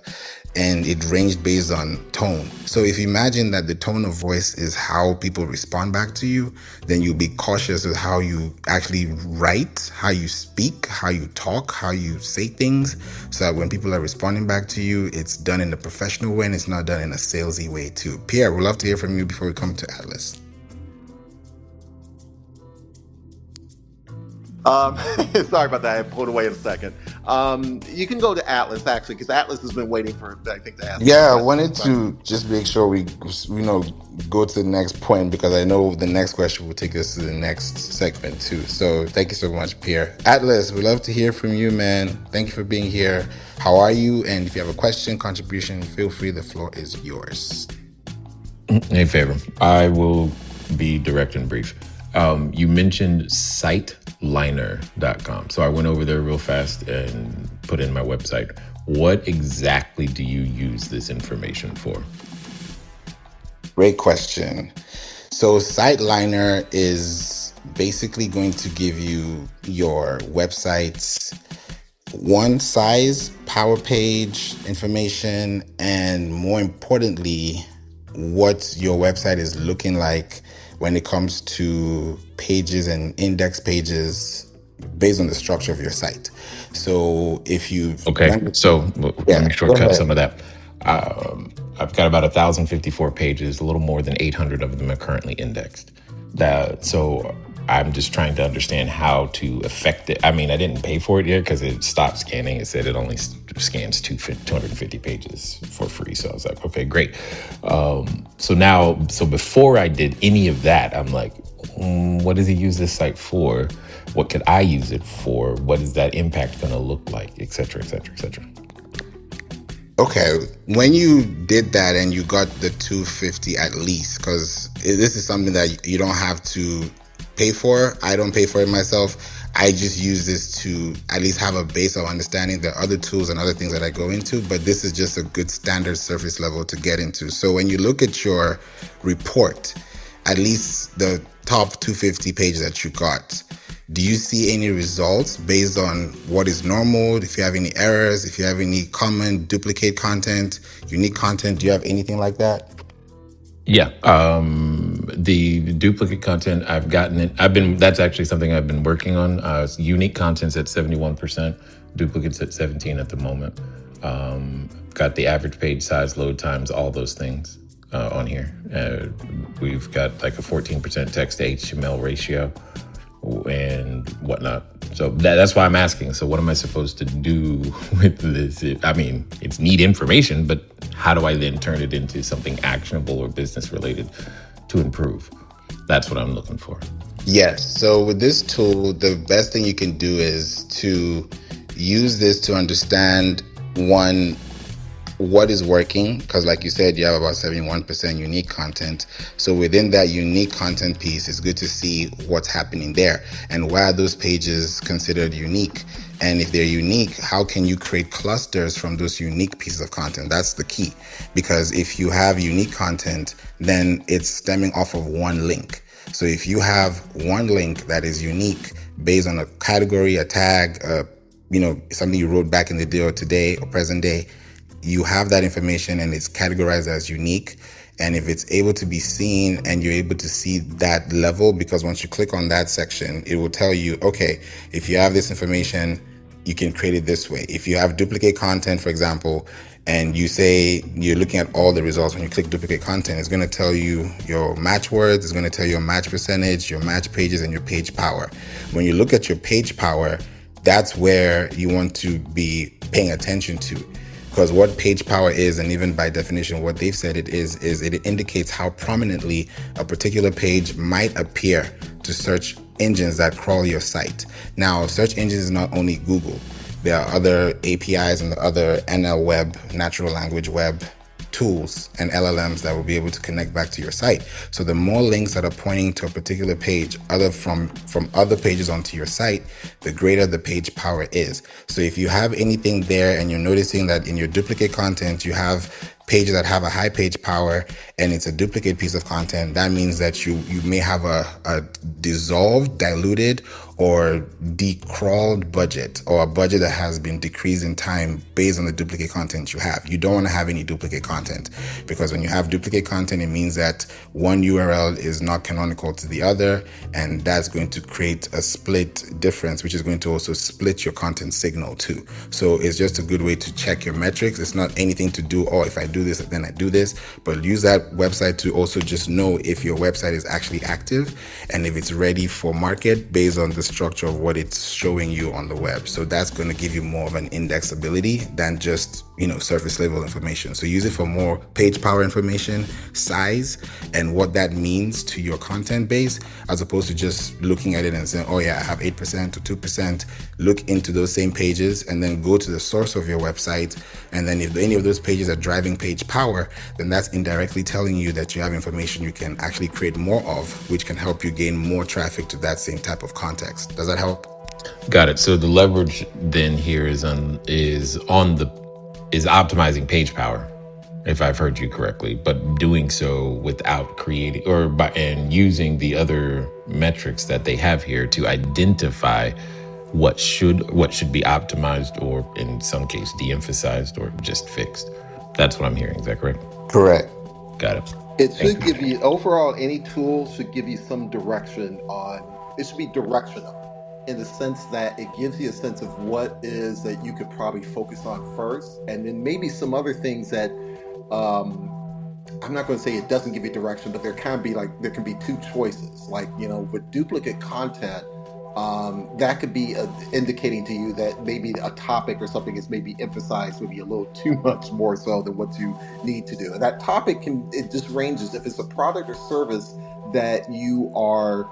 and it ranged based on tone. So if you imagine that the tone of voice is how people respond back to you, then you'll be cautious with how you actually write, how you speak, how you talk, how you say things, so that when people are responding back to you, it's done in a professional way and it's not done in a salesy way too. Pierre, we'd love to hear from you before we come to Atlas. Sorry about that. I pulled away in a second. You can go to Atlas, actually, because Atlas has been waiting for, I think, to ask some Yeah, I questions. wanted to just make sure we, go to the next point, because I know the next question will take us to the next segment too. So thank you so much, Pierre. Atlas, we'd love to hear from you, man. Thank you for being here. How are you? And if you have a question, contribution, feel free. The floor is yours. Hey, Favour. I will be direct and brief. You mentioned siteliner.com. So I went over there real fast and put in my website. What exactly do you use this information for? Great question. So SiteLiner is basically going to give you your website's one size, power page information, and more importantly, what your website is looking like when it comes to pages and index pages based on the structure of your site. So if you Okay, so let me go shortcut ahead. some of that. I've got about 1,054 pages. A little more than 800 of them are currently indexed. So I'm just trying to understand how to affect it. I mean, I didn't pay for it yet because it stopped scanning. It said it only scans 250 pages for free. So I was like, okay, great. So before I did any of that, I'm like, what does he use this site for? What could I use it for? What is that impact going to look like, et cetera, et cetera, et cetera? Okay, when you did that and you got the 250 at least, because this is something that you don't have to pay for. I don't pay for it myself. I just use this to at least have a base of understanding. There are other tools and other things that I go into, but this is just a good standard surface level to get into. So when you look at your report, at least the top 250 pages that you got, do you see any results based on what is normal? If you have any errors, if you have any common duplicate content, unique content, do you have anything like that? Yeah. The duplicate content, I've gotten it. That's actually something I've been working on. Unique content's at 71%, duplicates at 17 at the moment. Got the average page size, load times, all those things on here. We've got like a 14% text to HTML ratio and whatnot. So that's why I'm asking. So what am I supposed to do with this? I mean, it's neat information, but how do I then turn it into something actionable or business related to improve? That's what I'm looking for. Yes. So with this tool, the best thing you can do is to use this to understand, one, what is working, because like you said, you have about 71% unique content. So within that unique content piece, it's good to see what's happening there and why are those pages considered unique. And if they're unique, how can you create clusters from those unique pieces of content? That's the key, because if you have unique content, then it's stemming off of one link. So if you have one link that is unique based on a category, a tag, something you wrote back in the day or today or present day, you have that information and it's categorized as unique. And if it's able to be seen and you're able to see that level, because once you click on that section, it will tell you, okay, if you have this information, you can create it this way. If you have duplicate content, for example, and you say you're looking at all the results, when you click duplicate content, it's going to tell you your match words, it's going to tell you your match percentage, your match pages, and your page power. When you look at your page power, That's where you want to be paying attention to. Because what page power is, and even by definition, what they've said it is it indicates how prominently a particular page might appear to search engines that crawl your site. Now, search engines is not only Google. There are other APIs and other NL web, natural language web tools and LLMs that will be able to connect back to your site. So the more links that are pointing to a particular page, other from other pages onto your site, the greater the page power is. So if you have anything there and you're noticing that in your duplicate content you have pages that have a high page power and it's a duplicate piece of content, that means that you may have a dissolved, diluted, or decrawled budget, or a budget that has been decreased in time based on the duplicate content you have. You don't want to have any duplicate content, because when you have duplicate content, it means that one URL is not canonical to the other, and that's going to create a split difference, which is going to also split your content signal too. So it's just a good way to check your metrics. It's not anything to do, oh, if I do this, then I do this, but use that website to also just know if your website is actually active and if it's ready for market based on the structure of what it's showing you on the web. So that's going to give you more of an indexability than just, surface level information. So use it for more page power information, size, and what that means to your content base, as opposed to just looking at it and saying, oh yeah, I have 8% or 2%. Look into those same pages and then go to the source of your website. And then if any of those pages are driving page power, then that's indirectly telling you that you have information you can actually create more of, which can help you gain more traffic to that same type of context. Does that help? Got it. So the leverage then here is optimizing page power, if I've heard you correctly, but doing so without creating and using the other metrics that they have here to identify what should be optimized, or in some case de-emphasized or just fixed. That's what I'm hearing. Is that correct? Correct. Got it. It Thank should you. give you overall, any tool should give you some direction on, it should be directional in the sense that it gives you a sense of what is that you could probably focus on first, and then maybe some other things that um, I'm not going to say it doesn't give you direction, but there can be two choices. Like, with duplicate content, that could be indicating to you that maybe a topic or something is maybe emphasized maybe a little too much more so than what you need to do. And that topic it just ranges. If it's a product or service that you are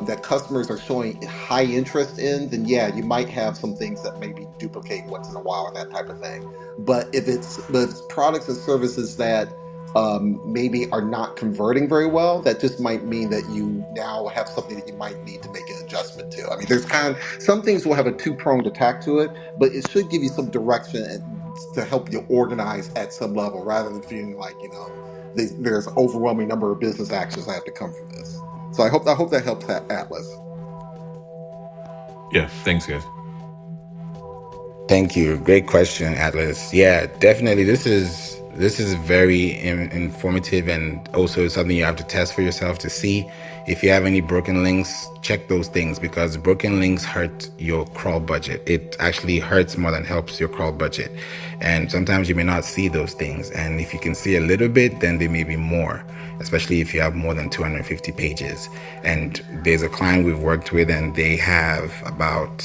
that customers are showing high interest in, then yeah, you might have some things that maybe duplicate once in a while or that type of thing. But if it's products and services that maybe are not converting very well, that just might mean that you now have something that you might need to make an adjustment to. I mean, there's some things will have a two-pronged attack to it, but it should give you some direction to help you organize at some level, rather than feeling like there's an overwhelming number of business actions that have to come from this. So I hope that helps, Atlas. Yeah. Thanks, guys. Thank you. Great question, Atlas. Yeah, definitely. This is very informative, and also something you have to test for yourself to see if you have any broken links. Check those things, because broken links hurt your crawl budget. It actually hurts more than helps your crawl budget, and sometimes you may not see those things. And if you can see a little bit, then there may be more, especially if you have more than 250 pages. And there's a client we've worked with, and they have about,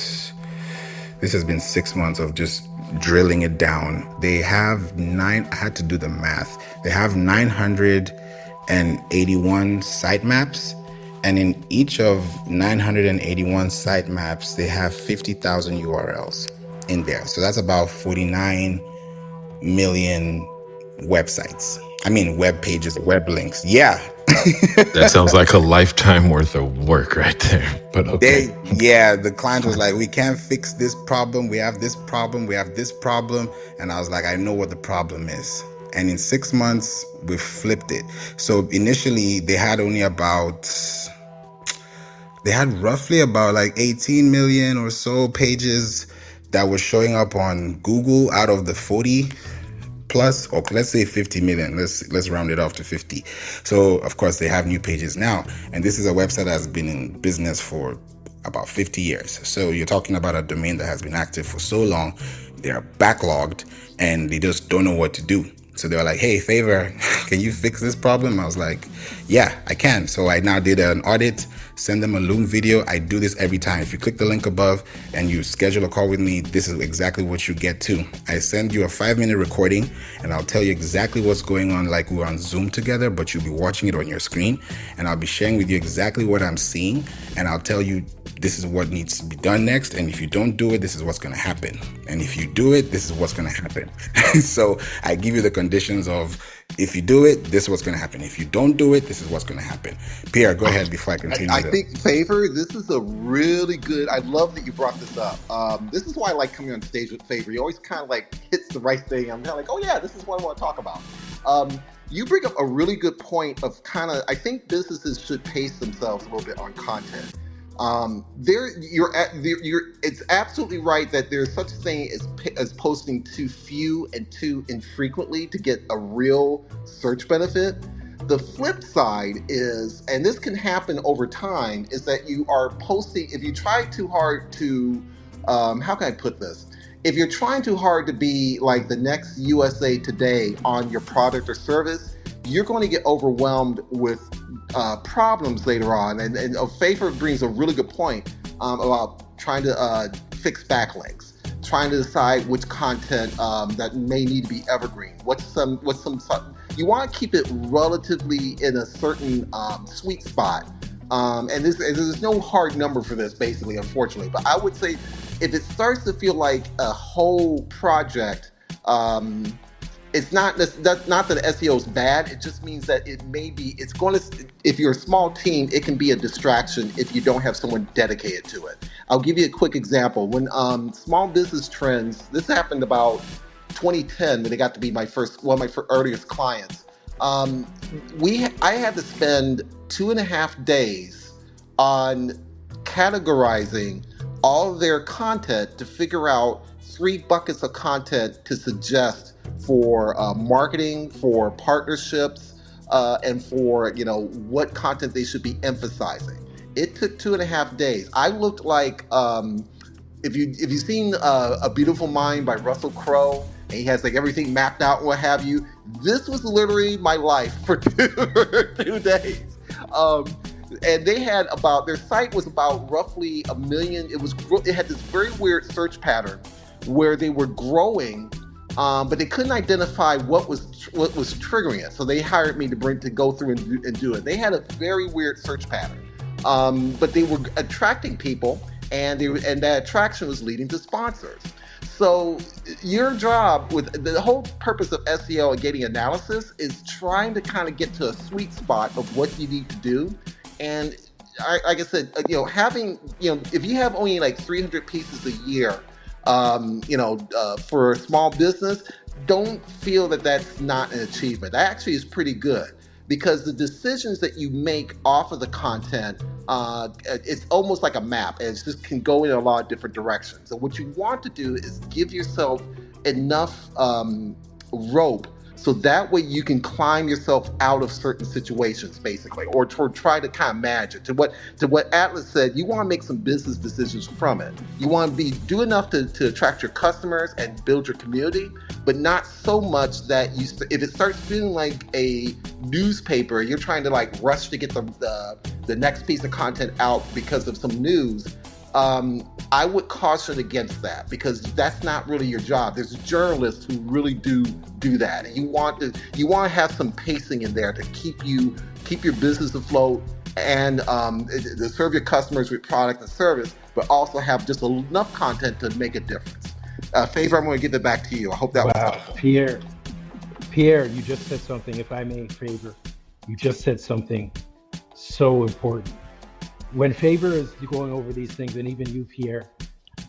this has been 6 months of just drilling it down. They have I had to do the math. They have 981 sitemaps. And in each of 981 sitemaps, they have 50,000 URLs in there. So that's about 49 million websites. I mean, web pages, web links. Yeah. That sounds like a lifetime worth of work right there. But okay. The client was like, we can't fix this problem. We have this problem. We have this problem. And I was like, I know what the problem is. And in 6 months, we flipped it. So initially, they had roughly about like 18 million or so pages that were showing up on Google out of the 40 plus, or let's say 50 million. Let's round it off to 50. So of course they have new pages now, and this is a website that has been in business for about 50 years. So you're talking about a domain that has been active for so long. They are backlogged and they just don't know what to do. So they were like, hey, Favour, can you fix this problem? I was like, yeah, I can. So I now did an audit, send them a Loom video. I do this every time. If you click the link above and you schedule a call with me, this is exactly what you get too. I send you a 5-minute recording and I'll tell you exactly what's going on, like we're on Zoom together, but you'll be watching it on your screen. And I'll be sharing with you exactly what I'm seeing. And I'll tell you, this is what needs to be done next. And if you don't do it, this is what's going to happen. And if you do it, this is what's going to happen. So I give you the conditions of, if you do it, this is what's going to happen. If you don't do it, this is what's going to happen. Pierre, go ahead before I continue. I think Favor, this is a really good. I love that you brought this up. This is why I like coming on stage with Favor. He always kind of like hits the right thing. I'm kind of like, oh yeah, this is what I want to talk about. You bring up a really good point of kind of. I think businesses should pace themselves a little bit on content. It's absolutely right that there's such a thing as posting too few and too infrequently to get a real search benefit. The flip side is, and this can happen over time, is that you are posting, if you try too hard to, how can I put this? If you're trying too hard to be like the next USA Today on your product or service, you're going to get overwhelmed with problems later on. And Favour brings a really good point about trying to fix backlinks, trying to decide which content that may need to be evergreen. What's some you want to keep it relatively in a certain sweet spot. And there's no hard number for this, basically, unfortunately. But I would say if it starts to feel like a whole project, it's not that's not that SEO is bad. It just means that it's going to, if you're a small team, it can be a distraction if you don't have someone dedicated to it. I'll give you a quick example. When small business trends, this happened about 2010 when they got to be one of my earliest clients. I had to spend 2.5 days on categorizing all of their content to figure out 3 buckets of content to suggest for marketing, for partnerships, and for what content they should be emphasizing. It took 2.5 days. I looked like if you've seen A Beautiful Mind by Russell Crowe, and he has like everything mapped out and what have you. This was literally my life for 2 days. And they had their site was about roughly 1 million. It had this very weird search pattern where they were growing, but they couldn't identify what was triggering it. So they hired me to go through and do it. They had a very weird search pattern, but they were attracting people, and that attraction was leading to sponsors. So your job with the whole purpose of SEO and getting analysis is trying to kind of get to a sweet spot of what you need to do. And like I said, having, if you have only like 300 pieces a year, for a small business, don't feel that that's not an achievement. That actually is pretty good, because the decisions that you make off of the content, it's almost like a map, and it just can go in a lot of different directions. So what you want to do is give yourself enough rope, so that way you can climb yourself out of certain situations, basically, or try to kind of manage it. To what Atlas said, you want to make some business decisions from it. You want to do enough to attract your customers and build your community, but not so much that if it starts feeling like a newspaper, you're trying to like rush to get the next piece of content out because of some news. I would caution against that, because that's not really your job. There's journalists who really do that, and you want to have some pacing in there to keep your business afloat and to serve your customers with product and service, but also have just enough content to make a difference. Favour, I'm going to give it back to you. I hope that was helpful. Pierre, you just said something, if I may, Favour. You just said something so important. When Favour is going over these things, and even you, Pierre,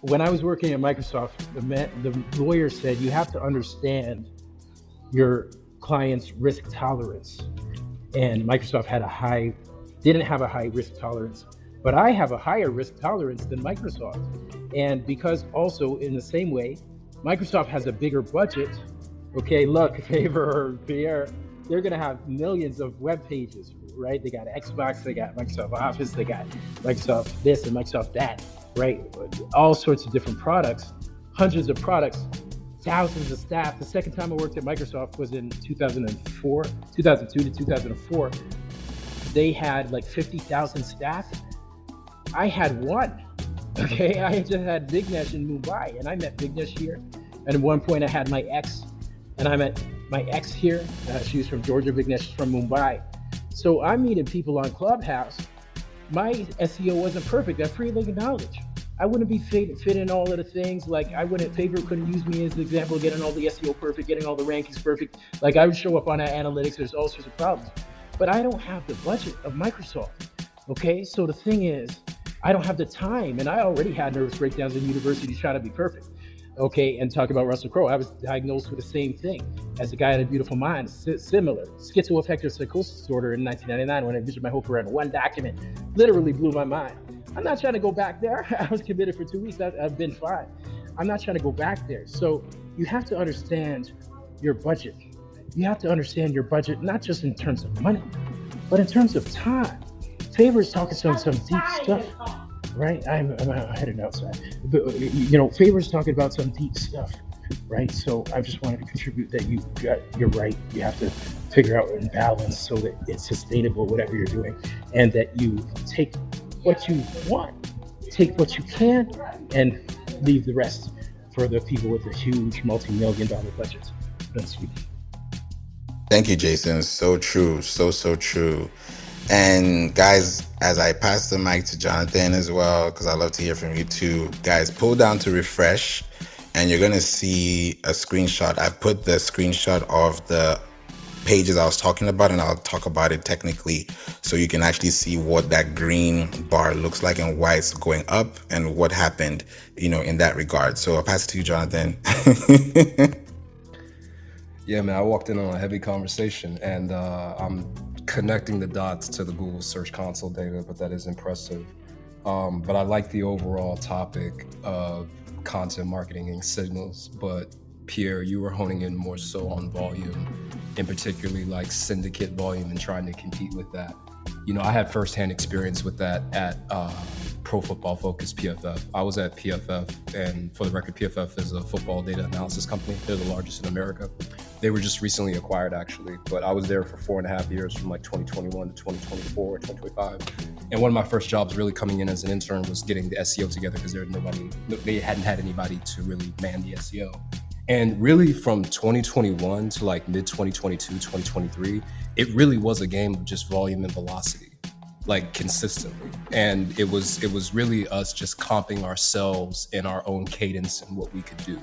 when I was working at Microsoft, the lawyer said you have to understand your client's risk tolerance. And Microsoft didn't have a high risk tolerance, but I have a higher risk tolerance than Microsoft. And because also in the same way, Microsoft has a bigger budget. Okay, look, Favour or Pierre, they're going to have millions of web pages, right? They got Xbox, they got Microsoft Office, they got Microsoft this and Microsoft that, right? All sorts of different products, hundreds of products. thousands of staff. The second time I worked at Microsoft was in 2002 to 2004. They had like 50,000 staff. I had one. Okay, I just had Vignesh in Mumbai, and I met Vignesh here. And at one point, I had my ex, and I met my ex here. She was from Georgia. Vignesh is from Mumbai. So I'm meeting people on Clubhouse. My SEO wasn't perfect. I freely acknowledge. I wouldn't be fit in all of the things. Like Favour couldn't use me as an example of getting all the SEO perfect, getting all the rankings perfect. Like I would show up on our analytics. There's all sorts of problems, but I don't have the budget of Microsoft. Okay, so the thing is, I don't have the time, and I already had nervous breakdowns in university trying to be perfect. Okay, and talk about Russell Crowe. I was diagnosed with the same thing as a guy in A Beautiful Mind, similar schizoaffective psychosis disorder in 1999 when I envisioned my whole career in one document. Literally blew my mind. I'm not trying to go back there. I was committed for 2 weeks. I've been fine. I'm not trying to go back there. So you have to understand your budget. You have to understand your budget, not just in terms of money, but in terms of time. Favour is talking some deep stuff, right? I'm heading outside. But, Favour's talking about some deep stuff, right? So I just wanted to contribute that you're right. You have to figure out and balance so that it's sustainable, whatever you're doing, and that you take what you want, take what you can, and leave the rest for the people with the huge multi-million-dollar budgets. That's sweet. Thank you, Jason. So true. So true. And guys, as I pass the mic to Jonathan as well, because I love to hear from you too, guys, pull down to refresh and you're going to see a screenshot. I put the screenshot of the pages I was talking about, and I'll talk about it technically so you can actually see what that green bar looks like and why it's going up and what happened, in that regard. So I'll pass it to you, Jonathan. Yeah, man, I walked in on a heavy conversation, and I'm connecting the dots to the Google Search Console data, but that is impressive. But I like the overall topic of content marketing and signals. But Pierre, you were honing in more so on volume, and particularly like syndicate volume and trying to compete with that. I had firsthand experience with that at Pro Football Focus, PFF. I was at PFF, and for the record, PFF is a football data analysis company. They're the largest in America. They were just recently acquired, actually, but I was there for 4.5 years, from like 2021 to 2024, 2025. And one of my first jobs really coming in as an intern was getting the SEO together, because they hadn't had anybody to really man the SEO. And really from 2021 to like mid 2022, 2023, it really was a game of just volume and velocity, like consistently. And it was really us just comping ourselves in our own cadence and what we could do.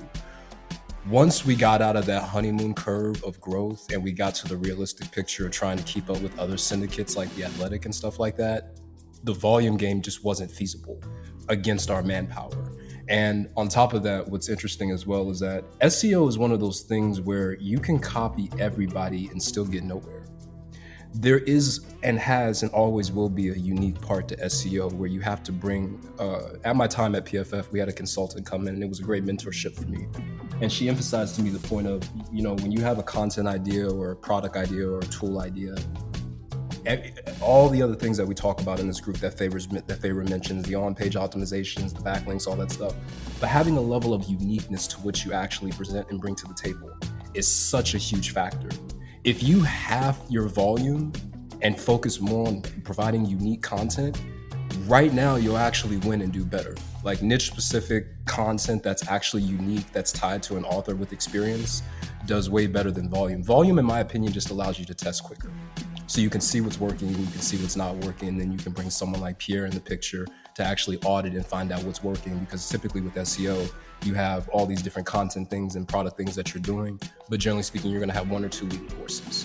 Once we got out of that honeymoon curve of growth and we got to the realistic picture of trying to keep up with other syndicates like The Athletic and stuff like that, the volume game just wasn't feasible against our manpower. And on top of that, what's interesting as well is that SEO is one of those things where you can copy everybody and still get nowhere. There is and has and always will be a unique part to SEO where you have to bring, at my time at PFF, we had a consultant come in, and it was a great mentorship for me. And she emphasized to me the point of, when you have a content idea or a product idea or a tool idea, all the other things that we talk about in this group that Favour mentions, the on-page optimizations, the backlinks, all that stuff, but having a level of uniqueness to which you actually present and bring to the table is such a huge factor. If you have your volume and focus more on providing unique content, right now you'll actually win and do better. Like niche-specific content that's actually unique, that's tied to an author with experience, does way better than volume. Volume, in my opinion, just allows you to test quicker. So you can see what's working, you can see what's not working, and then you can bring someone like Pierre in the picture to actually audit and find out what's working. Because typically with SEO, you have all these different content things and product things that you're doing, but generally speaking, you're gonna have one or two leading horses.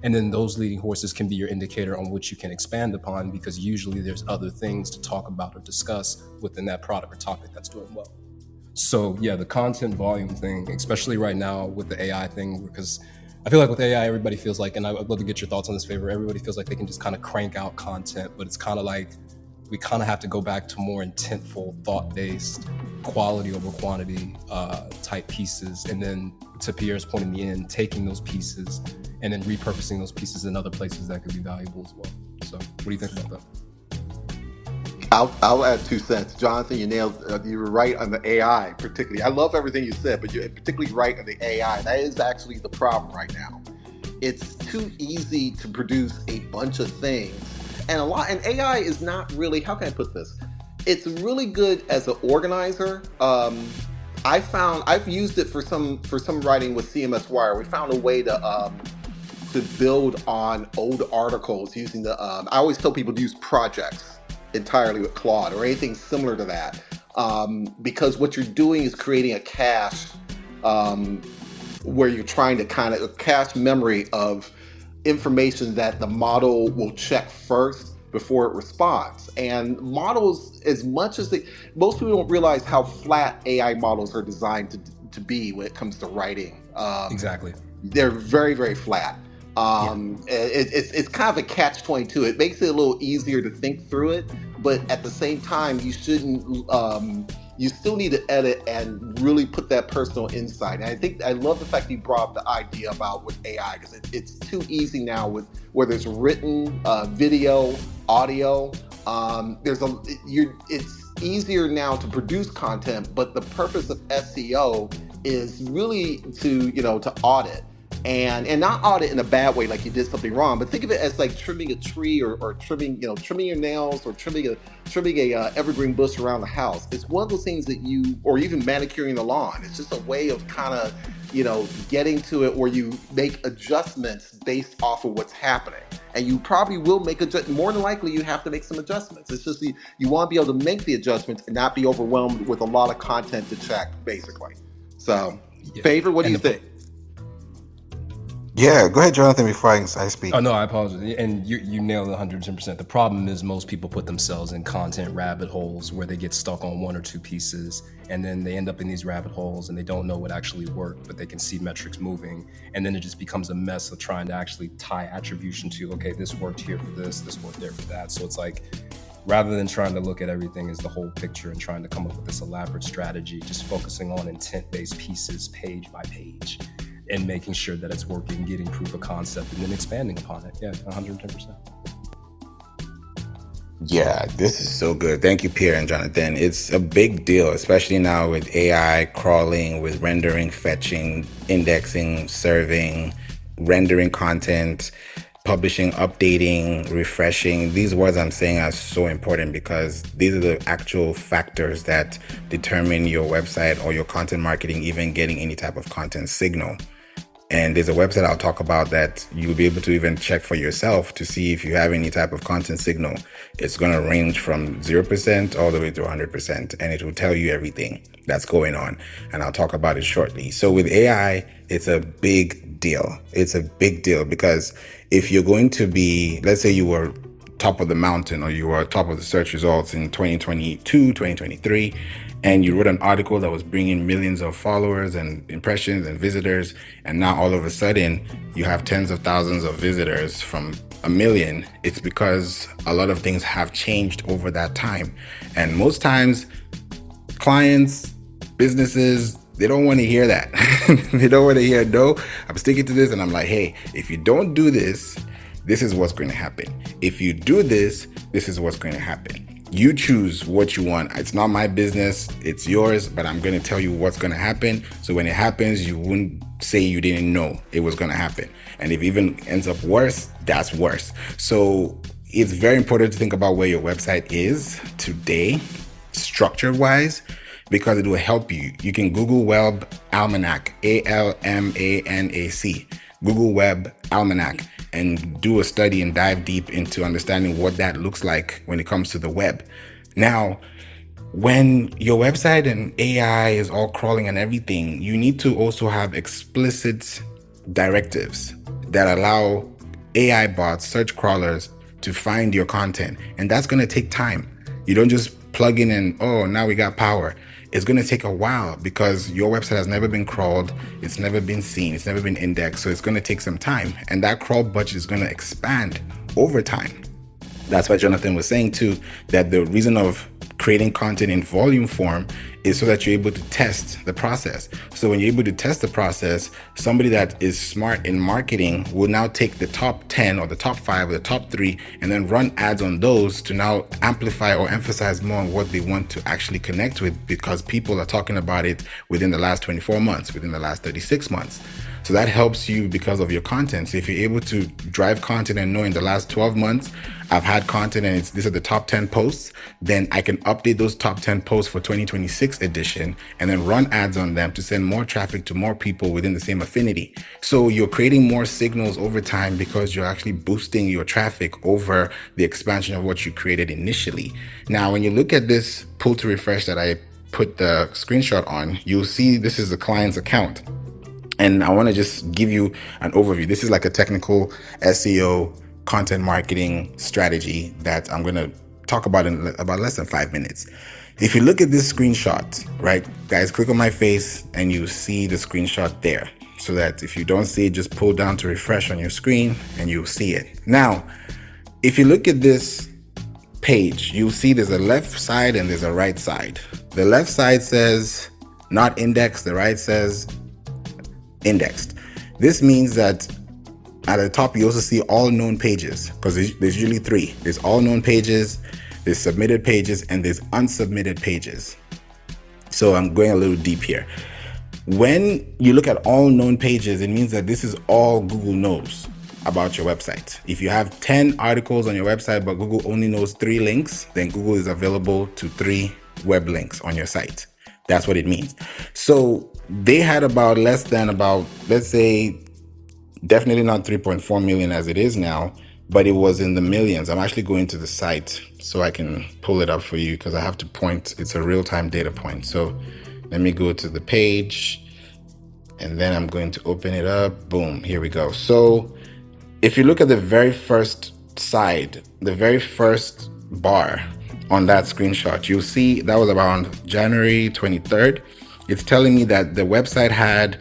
And then those leading horses can be your indicator on which you can expand upon, because usually there's other things to talk about or discuss within that product or topic that's doing well. So yeah, the content volume thing, especially right now with the AI thing, because I feel like with AI, everybody feels like, and I'd love to get your thoughts on this, Favour, everybody feels like they can just kind of crank out content, but it's kind of like we kind of have to go back to more intentful, thought-based, quality over quantity type pieces. And then to Pierre's point in the end, taking those pieces and then repurposing those pieces in other places that could be valuable as well. So what do you think about that? I'll add 2 cents. Jonathan, you were right on the AI particularly. I love everything you said, but you're particularly right on the AI. That is actually the problem right now. It's too easy to produce a bunch of things. And AI is not really, how can I put this? It's really good as an organizer. I've used it for some writing with CMS Wire. We found a way to build on old articles using I always tell people to use projects entirely with Claude or anything similar to that, because what you're doing is creating a cache, where you're trying to kind of a cache memory of information that the model will check first before it responds. And models, as much as most people don't realize how flat AI models are designed to be when it comes to writing. Exactly. They're very, very flat. It's kind of a catch-22. It makes it a little easier to think through it, but at the same time, you shouldn't. You still need to edit and really put that personal insight. And I love the fact you brought up the idea about with AI, because it's too easy now with whether it's written, video, audio. It's easier now to produce content, but the purpose of SEO is really to audit. And not audit in a bad way, like you did something wrong, but think of it as like trimming a tree or trimming your nails or trimming a evergreen bush around the house. It's one of those things or even manicuring the lawn. It's just a way of kind of getting to it where you make adjustments based off of what's happening. And you probably will more than likely you have to make some adjustments. It's just you want to be able to make the adjustments and not be overwhelmed with a lot of content to check, basically. So, Favour, what do you think? Yeah, go ahead, Jonathan, before I speak. Oh, no, I apologize. And you nailed it 110%. The problem is most people put themselves in content rabbit holes where they get stuck on one or two pieces, and then they end up in these rabbit holes and they don't know what actually worked, but they can see metrics moving. And then it just becomes a mess of trying to actually tie attribution to, okay, this worked here for this worked there for that. So it's like, rather than trying to look at everything as the whole picture and trying to come up with this elaborate strategy, just focusing on intent-based pieces page by page, and making sure that it's working, getting proof of concept, and then expanding upon it. Yeah, 110%. Yeah, this is so good. Thank you, Pierre and Jonathan. It's a big deal, especially now with AI crawling, with rendering, fetching, indexing, serving, rendering content, publishing, updating, refreshing. These words I'm saying are so important because these are the actual factors that determine your website or your content marketing, even getting any type of content signal. And there's a website I'll talk about that you'll be able to even check for yourself to see if you have any type of content signal. It's going to range from 0% all the way to 100%, and it will tell you everything that's going on. And I'll talk about it shortly. So with AI, it's a big deal. It's a big deal because if you're going to be, let's say you were top of the mountain or you were top of the search results in 2022, 2023, and you wrote an article that was bringing millions of followers and impressions and visitors, and now all of a sudden you have tens of thousands of visitors from a million, it's because a lot of things have changed over that time. And most times clients, businesses, they don't want to hear that. They don't want to hear, no, I'm sticking to this. And I'm like, hey, if you don't do this, this is what's going to happen. If you do this, this is what's going to happen. You choose what you want. It's not my business, it's yours, but I'm going to tell you what's going to happen. So when it happens, you wouldn't say you didn't know it was going to happen. And if it even ends up worse, that's worse. So it's very important to think about where your website is today, structure-wise, because it will help you. You can Google Web Almanac, ALMANAC, Google Web Almanac, and do a study and dive deep into understanding what that looks like when it comes to the web. Now, when your website and AI is all crawling and everything, you need to also have explicit directives that allow AI bots, search crawlers, to find your content. And that's going to take time. You don't just plug in and, oh, now we got power. It's going to take a while because your website has never been crawled. It's never been seen. It's never been indexed. So it's going to take some time. And that crawl budget is going to expand over time. That's why Jonathan was saying too, that the reason of creating content in volume form is so that you're able to test the process. So when you're able to test the process, somebody that is smart in marketing will now take the top 10 or the top 5 or the top 3 and then run ads on those to now amplify or emphasize more on what they want to actually connect with, because people are talking about it within the last 24 months, within the last 36 months. So that helps you because of your content. So if you're able to drive content and know in the last 12 months, I've had content and these are the top 10 posts, then I can update those top 10 posts for 2026 edition and then run ads on them to send more traffic to more people within the same affinity. So you're creating more signals over time because you're actually boosting your traffic over the expansion of what you created initially. Now, when you look at this pull to refresh that I put the screenshot on, you'll see this is the client's account. And I want to just give you an overview. This is like a technical SEO content marketing strategy that I'm going to talk about in about less than 5 minutes. If you look at this screenshot, right, guys, click on my face and you see the screenshot there. So that if you don't see it, just pull down to refresh on your screen and you'll see it. Now, if you look at this page, you'll see there's a left side and there's a right side. The left side says not indexed. The right says indexed. This means that at the top, you also see all known pages, because there's usually 3. There's all known pages, there's submitted pages, and there's unsubmitted pages. So I'm going a little deep here. When you look at all known pages, it means that this is all Google knows about your website. If you have 10 articles on your website, but Google only knows 3 links, then Google is available to 3 web links on your site. That's what it means. So they had about let's say, definitely not 3.4 million as it is now, but it was in the millions. I'm actually going to the site so I can pull it up for you because I have to point. It's a real-time data point. So let me go to the page and then I'm going to open it up. Boom, here we go. So if you look at the very first side, the very first bar on that screenshot, you'll see that was around January 23rd. It's telling me that the website had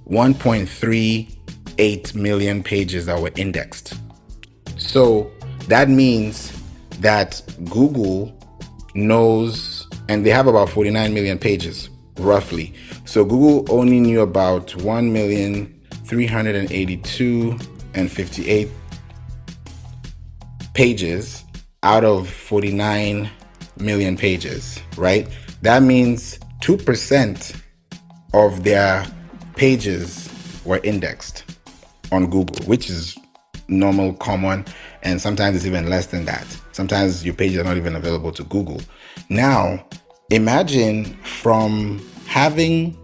1.38 million pages that were indexed. So that means that Google knows, and they have about 49 million pages, roughly. So Google only knew about 1,382,058 pages out of 49 million pages, right? That means 2% of their pages were indexed on Google, which is normal, common, and sometimes it's even less than that. Sometimes your pages are not even available to Google. Now, imagine from having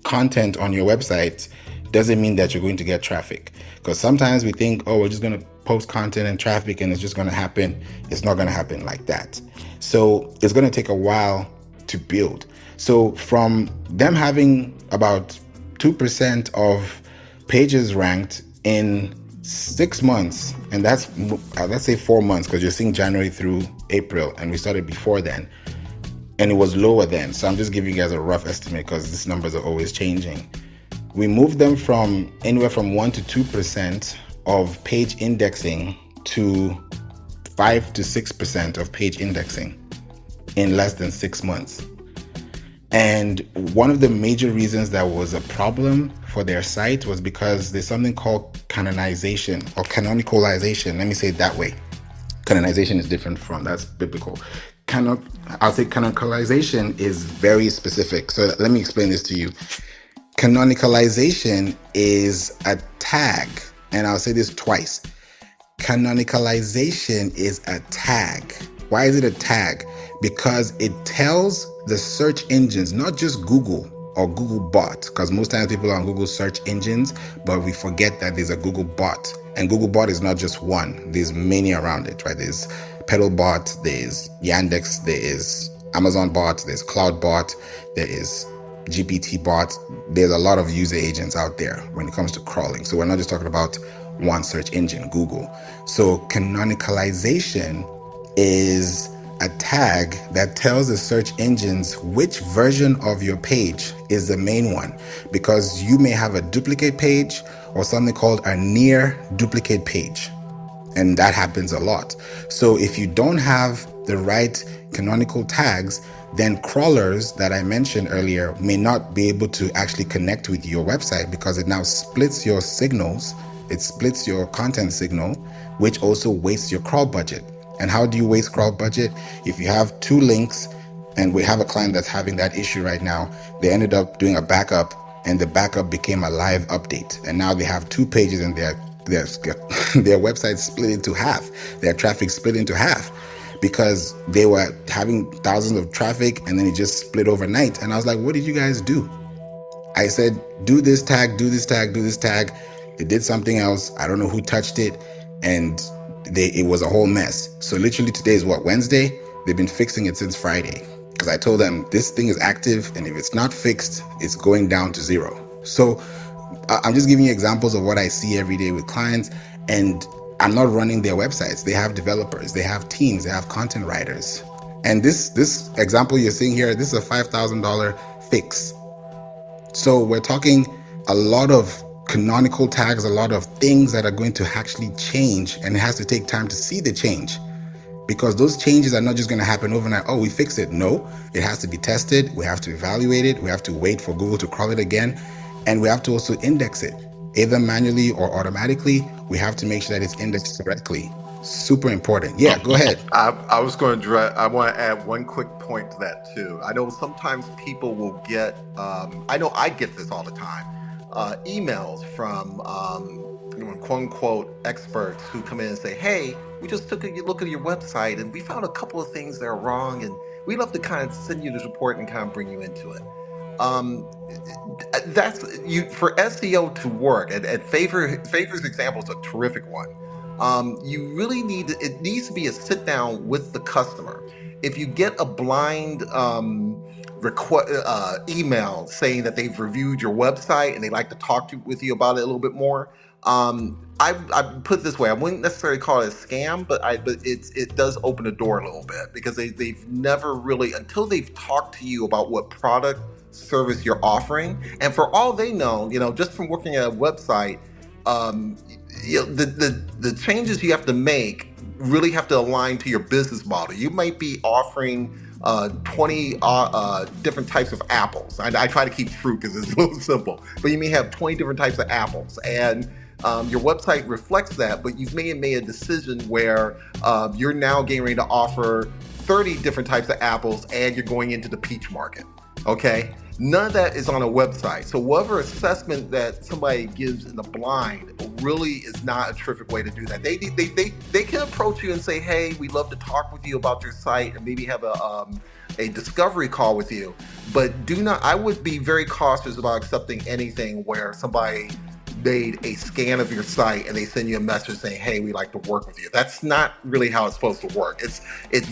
content on your website doesn't mean that you're going to get traffic. Because sometimes we think, oh, we're just going to post content and traffic and it's just going to happen. It's not going to happen like that. So it's going to take a while to build. So from them having about 2% of pages ranked in 6 months, and that's let's say 4 months, because you're seeing January through April, and we started before then, and it was lower then. So I'm just giving you guys a rough estimate because these numbers are always changing. We moved them from anywhere from 1 to 2% of page indexing to 5 to 6% of page indexing in less than 6 months. And one of the major reasons that was a problem for their site was because there's something called canonization or canonicalization. Let me say it that way. Canonization is different from, that's biblical. I'll say canonicalization is very specific. So let me explain this to you. Canonicalization is a tag, and I'll say this twice. Canonicalization is a tag. Why is it a tag? Because it tells the search engines, not just Google or Google bot, because most times people are on Google search engines, but we forget that there's a Google bot. And Google bot is not just one. There's many around it, right? There's Pedalbot, there's Yandex, there is Amazon bot, there's Cloud bot, there is GPT bot. There's a lot of user agents out there when it comes to crawling. So we're not just talking about one search engine, Google. So canonicalization is a tag that tells the search engines which version of your page is the main one, because you may have a duplicate page or something called a near duplicate page. And that happens a lot. So if you don't have the right canonical tags, then crawlers that I mentioned earlier may not be able to actually connect with your website because it now splits your signals. It splits your content signal, which also wastes your crawl budget. And how do you waste crawl budget? If you have two links, and we have a client that's having that issue right now, they ended up doing a backup, and the backup became a live update. And now they have two pages, and their their website split into half. Their traffic split into half because they were having thousands of traffic, and then it just split overnight. And I was like, what did you guys do? I said, do this tag, do this tag, do this tag. They did something else. I don't know who touched it. And it was a whole mess. So literally today is what, Wednesday? They've been fixing it since Friday. Because I told them this thing is active, and if it's not fixed, it's going down to zero. So I'm just giving you examples of what I see every day with clients. And I'm not running their websites. They have developers, they have teams, they have content writers. And this example you're seeing here, this is a $5,000 fix. So we're talking a lot of canonical tags, a lot of things that are going to actually change, and it has to take time to see the change because those changes are not just going to happen overnight. Oh, we fix it. No, it has to be tested. We have to evaluate it. We have to wait for Google to crawl it again, and we have to also index it either manually or automatically. We have to make sure that it's indexed correctly. Super important. Yeah, go ahead. I was going to I want to add one quick point to that too. I know sometimes people will get, I know I get this all the time, emails from quote unquote experts who come in and say, hey, we just took a look at your website and we found a couple of things that are wrong, and we'd love to kind of send you this report and kind of bring you into it. That's you for SEO to work, and Favor's example is a terrific one. You really it needs to be a sit down with the customer. If you get a blind email saying that they've reviewed your website and they like to with you about it a little bit more, I put it this way: I wouldn't necessarily call it a scam, but it does open the door a little bit because they've never really, until they've talked to you about what product service you're offering, and for all they know, just from working at a website, um, the changes you have to make really have to align to your business model. You might be offering 20 different types of apples. I try to keep fruit because it's a little simple, but you may have 20 different types of apples, and your website reflects that, but you've made a decision where you're now getting ready to offer 30 different types of apples, and you're going into the peach market. Okay, none of that is on a website. So whatever assessment that somebody gives in the blind really is not a terrific way to do that. They can approach you and say, hey, we'd love to talk with you about your site and maybe have a discovery call with you. But I would be very cautious about accepting anything where somebody made a scan of your site and they send you a message saying, hey, we'd like to work with you. That's not really how it's supposed to work. It's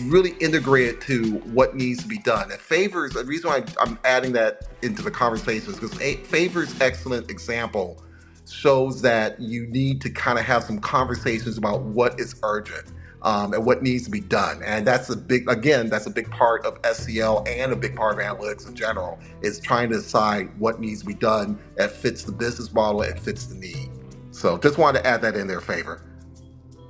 really integrated to what needs to be done. And Favor's, the reason why I'm adding that into the conversation is because Favor's excellent example shows that you need to kind of have some conversations about what is urgent. And what needs to be done. And that's a big part of SEO and a big part of analytics in general, is trying to decide what needs to be done that fits the business model and fits the need. So just wanted to add that in their favor.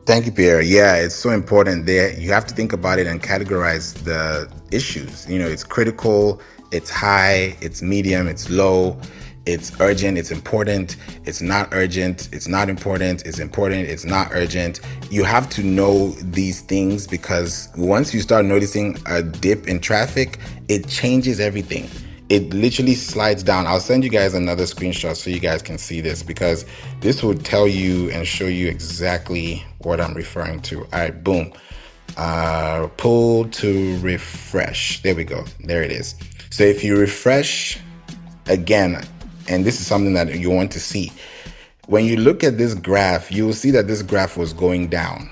Thank you, Pierre. Yeah, it's so important there. You have to think about it and categorize the issues. It's critical, it's high, it's medium, it's low, it's urgent, it's important, it's not urgent, it's not important, it's not urgent. You have to know these things because once you start noticing a dip in traffic, it changes everything. It literally slides down. I'll send you guys another screenshot so you guys can see this, because this will tell you and show you exactly what I'm referring to. All right, boom. Pull to refresh. There we go. There it is. So if you refresh again, and this is something that you want to see, when you look at this graph, you will see that this graph was going down.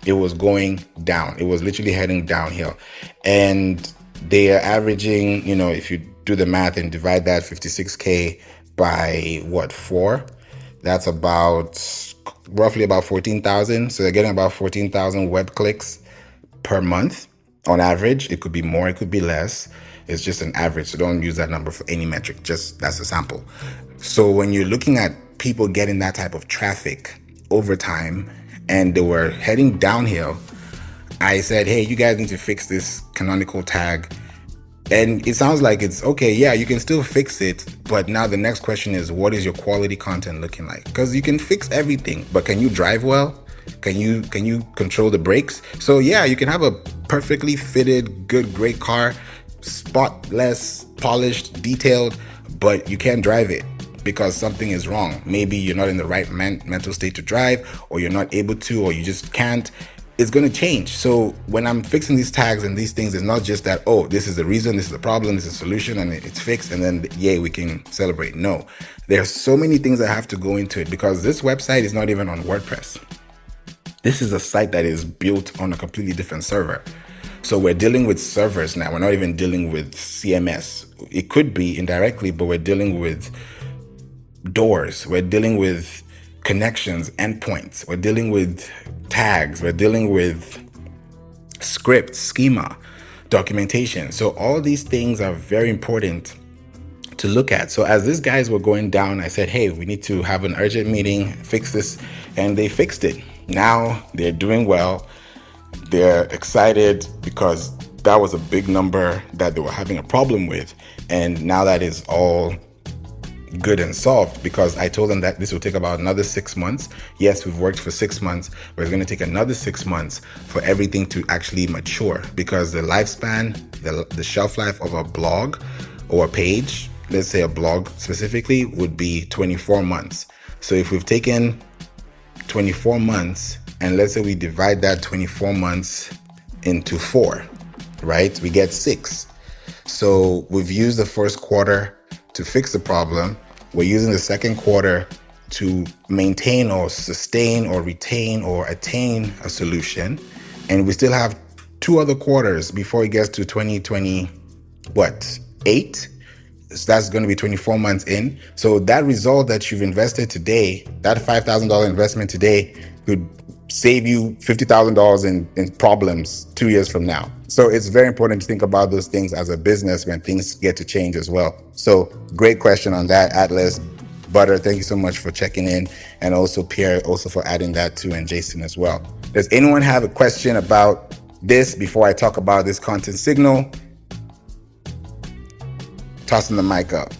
It was going down. It was literally heading downhill. And they are averaging, if you do the math and divide that 56K by 4, that's roughly about 14,000. So they're getting about 14,000 web clicks per month on average. It could be more, it could be less. It's just an average. So don't use that number for any metric. Just that's a sample. So when you're looking at people getting that type of traffic over time and they were heading downhill, I said, hey, you guys need to fix this canonical tag. And it sounds like it's okay. Yeah, you can still fix it. But now the next question is, what is your quality content looking like? Because you can fix everything, but can you drive well? Can you control the brakes? So yeah, you can have a perfectly fitted, good, great car, spotless, polished, detailed, but you can't drive it because something is wrong. Maybe you're not in the right mental state to drive, or you're not able to, or you just can't. It's going to change. So when I'm fixing these tags and these things, it's not just that, oh, this is the reason, this is the problem, this is the solution, and it's fixed, and then yay, we can celebrate. No, there's so many things that have to go into it, because this website is not even on WordPress. This is a site that is built on a completely different server. So we're dealing with servers now. We're not even dealing with CMS. It could be indirectly, but we're dealing with doors. We're dealing with connections, endpoints. We're dealing with tags. We're dealing with script, schema, documentation. So all these things are very important to look at. So as these guys were going down, I said, hey, we need to have an urgent meeting, fix this. And they fixed it. Now they're doing well. They're excited because that was a big number that they were having a problem with. And now that is all good and solved, because I told them that this will take about another 6 months. Yes, we've worked for 6 months, but it's going to take another 6 months for everything to actually mature, because the lifespan, the shelf life of a blog or a page, let's say a blog specifically, would be 24 months. So if we've taken 24 months and let's say we divide that 24 months into 4, right? We get 6. So we've used the first quarter to fix the problem. We're using the second quarter to maintain or sustain or retain or attain a solution. And we still have 2 other quarters before it gets to 2020, 8? So that's going to be 24 months in. So that result that you've invested today, that $5,000 investment today, could save you $50,000 in problems 2 years from now. So it's very important to think about those things as a business when things get to change as well. So great question on that, Atlas. Butter, thank you so much for checking in. And also Pierre, also for adding that too, and Jason as well. Does anyone have a question about this before I talk about this content signal? Tossing the mic up.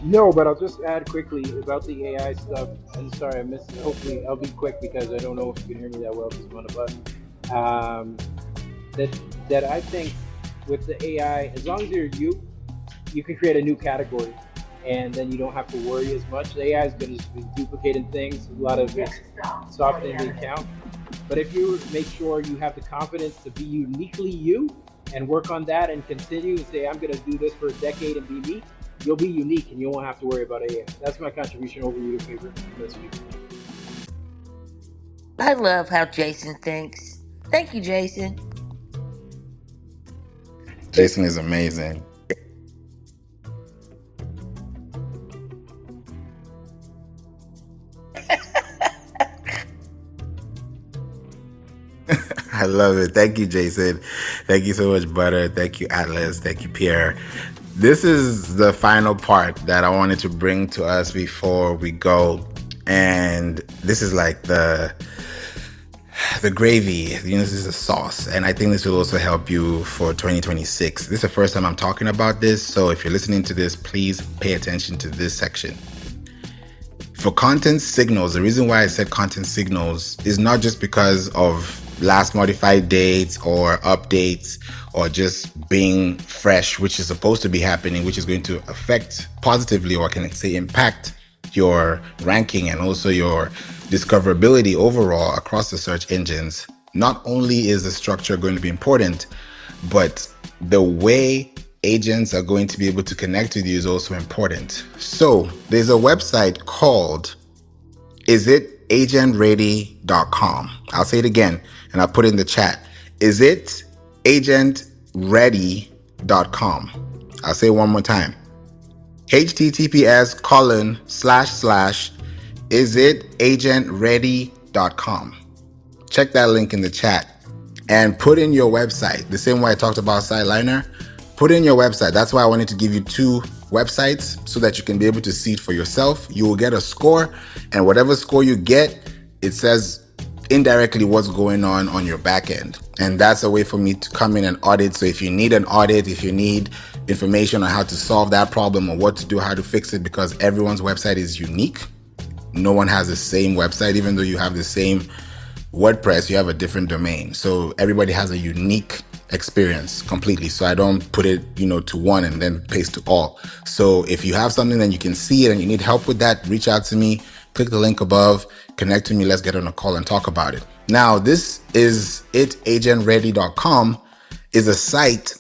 No, but I'll just add quickly about the AI stuff. I'm sorry, I missed it. Hopefully, I'll be quick because I don't know if you can hear me that well because I'm on a bus. That I think with the AI, as long as you can create a new category, and then you don't have to worry as much. The AI is going to be duplicating things. A lot of it's softening the account. But if you make sure you have the confidence to be uniquely you and work on that and continue and say, I'm going to do this for a decade and be me, you'll be unique and you won't have to worry about AI. That's my contribution over you to Favour. I love how Jason thinks. Thank you, Jason. Jason is amazing. I love it. Thank you, Jason. Thank you so much, Butter. Thank you, Atlas. Thank you, Pierre. This is the final part that I wanted to bring to us before we go. And this is like the gravy, this is the sauce. And I think this will also help you for 2026. This is the first time I'm talking about this. So if you're listening to this, please pay attention to this section. For content signals, the reason why I said content signals is not just because of last modified dates or updates or just being fresh, which is supposed to be happening, which is going to affect positively, or can I say impact your ranking and also your discoverability overall across the search engines. Not only is the structure going to be important, but the way agents are going to be able to connect with you is also important. So there's a website called isitagentready.com. I'll say it again and I'll put it in the chat. Isitagentready.com. I'll say it one more time. https://isitagentready.com. Check that link in the chat and put in your website. The same way I talked about Sideliner, put in your website. That's why I wanted to give you 2 websites so that you can be able to see it for yourself. You will get a score, and whatever score you get, it says indirectly what's going on your back end. And that's a way for me to come in and audit. So if you need an audit, if you need information on how to solve that problem or what to do, how to fix it, because everyone's website is unique. No one has the same website, even though you have the same WordPress, you have a different domain. So everybody has a unique experience completely. So I don't put it, to one and then paste to all. So if you have something that you can see it and you need help with that, reach out to me, click the link above, connect to me. Let's get on a call and talk about it. Now, this is itagentready.com is a site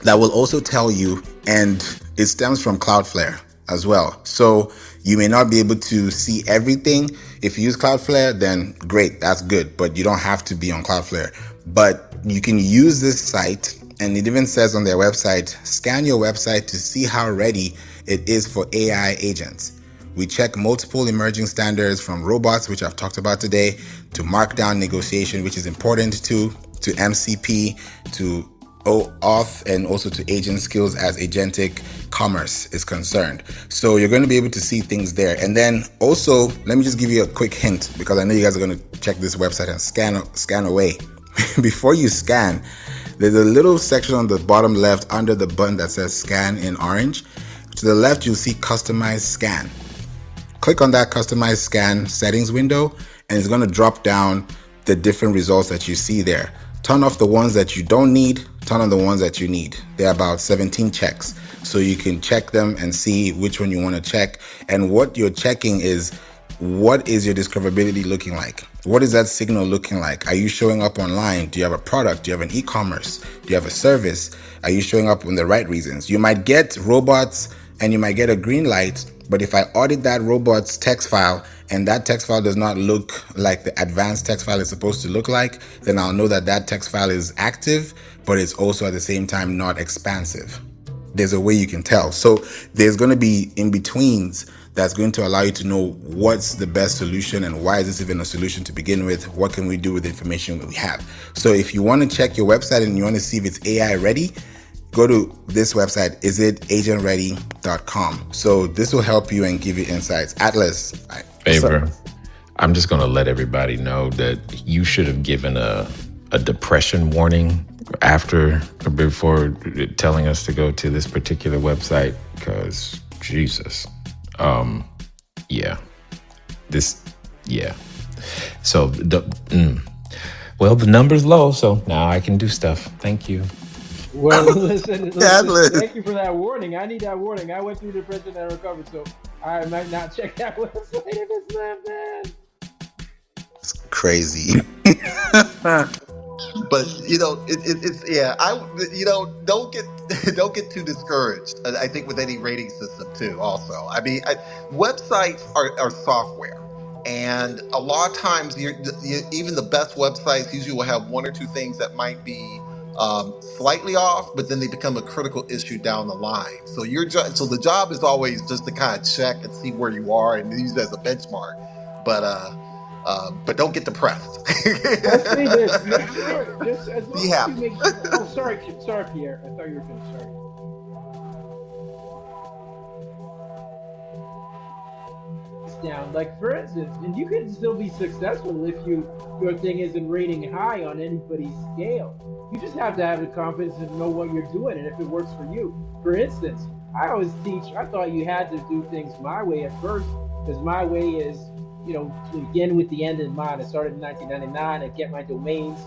that will also tell you, and it stems from Cloudflare as well. So you may not be able to see everything. If you use Cloudflare, then great, that's good, but you don't have to be on Cloudflare. But you can use this site, and it even says on their website, scan your website to see how ready it is for AI agents. We check multiple emerging standards from robots, which I've talked about today, to markdown negotiation, which is important to MCP, to auth, and also to agent skills as agentic commerce is concerned. So you're going to be able to see things there. And then also, let me just give you a quick hint, because I know you guys are going to check this website and scan away. Before you scan, there's a little section on the bottom left under the button that says scan in orange. To the left, you'll see customize scan. Click on that customized scan settings window, and it's going to drop down the different results that you see there. Turn off the ones that you don't need, turn on the ones that you need. There are about 17 checks. So you can check them and see which one you want to check. And what you're checking is, what is your discoverability looking like? What is that signal looking like? Are you showing up online? Do you have a product? Do you have an e-commerce? Do you have a service? Are you showing up in the right reasons? You might get robots and you might get a green light, but if I audit that robot's text file and that text file does not look like the advanced text file is supposed to look like, then I'll know that that text file is active, but it's also at the same time not expansive. There's a way you can tell. So there's going to be in-betweens that's going to allow you to know what's the best solution and why is this even a solution to begin with? What can we do with the information that we have? So if you want to check your website and you want to see if it's AI ready, go to this website, isitagentready.com. So this will help you and give you insights. Atlas. Favour, I'm just going to let everybody know that you should have given a depression warning after or before telling us to go to this particular website, because Jesus. Yeah. So, well, the number's low, so now I can do stuff. Thank you. Well, listen, Atlas. thank you for that warning. I need that warning. I went through depression and recovered, so I might not check that website if it's not bad. It's crazy. But it's yeah. Don't get don't get too discouraged. I think with any rating system too. Also, I mean, websites are software, and a lot of times, even the best websites usually will have one or two things that might be slightly off, but then they become a critical issue down the line. So so the job is always just to kind of check and see where you are and use it as a benchmark. But don't get depressed. Let's say this. Make sure, just as Be long as you happy. make sure. Oh, sorry, Pierre. I thought you were finished. Sorry. Down, like for instance, and you can still be successful if your thing isn't rating high on anybody's scale. You just have to have the confidence and know what you're doing and if it works for you. For instance, I always teach. I thought you had to do things my way at first, because my way is, to begin with the end in mind. I started in 1999 and get my domains,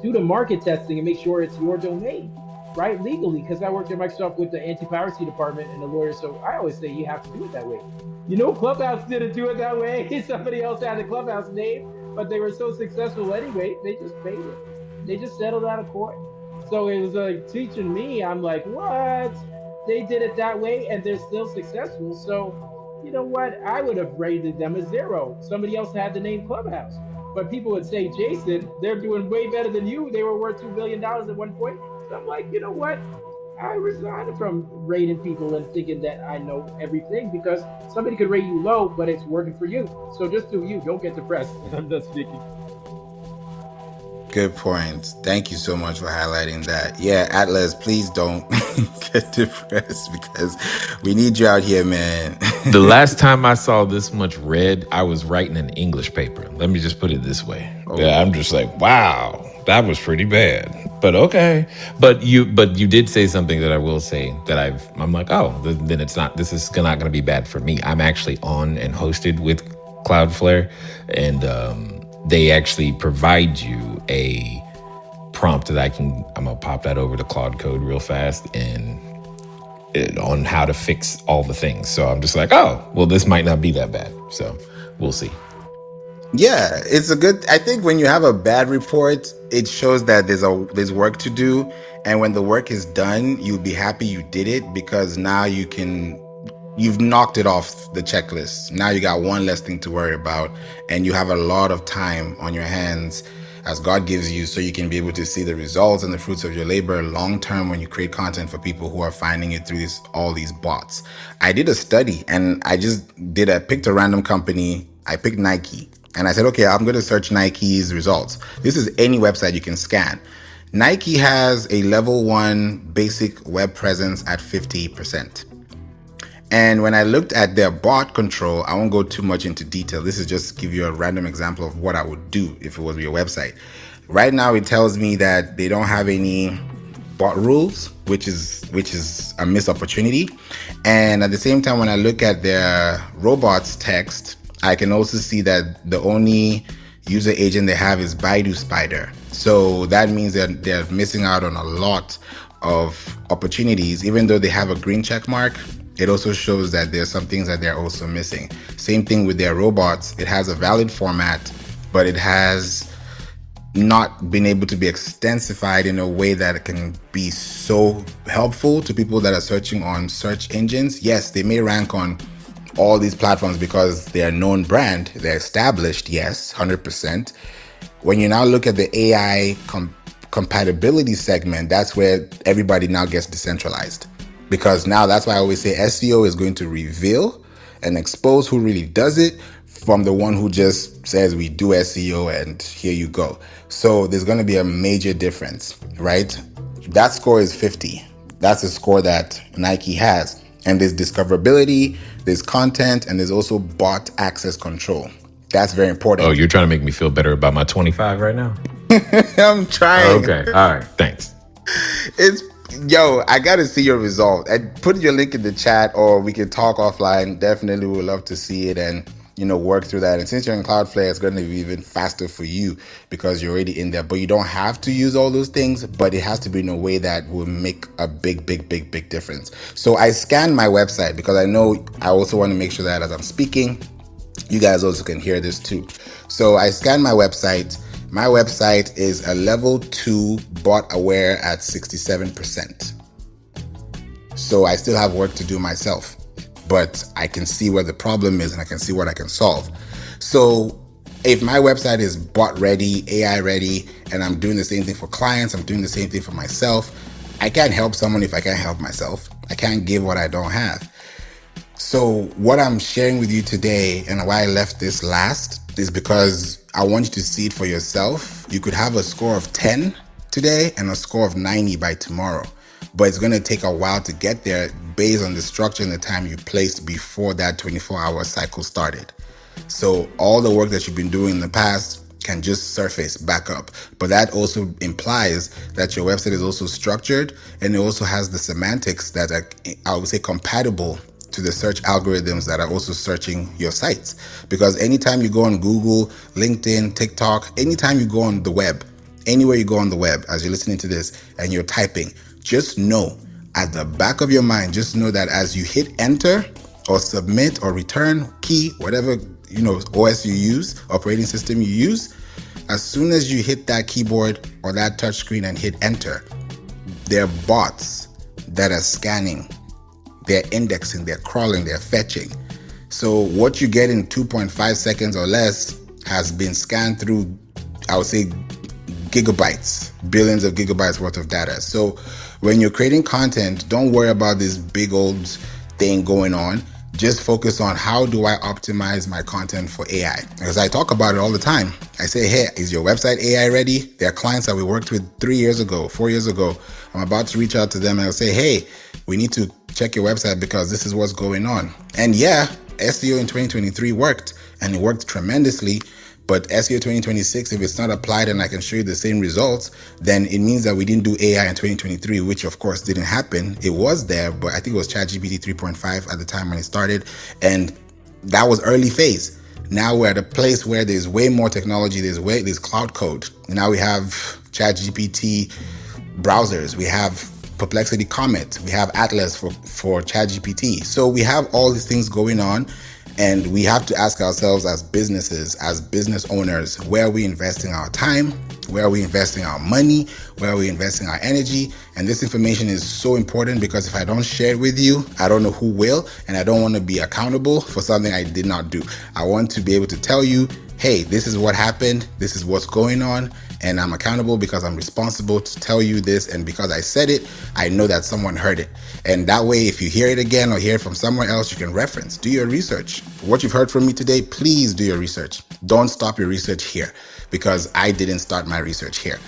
do the market testing, and make sure it's your domain, right, legally. Because I worked at Microsoft with the anti-piracy department and the lawyers, so I always say you have to do it that way. Clubhouse didn't do it that way. Somebody else had the Clubhouse name, but they were so successful anyway, they just paid it. They just settled out of court. So it was like teaching me, I'm like, what? They did it that way and they're still successful. So, you know what? I would have rated them a 0. Somebody else had the name Clubhouse. But people would say, Jason, they're doing way better than you. They were worth $2 billion at one point. So I'm like, you know what? I resigned from rating people and thinking that I know everything, because somebody could rate you low, but it's working for you. So just do you. Don't get depressed. I'm done speaking. Good point. Thank you so much for highlighting that. Yeah, Atlas, please don't get depressed because we need you out here, man. The last time I saw this much red, I was writing an English paper. Let me just put it this way. Yeah, I'm just like, wow, that was pretty bad. But okay. But you did say something that I will say that I'm like, oh, then it's not. This is not going to be bad for me. I'm actually on and hosted with Cloudflare, and they actually provide you a prompt that I'm gonna pop that over to Claude Code real fast and on how to fix all the things. So I'm just like, oh, well, this might not be that bad. So we'll see. Yeah, it's a good. I think when you have a bad report, it shows that there's work to do, and when the work is done, you'll be happy you did it because now you've knocked it off the checklist. Now you got one less thing to worry about, and you have a lot of time on your hands as God gives you, so you can be able to see the results and the fruits of your labor long term when you create content for people who are finding it through all these bots. I did a study, and I picked a random company. I picked Nike, and I said, okay, I'm going to search Nike's results. This is any website you can scan. Nike has a level 1 basic web presence at 50%. And when I looked at their bot control, I won't go too much into detail. This is just to give you a random example of what I would do if it was your website. Right now, it tells me that they don't have any bot rules, which is a missed opportunity. And at the same time, when I look at their robots text, I can also see that the only user agent they have is Baidu Spider. So that means that they're missing out on a lot of opportunities. Even though they have a green check mark, it also shows that there's some things that they're also missing. Same thing with their robots. It has a valid format, but it has not been able to be extensified in a way that it can be so helpful to people that are searching on search engines. Yes, they may rank on all these platforms because they're a known brand, they're established, yes, 100%. When you now look at the AI compatibility segment, that's where everybody now gets decentralized. Because now that's why I always say SEO is going to reveal and expose who really does it from the one who just says we do SEO and here you go. So there's going to be a major difference, right? That score is 50. That's a score that Nike has. And there's discoverability, there's content, and there's also bot access control. That's very important. Oh, you're trying to make me feel better about my 25 right now? I'm trying. Okay. All right. Thanks. I gotta see your result. And put your link in the chat, or we can talk offline. Definitely would love to see it and work through that. And since you're in Cloudflare, it's going to be even faster for you because you're already in there. But you don't have to use all those things, but it has to be in a way that will make a big difference. So I scanned my website because I know I also want to make sure that as I'm speaking, you guys also can hear this too. So I scanned my website. My website is a level 2 bot aware at 67%. So I still have work to do myself, but I can see where the problem is and I can see what I can solve. So if my website is bot ready, AI ready, and I'm doing the same thing for clients, I'm doing the same thing for myself, I can't help someone if I can't help myself. I can't give what I don't have. So what I'm sharing with you today and why I left this last is because I want you to see it for yourself. You could have a score of 10 today and a score of 90 by tomorrow, but it's going to take a while to get there based on the structure and the time you placed before that 24-hour cycle started. So all the work that you've been doing in the past can just surface back up. But that also implies that your website is also structured and it also has the semantics that are, I would say, compatible to the search algorithms that are also searching your sites. Because anytime you go on Google, LinkedIn, TikTok, anytime you go on the web, anywhere you go on the web, as you're listening to this and you're typing, just know at the back of your mind, just know that as you hit enter or submit or return key, whatever OS you use, operating system you use, as soon as you hit that keyboard or that touch screen and hit enter, there are bots that are scanning, they're indexing, they're crawling, they're fetching. So what you get in 2.5 seconds or less has been scanned through, I would say, gigabytes, billions of gigabytes worth of data. So when you're creating content, don't worry about this big old thing going on. just focus on how do I optimize my content for AI? Because I talk about it all the time. I say, hey, is your website AI ready? There are clients that we worked with 3 years ago, 4 years ago. I'm about to reach out to them and I'll say, hey, we need to check your website because this is what's going on. And yeah, SEO in 2023 worked, and it worked tremendously. But SEO 2026, if it's not applied and I can show you the same results, then it means that we didn't do AI in 2023, which of course didn't happen. It was there, but I think it was ChatGPT 3.5 at the time when it started. And that was early phase. Now we're at a place where there's way more technology. There's cloud code. Now we have ChatGPT browsers. We have Perplexity Comet. We have Atlas for ChatGPT. So we have all these things going on. And we have to ask ourselves as businesses, as business owners, where are we investing our time? Where are we investing our money? Where are we investing our energy? And this information is so important because if I don't share it with you, I don't know who will. And I don't want to be accountable for something I did not do. I want to be able to tell you, hey, this is what happened. This is what's going on. And I'm accountable because I'm responsible to tell you this. And because I said it, I know that someone heard it. And that way, if you hear it again or hear it from somewhere else, you can reference. Do your research. What you've heard from me today, please do your research. Don't stop your research here because I didn't start my research here.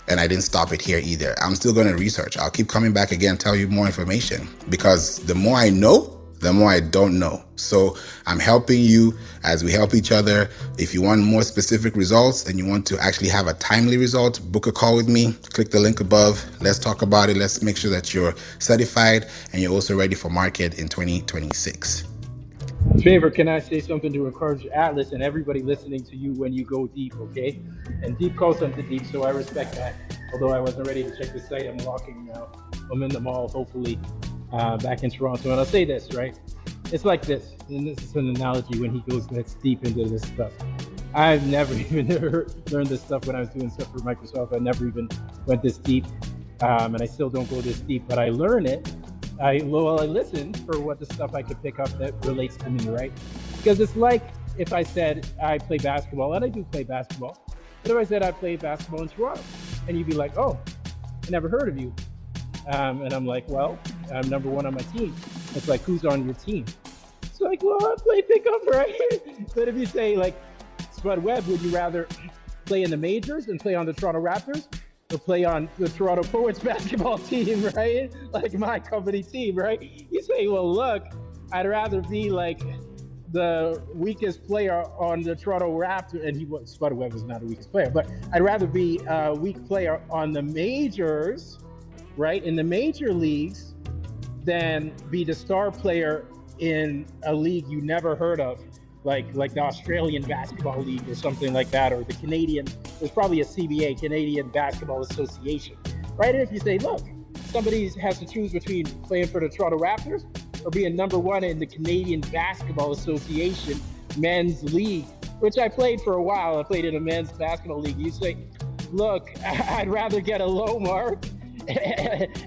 And I didn't stop it here either. I'm still going to research. I'll keep coming back again, tell you more information because the more I know, the more I don't know. So I'm helping you as we help each other. If you want more specific results and you want to actually have a timely result, book a call with me. Click the link above. Let's talk about it. Let's make sure that you're certified and you're also ready for market in 2026. Favor, can I say something to encourage Atlas and everybody listening to you when you go deep, okay? And deep calls something deep, so I respect that. Although I wasn't ready to check the site, I'm walking now. I'm in the mall, hopefully, back in Toronto. And I'll say this, right? It's like this, and this is an analogy when he goes that's deep into this stuff. I've never even learned this stuff when I was doing stuff for Microsoft. I never even went this deep, and I still don't go this deep, but I learn it. I listen for what the stuff I could pick up that relates to me, right? Because it's like if I said I play basketball, and I do play basketball, but if I said I play basketball in Toronto, and you'd be like, oh, I never heard of you. And I'm like, well, I'm number one on my team. It's like, who's on your team? It's like, well, I play pickup, right? But if you say, like, Spud Webb, would you rather play in the majors and play on the Toronto Raptors or play on the Toronto Poets basketball team, right? Like my company team, right? You say, well, look, I'd rather be like the weakest player on the Toronto Raptors, and Spud Webb was not the weakest player, but I'd rather be a weak player on the majors, right, in the major leagues, than be the star player in a league you never heard of, like the Australian Basketball League or something like that, or the Canadian, there's probably a CBA, Canadian Basketball Association, right? And if you say, look, somebody has to choose between playing for the Toronto Raptors or being number one in the Canadian Basketball Association men's league, which I played for a while. I played in a men's basketball league. You say, look, I'd rather get a low mark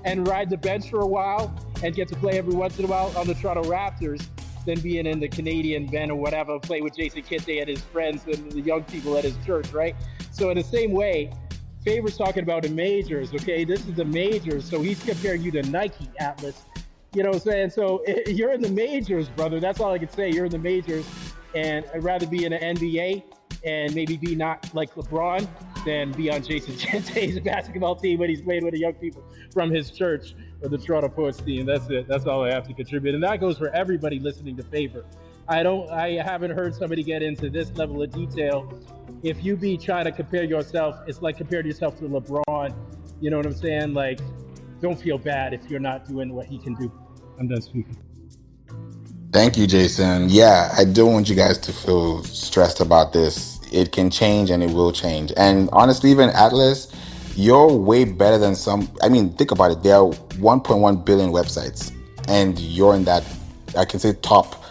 and ride the bench for a while and get to play every once in a while on the Toronto Raptors than being in the Canadian Ben or whatever, play with Jason Kitte and his friends and the young people at his church, right? So in the same way, Favor's talking about the majors, okay? This is the majors, so he's comparing you to Nike, Atlas. You know what I'm saying? So you're in the majors, brother. That's all I can say. You're in the majors, and I'd rather be in the NBA and maybe be not like LeBron than be on Jason Kitte's basketball team when he's playing with the young people from his church or the Toronto Poets team. That's it. That's all I have to contribute. And that goes for everybody listening to Favour. I haven't heard somebody get into this level of detail. If you be trying to compare yourself, it's like comparing yourself to LeBron. You know what I'm saying? Like, don't feel bad if you're not doing what he can do. I'm done speaking. Thank you, Jason. Yeah, I don't want you guys to feel stressed about this. It can change and it will change. And honestly, even Atlas, you're way better than some. I mean, think about it. There are 1.1 billion websites, and you're in that, I can say, top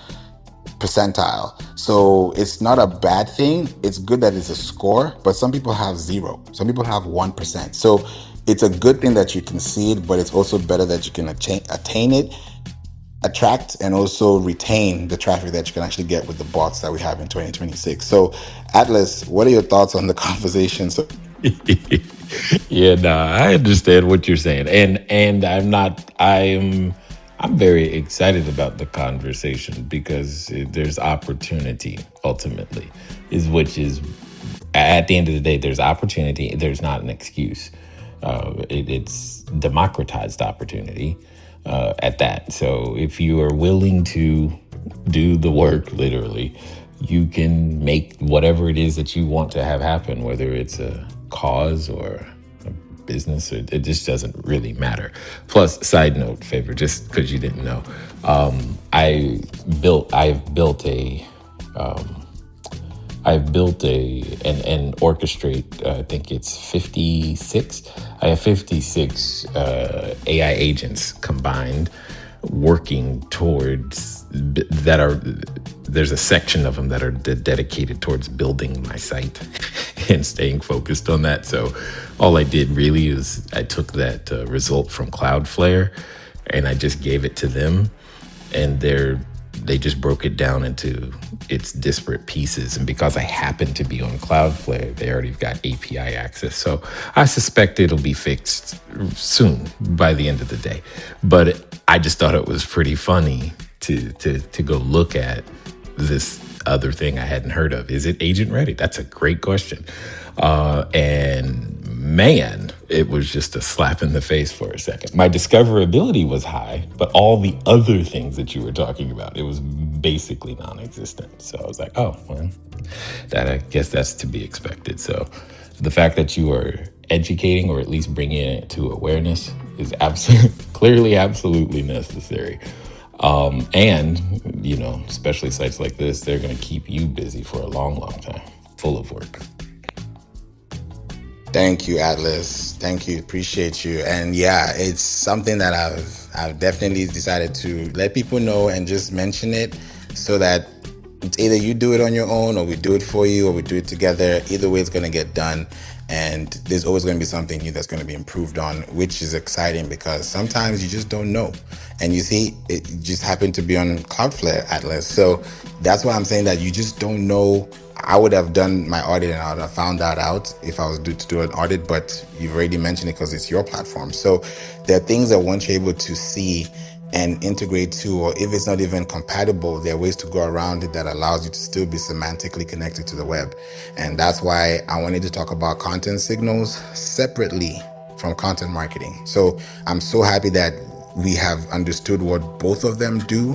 percentile. So it's not a bad thing. It's good that it's a score, but some people have 0. Some people have 1%. So it's a good thing that you can see it, but it's also better that you can attain it, attract, and also retain the traffic that you can actually get with the bots that we have in 2026. So Atlas, what are your thoughts on the conversation? So Yeah, no, I understand what you're saying, and I'm not. I'm very excited about the conversation because there's opportunity ultimately, which is at the end of the day, there's opportunity. There's not an excuse. It's democratized opportunity at that. So if you are willing to do the work, literally, you can make whatever it is that you want to have happen, whether it's a cause or business, or it just doesn't really matter. Plus, side note, Favor, just because you didn't know, I've built a and orchestrate. I think it's 56. I have 56 AI agents combined, working towards that are. There's a section of them that are dedicated towards building my site and staying focused on that. So, all I did really is I took that result from Cloudflare, and I just gave it to them, and they just broke it down into its disparate pieces. And because I happen to be on Cloudflare, they already got API access. So I suspect it'll be fixed soon by the end of the day. But I just thought it was pretty funny to go look at this other thing I hadn't heard of. Is it agent ready? That's a great question. And man, it was just a slap in the face for a second. My discoverability was high, but all the other things that you were talking about, it was basically non-existent. So I was like, oh, well, that I guess that's to be expected. So the fact that you are educating or at least bringing it to awareness is absolutely, clearly, absolutely necessary. And, especially sites like this, they're going to keep you busy for a long, long time, full of work. Thank you, Atlas. Thank you. Appreciate you. And yeah, it's something that I've definitely decided to let people know and just mention it so that it's either you do it on your own or we do it for you or we do it together. Either way, it's going to get done. And there's always going to be something new that's going to be improved on, which is exciting because sometimes you just don't know. And you see, it just happened to be on Cloudflare, Atlas. So that's why I'm saying that you just don't know. I would have done my audit and I would have found that out if I was due to do an audit, but you've already mentioned it because it's your platform. So there are things that once you're able to see and integrate to, or if it's not even compatible, there are ways to go around it that allows you to still be semantically connected to the web. And that's why I wanted to talk about content signals separately from content marketing. So I'm so happy that we have understood what both of them do,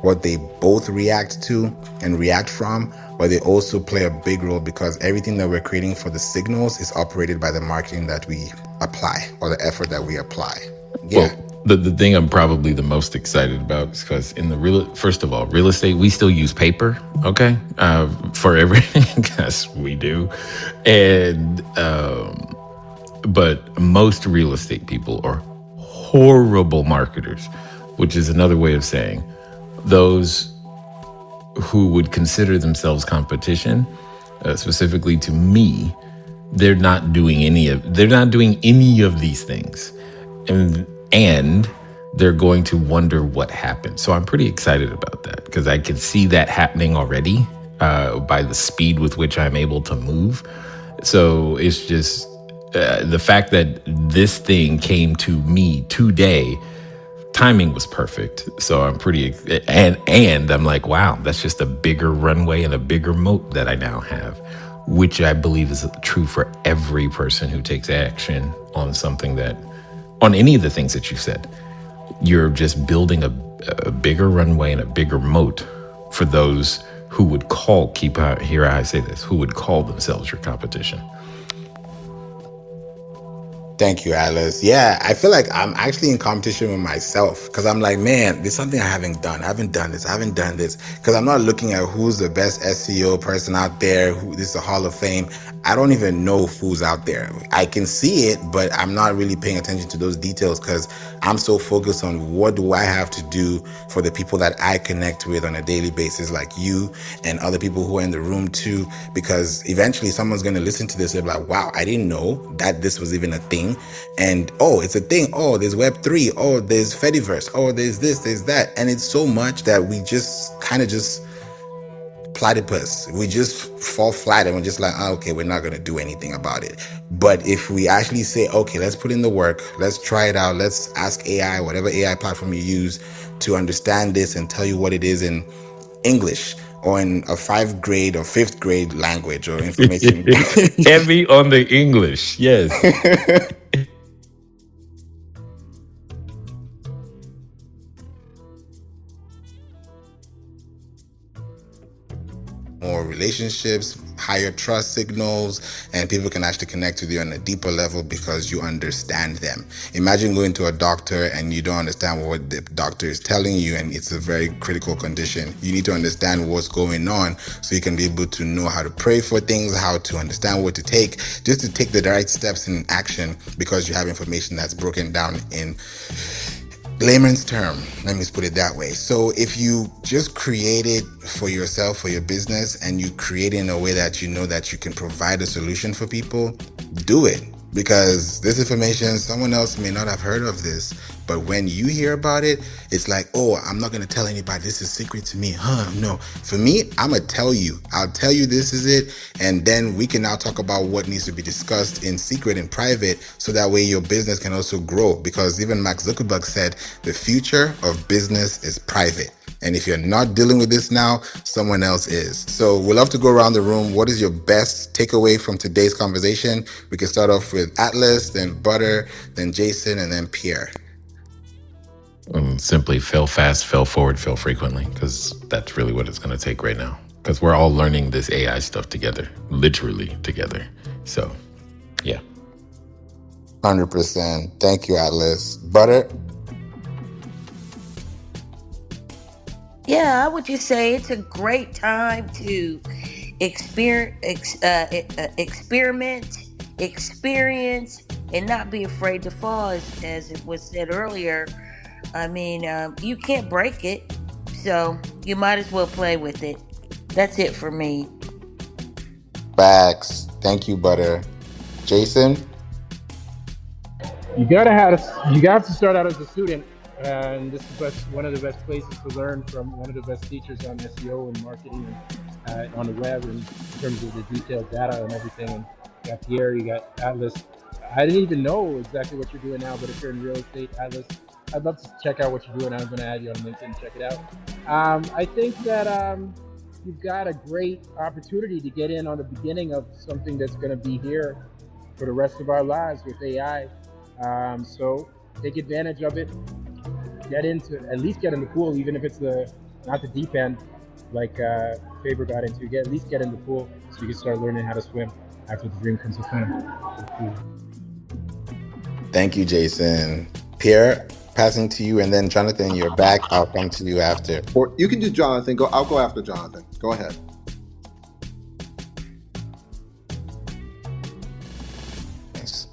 what they both react to and react from, but they also play a big role because everything that we're creating for the signals is operated by the marketing that we apply or the effort that we apply. Yeah. Well, the thing I'm probably the most excited about is because in first of all, real estate, we still use paper, okay, for everything. Yes, we do. And, but most real estate people are horrible marketers, which is another way of saying those who would consider themselves competition, specifically to me, they're not doing any of these things, and they're going to wonder what happened. So I'm pretty excited about that because I can see that happening already by the speed with which I'm able to move. So it's just the fact that this thing came to me today. Timing was perfect. So I'm pretty, and I'm like, wow, that's just a bigger runway and a bigger moat that I now have, which I believe is true for every person who takes action on something on any of the things that you said. You're just building a bigger runway and a bigger moat for those who would hear I say this, who would call themselves your competition. Thank you, Alice. Yeah, I feel like I'm actually in competition with myself because I'm like, man, there's something I haven't done. I haven't done this. I haven't done this because I'm not looking at who's the best SEO person out there. Who this is a Hall of Fame. I don't even know who's out there. I can see it, but I'm not really paying attention to those details because I'm so focused on what do I have to do for the people that I connect with on a daily basis, like you and other people who are in the room too, because eventually someone's going to listen to this and be like, wow, I didn't know that this was even a thing. And oh, it's a thing. Oh, there's Web3. Oh, there's Fediverse. Oh, there's this, there's that. And it's so much that we just kind of just platypus. We just fall flat and we're just like, oh, okay, we're not going to do anything about it. But if we actually say, okay, let's put in the work, let's try it out, let's ask AI, whatever AI platform you use, to understand this and tell you what it is in English or in a 5th grade or 5th grade language or information. Heavy on the English. Yes. More relationships, higher trust signals, and people can actually connect with you on a deeper level because you understand them. Imagine going to a doctor and you don't understand what the doctor is telling you, and it's a very critical condition. You need to understand what's going on so you can be able to know how to pray for things, how to understand what to take, just to take the right steps in action because you have information that's broken down in layman's term. Let me put it that way. So if you just create it for yourself, for your business, and you create it in a way that you know that you can provide a solution for people, do it. Because this information, someone else may not have heard of this, but when you hear about it, it's like, oh, I'm not going to tell anybody. This is secret to me. No. For me, I'm going to tell you. I'll tell you this is it. And then we can now talk about what needs to be discussed in secret and private so that way your business can also grow. Because even Mark Zuckerberg said the future of business is private. And if you're not dealing with this now, someone else is. So we'd love to go around the room. What is your best takeaway from today's conversation? We can start off with Atlas, then Butter, then Jason, and then Pierre. Simply fail fast, fail forward, fail frequently, because that's really what it's going to take right now. Because we're all learning this AI stuff together, literally together. So, yeah. 100%. Thank you, Atlas. Butter? Yeah, I would just say it's a great time to experiment, experience, and not be afraid to fall, as it was said earlier. I mean, you can't break it, so you might as well play with it. That's it for me. Facts. Thank you, Butter. Jason? You got to start out as a student, and this is one of the best places to learn from one of the best teachers on SEO and marketing and on the web in terms of the detailed data and everything. And you got Pierre, you got Atlas. I didn't even know exactly what you're doing now, but if you're in real estate, Atlas, I'd love to check out what you're doing. I'm going to add you on LinkedIn and check it out. I think that you've got a great opportunity to get in on the beginning of something that's going to be here for the rest of our lives with AI. So take advantage of it. At least get in the pool, even if it's not the deep end, like Favour got into. At least get in the pool so you can start learning how to swim after the dream comes to fun. Thank you, Jason. Pierre, passing to you, and then Jonathan, you're back. I'll come to you after. Or you can do Jonathan. I'll go after Jonathan. Go ahead. Thanks.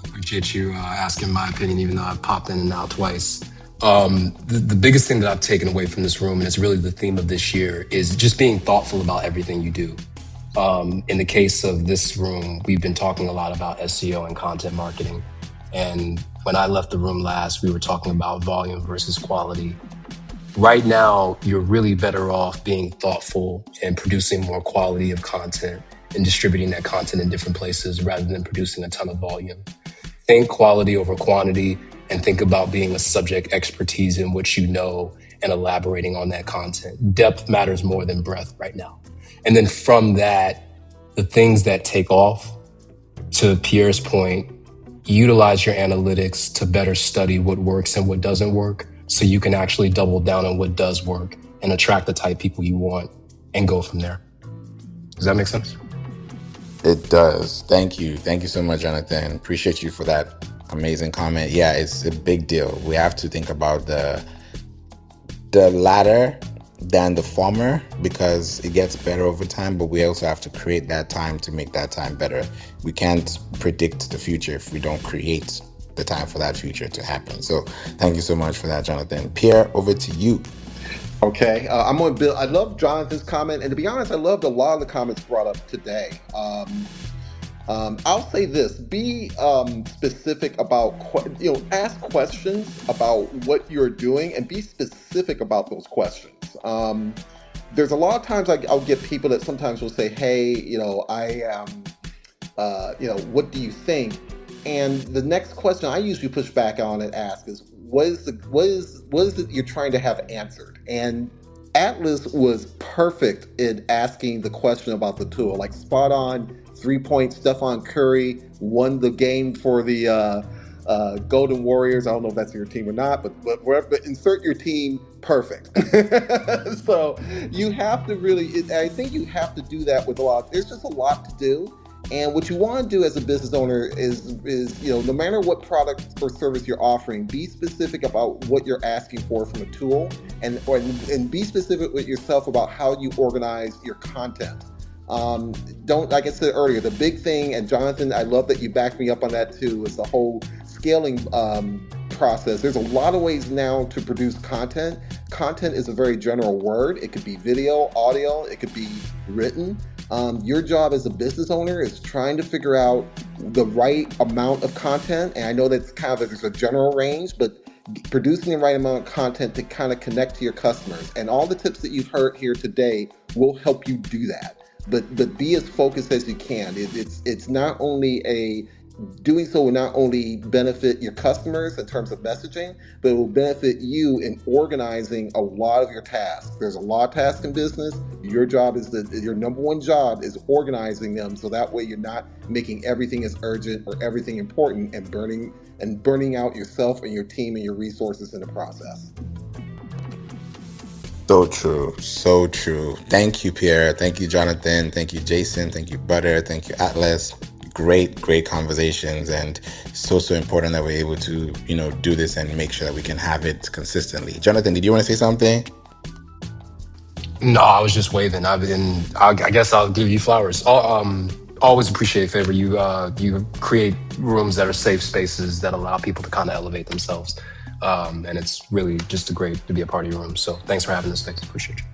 Appreciate you asking my opinion, even though I've popped in and out twice. The biggest thing that I've taken away from this room, and it's really the theme of this year, is just being thoughtful about everything you do. In the case of this room, we've been talking a lot about SEO and content marketing. And when I left the room last, we were talking about volume versus quality. Right now, you're really better off being thoughtful and producing more quality of content and distributing that content in different places rather than producing a ton of volume. Think quality over quantity and think about being a subject expertise in what you know and elaborating on that content. Depth matters more than breadth right now. And then from that, the things that take off, to Pierre's point, utilize your analytics to better study what works and what doesn't work so you can actually double down on what does work and attract the type of people you want and go from there. Does that make sense? It does. Thank you. Thank you so much, Jonathan. Appreciate you for that amazing comment. Yeah, it's a big deal. We have to think about the latter than the former because it gets better over time, but we also have to create that time to make that time better. We can't predict the future if we don't create the time for that future to happen. So thank you so much for that, Jonathan. Pierre, over to you. Okay, I'm going to build. I love Jonathan's comment, and to be honest, I loved a lot of the comments brought up today. I'll say this: be specific about ask questions about what you're doing, and be specific about those questions. There's a lot of times I'll get people that sometimes will say, "Hey, I am, what do you think?" And the next question I usually push back on and ask is, what is it you're trying to have answered? And Atlas was perfect in asking the question about the tool, like spot on, 3 point. Stephon Curry won the game for the Golden Warriors. I don't know if that's your team or not, but wherever, but insert your team, perfect. So you have to really, I think you have to do that with a lot. There's just a lot to do. And what you want to do as a business owner is no matter what product or service you're offering, be specific about what you're asking for from a tool, and be specific with yourself about how you organize your content. Don't, like I said earlier, the big thing, and Jonathan, I love that you backed me up on that too, is the whole scaling process. There's a lot of ways now to produce content. Content is a very general word. It could be video, audio, it could be written. Your job as a business owner is trying to figure out the right amount of content. And I know that's kind of, there's a general range, but producing the right amount of content to kind of connect to your customers. And all the tips that you've heard here today will help you do that. But be as focused as you can. It's not only a doing so will not only benefit your customers in terms of messaging, but it will benefit you in organizing a lot of your tasks. There's a lot of tasks in business. Your job is your number one job is organizing them, so that way you're not making everything as urgent or everything important and burning out yourself and your team and your resources in the process. So true. So true. Thank you, Pierre. Thank you, Jonathan. Thank you, Jason. Thank you, Butter. Thank you, Atlas. Great conversations, and so important that we're able to, do this and make sure that we can have it consistently. Jonathan, did you want to say something? No, I was just waving. I guess I'll give you flowers. Always appreciate Favor. You create rooms that are safe spaces that allow people to kind of elevate themselves. And it's really just great to be a part of your room. So thanks for having this space. Appreciate you.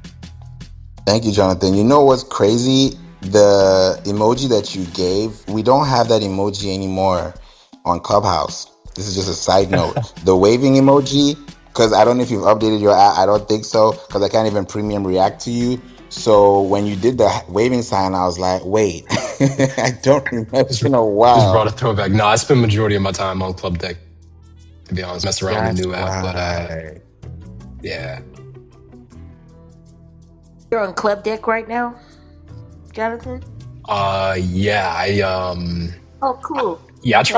Thank you, Jonathan. You know what's crazy? The emoji that you gave, we don't have that emoji anymore on Clubhouse. This is just a side note. The waving emoji, because I don't know if you've updated your app. I don't think so, because I can't even premium react to you. So when you did the waving sign, I was like, wait, I don't remember. It's been a Just brought while. a throwback. No, I spend majority of my time on Club Deck, to be honest. Mess around with the That's new app, but right. yeah. You're on Club Deck right now, Jonathan? Yeah, Oh, cool. yeah, Okay.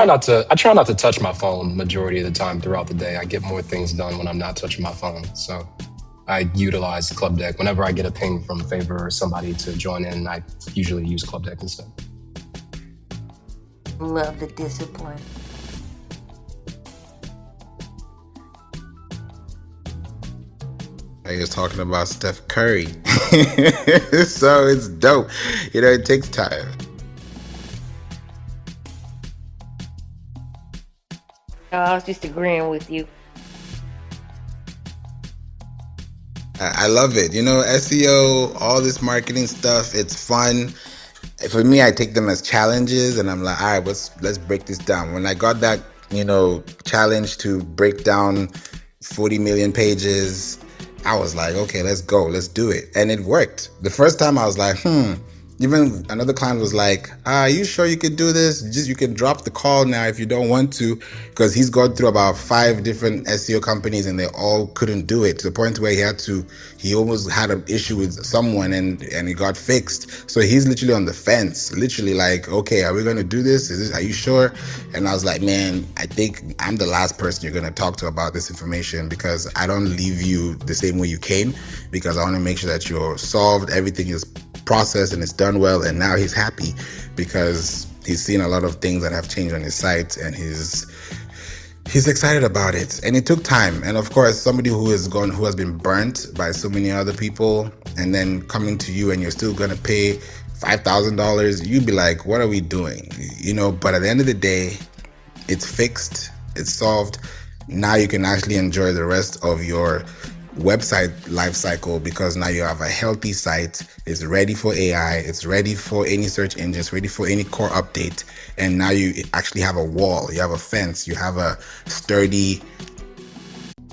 I try not to touch my phone majority of the time throughout the day. I get more things done when I'm not touching my phone. So I utilize Club Deck. Whenever I get a ping from Favour or somebody to join in, I usually use Club Deck instead. Love the discipline. I was talking about Steph Curry. So it's dope. It takes time. No, I was just agreeing with you. I love it. SEO, all this marketing stuff, it's fun. For me, I take them as challenges, and I'm like, all right, let's break this down. When I got that, challenge to break down 40 million pages, I was like, okay, let's go, let's do it. And it worked. The first time I was like, even another client was like, are you sure you could do this? You can drop the call now if you don't want to, because he's gone through about 5 different SEO companies and they all couldn't do it, to the point where he almost had an issue with someone and it got fixed. So he's literally on the fence, literally like, okay, are we going to do this? Are you sure? And I was like, man, I think I'm the last person you're going to talk to about this information, because I don't leave you the same way you came, because I want to make sure that you're solved, everything is process and it's done well. And now he's happy because he's seen a lot of things that have changed on his site, and he's excited about it. And it took time. And of course, somebody who has been burnt by so many other people, and then coming to you and you're still going to pay $5,000, you'd be like, what are we doing? But at the end of the day, it's fixed, it's solved. Now you can actually enjoy the rest of your website life cycle, because now you have a healthy site. It's ready for AI, it's ready for any search engines, ready for any core update. And now you actually have a wall, you have a fence, you have a sturdy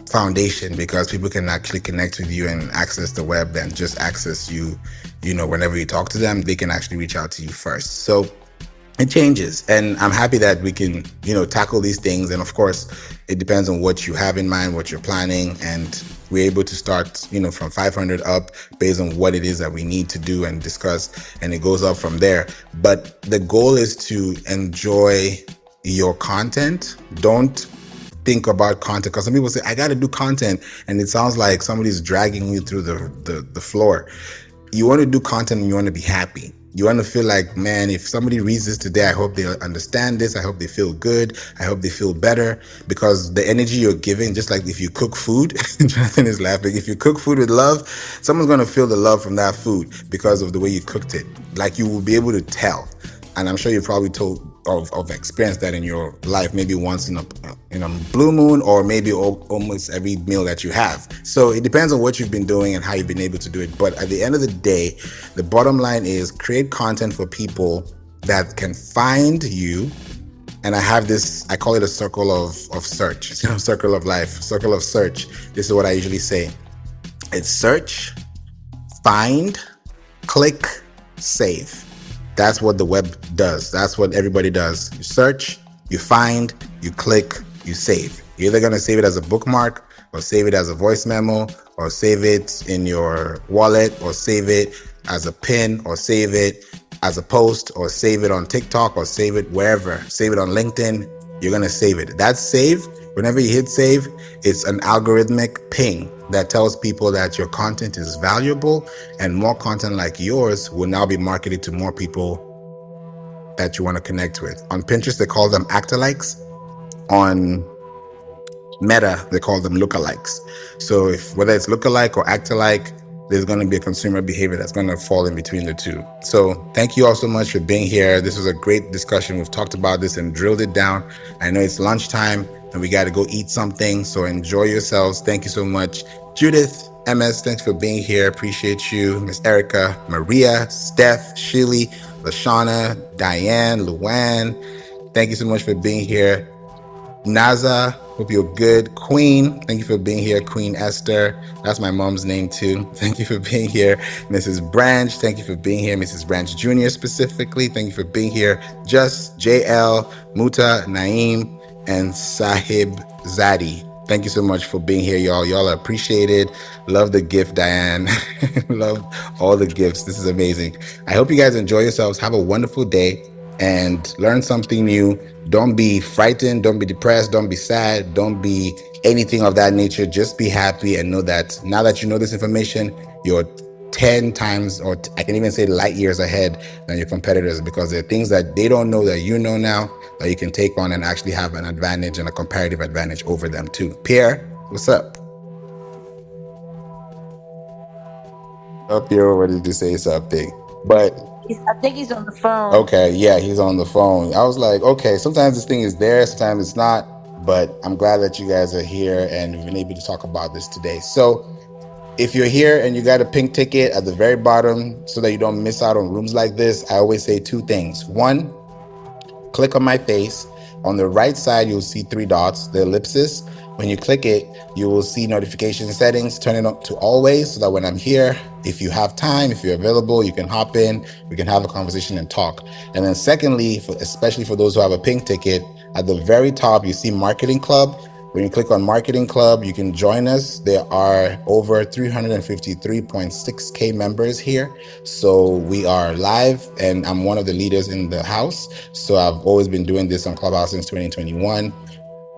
foundation, because people can actually connect with you and access the web and just access you, whenever you talk to them, they can actually reach out to you first. So it changes, and I'm happy that we can tackle these things. And of course, it depends on what you have in mind, what you're planning, and we're able to start from 500 up based on what it is that we need to do and discuss, and it goes up from there. But the goal is to enjoy your content. Don't think about content, because some people say I got to do content and it sounds like somebody's dragging you through the floor. You want to do content and you want to be happy. You want to feel like, man, if somebody reads this today, I hope they understand this. I hope they feel good. I hope they feel better, because the energy you're giving, just like if you cook food, Jonathan is laughing. If you cook food with love, someone's going to feel the love from that food because of the way you cooked it. Like, you will be able to tell. And I'm sure you've probably of experienced that in your life, maybe once in a blue moon, or maybe almost every meal that you have. So it depends on what you've been doing and how you've been able to do it. But at the end of the day, the bottom line is create content for people that can find you. And I have this, I call it a circle of search, circle of life, circle of search. This is what I usually say. It's search, find, click, save. That's what the web does. That's what everybody does. You search, you find, you click, you save. You're either going to save it as a bookmark, or save it as a voice memo, or save it in your wallet, or save it as a pin, or save it as a post, or save it on TikTok, or save it wherever. Save it on LinkedIn. You're going to save it. That save, whenever you hit save, it's an algorithmic ping that tells people that your content is valuable, and more content like yours will now be marketed to more people that you want to connect with. On Pinterest, they call them actalikes. On Meta, they call them lookalikes. So whether it's lookalike or actalike, there's going to be a consumer behavior that's going to fall in between the two. So thank you all so much for being here. This was a great discussion. We've talked about this and drilled it down. I know it's lunchtime and we got to go eat something. So enjoy yourselves. Thank you so much. Judith, MS, thanks for being here. Appreciate you. Miss Erica, Maria, Steph, Shilly, Lashana, Diane, Luann. Thank you so much for being here. Naza, hope you're good. Queen, thank you for being here. Queen Esther, that's my mom's name too. Thank you for being here. Mrs. Branch, thank you for being here. Mrs. Branch Jr. specifically, thank you for being here. Just JL, Muta, Naeem, and Sahib Zadi. Thank you so much for being here, y'all. Y'all are appreciated. Love the gift, Diane. Love all the gifts. This is amazing. I hope you guys enjoy yourselves. Have a wonderful day and learn something new. Don't be frightened. Don't be depressed. Don't be sad. Don't be anything of that nature. Just be happy and know that now that you know this information, you're 10 times, or I can even say light years ahead than your competitors, because there are things that they don't know that you know now that you can take on and actually have an advantage and a comparative advantage over them too. Pierre, what's up? Oh, Pierre wanted to say something, but I think he's on the phone. okay, yeah, he's on the phone. I was like, okay, sometimes this thing is there, sometimes it's not, but I'm glad that you guys are here and we've been able to talk about this today. So if you're here and you got a pink ticket at the very bottom so that you don't miss out on rooms like this, I always say two things. One, click on my face. On the right side, you'll see three dots, the ellipsis. When you click it, you will see notification settings. Turn it up to always so that when I'm here, if you have time, if you're available, you can hop in, we can have a conversation and talk. And then secondly, especially for those who have a pink ticket, at the very top, you see Marketing Club. When you click on Marketing Club, you can join us. There are over 353.6K members here. So we are live, and I'm one of the leaders in the house. So I've always been doing this on Clubhouse since 2021.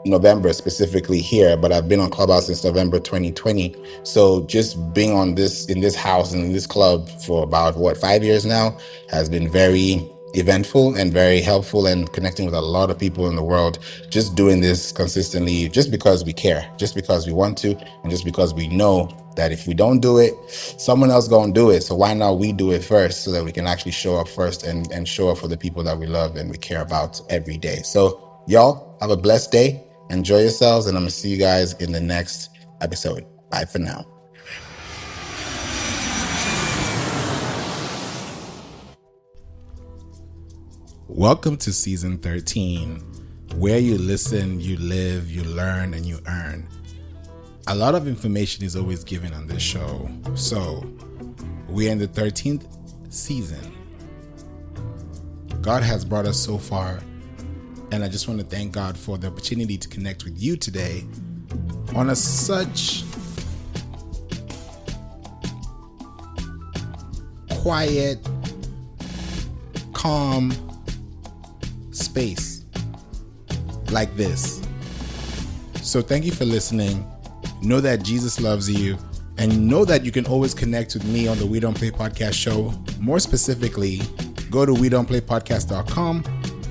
November specifically here, but I've been on Clubhouse since November 2020. So just being on in this house and in this club for about 5 years now has been very eventful and very helpful, and connecting with a lot of people in the world, just doing this consistently, just because we care, just because we want to, and just because we know that if we don't do it, someone else gonna do it. So why not we do it first, so that we can actually show up first and show up for the people that we love and we care about every day. So y'all have a blessed day. Enjoy yourselves, and I'm going to see you guys in the next episode. Bye for now. Welcome to season 13, where you listen, you live, you learn, and you earn. A lot of information is always given on this show. So we're in the 13th season. God has brought us so far. And I just want to thank God for the opportunity to connect with you today on such quiet, calm space like this. So thank you for listening. Know that Jesus loves you, and know that you can always connect with me on the We Don't Play Podcast show. More specifically, go to wedon'tplaypodcast.com,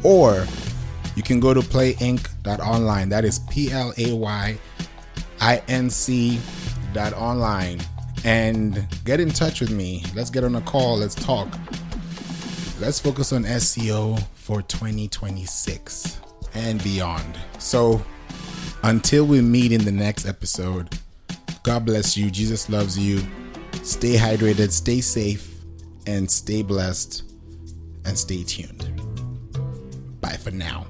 or you can go to playinc.online. That is PLAYINC.online, and get in touch with me. Let's get on a call. Let's talk. Let's focus on SEO for 2026 and beyond. So until we meet in the next episode, God bless you. Jesus loves you. Stay hydrated, stay safe, and stay blessed, and stay tuned. Bye for now.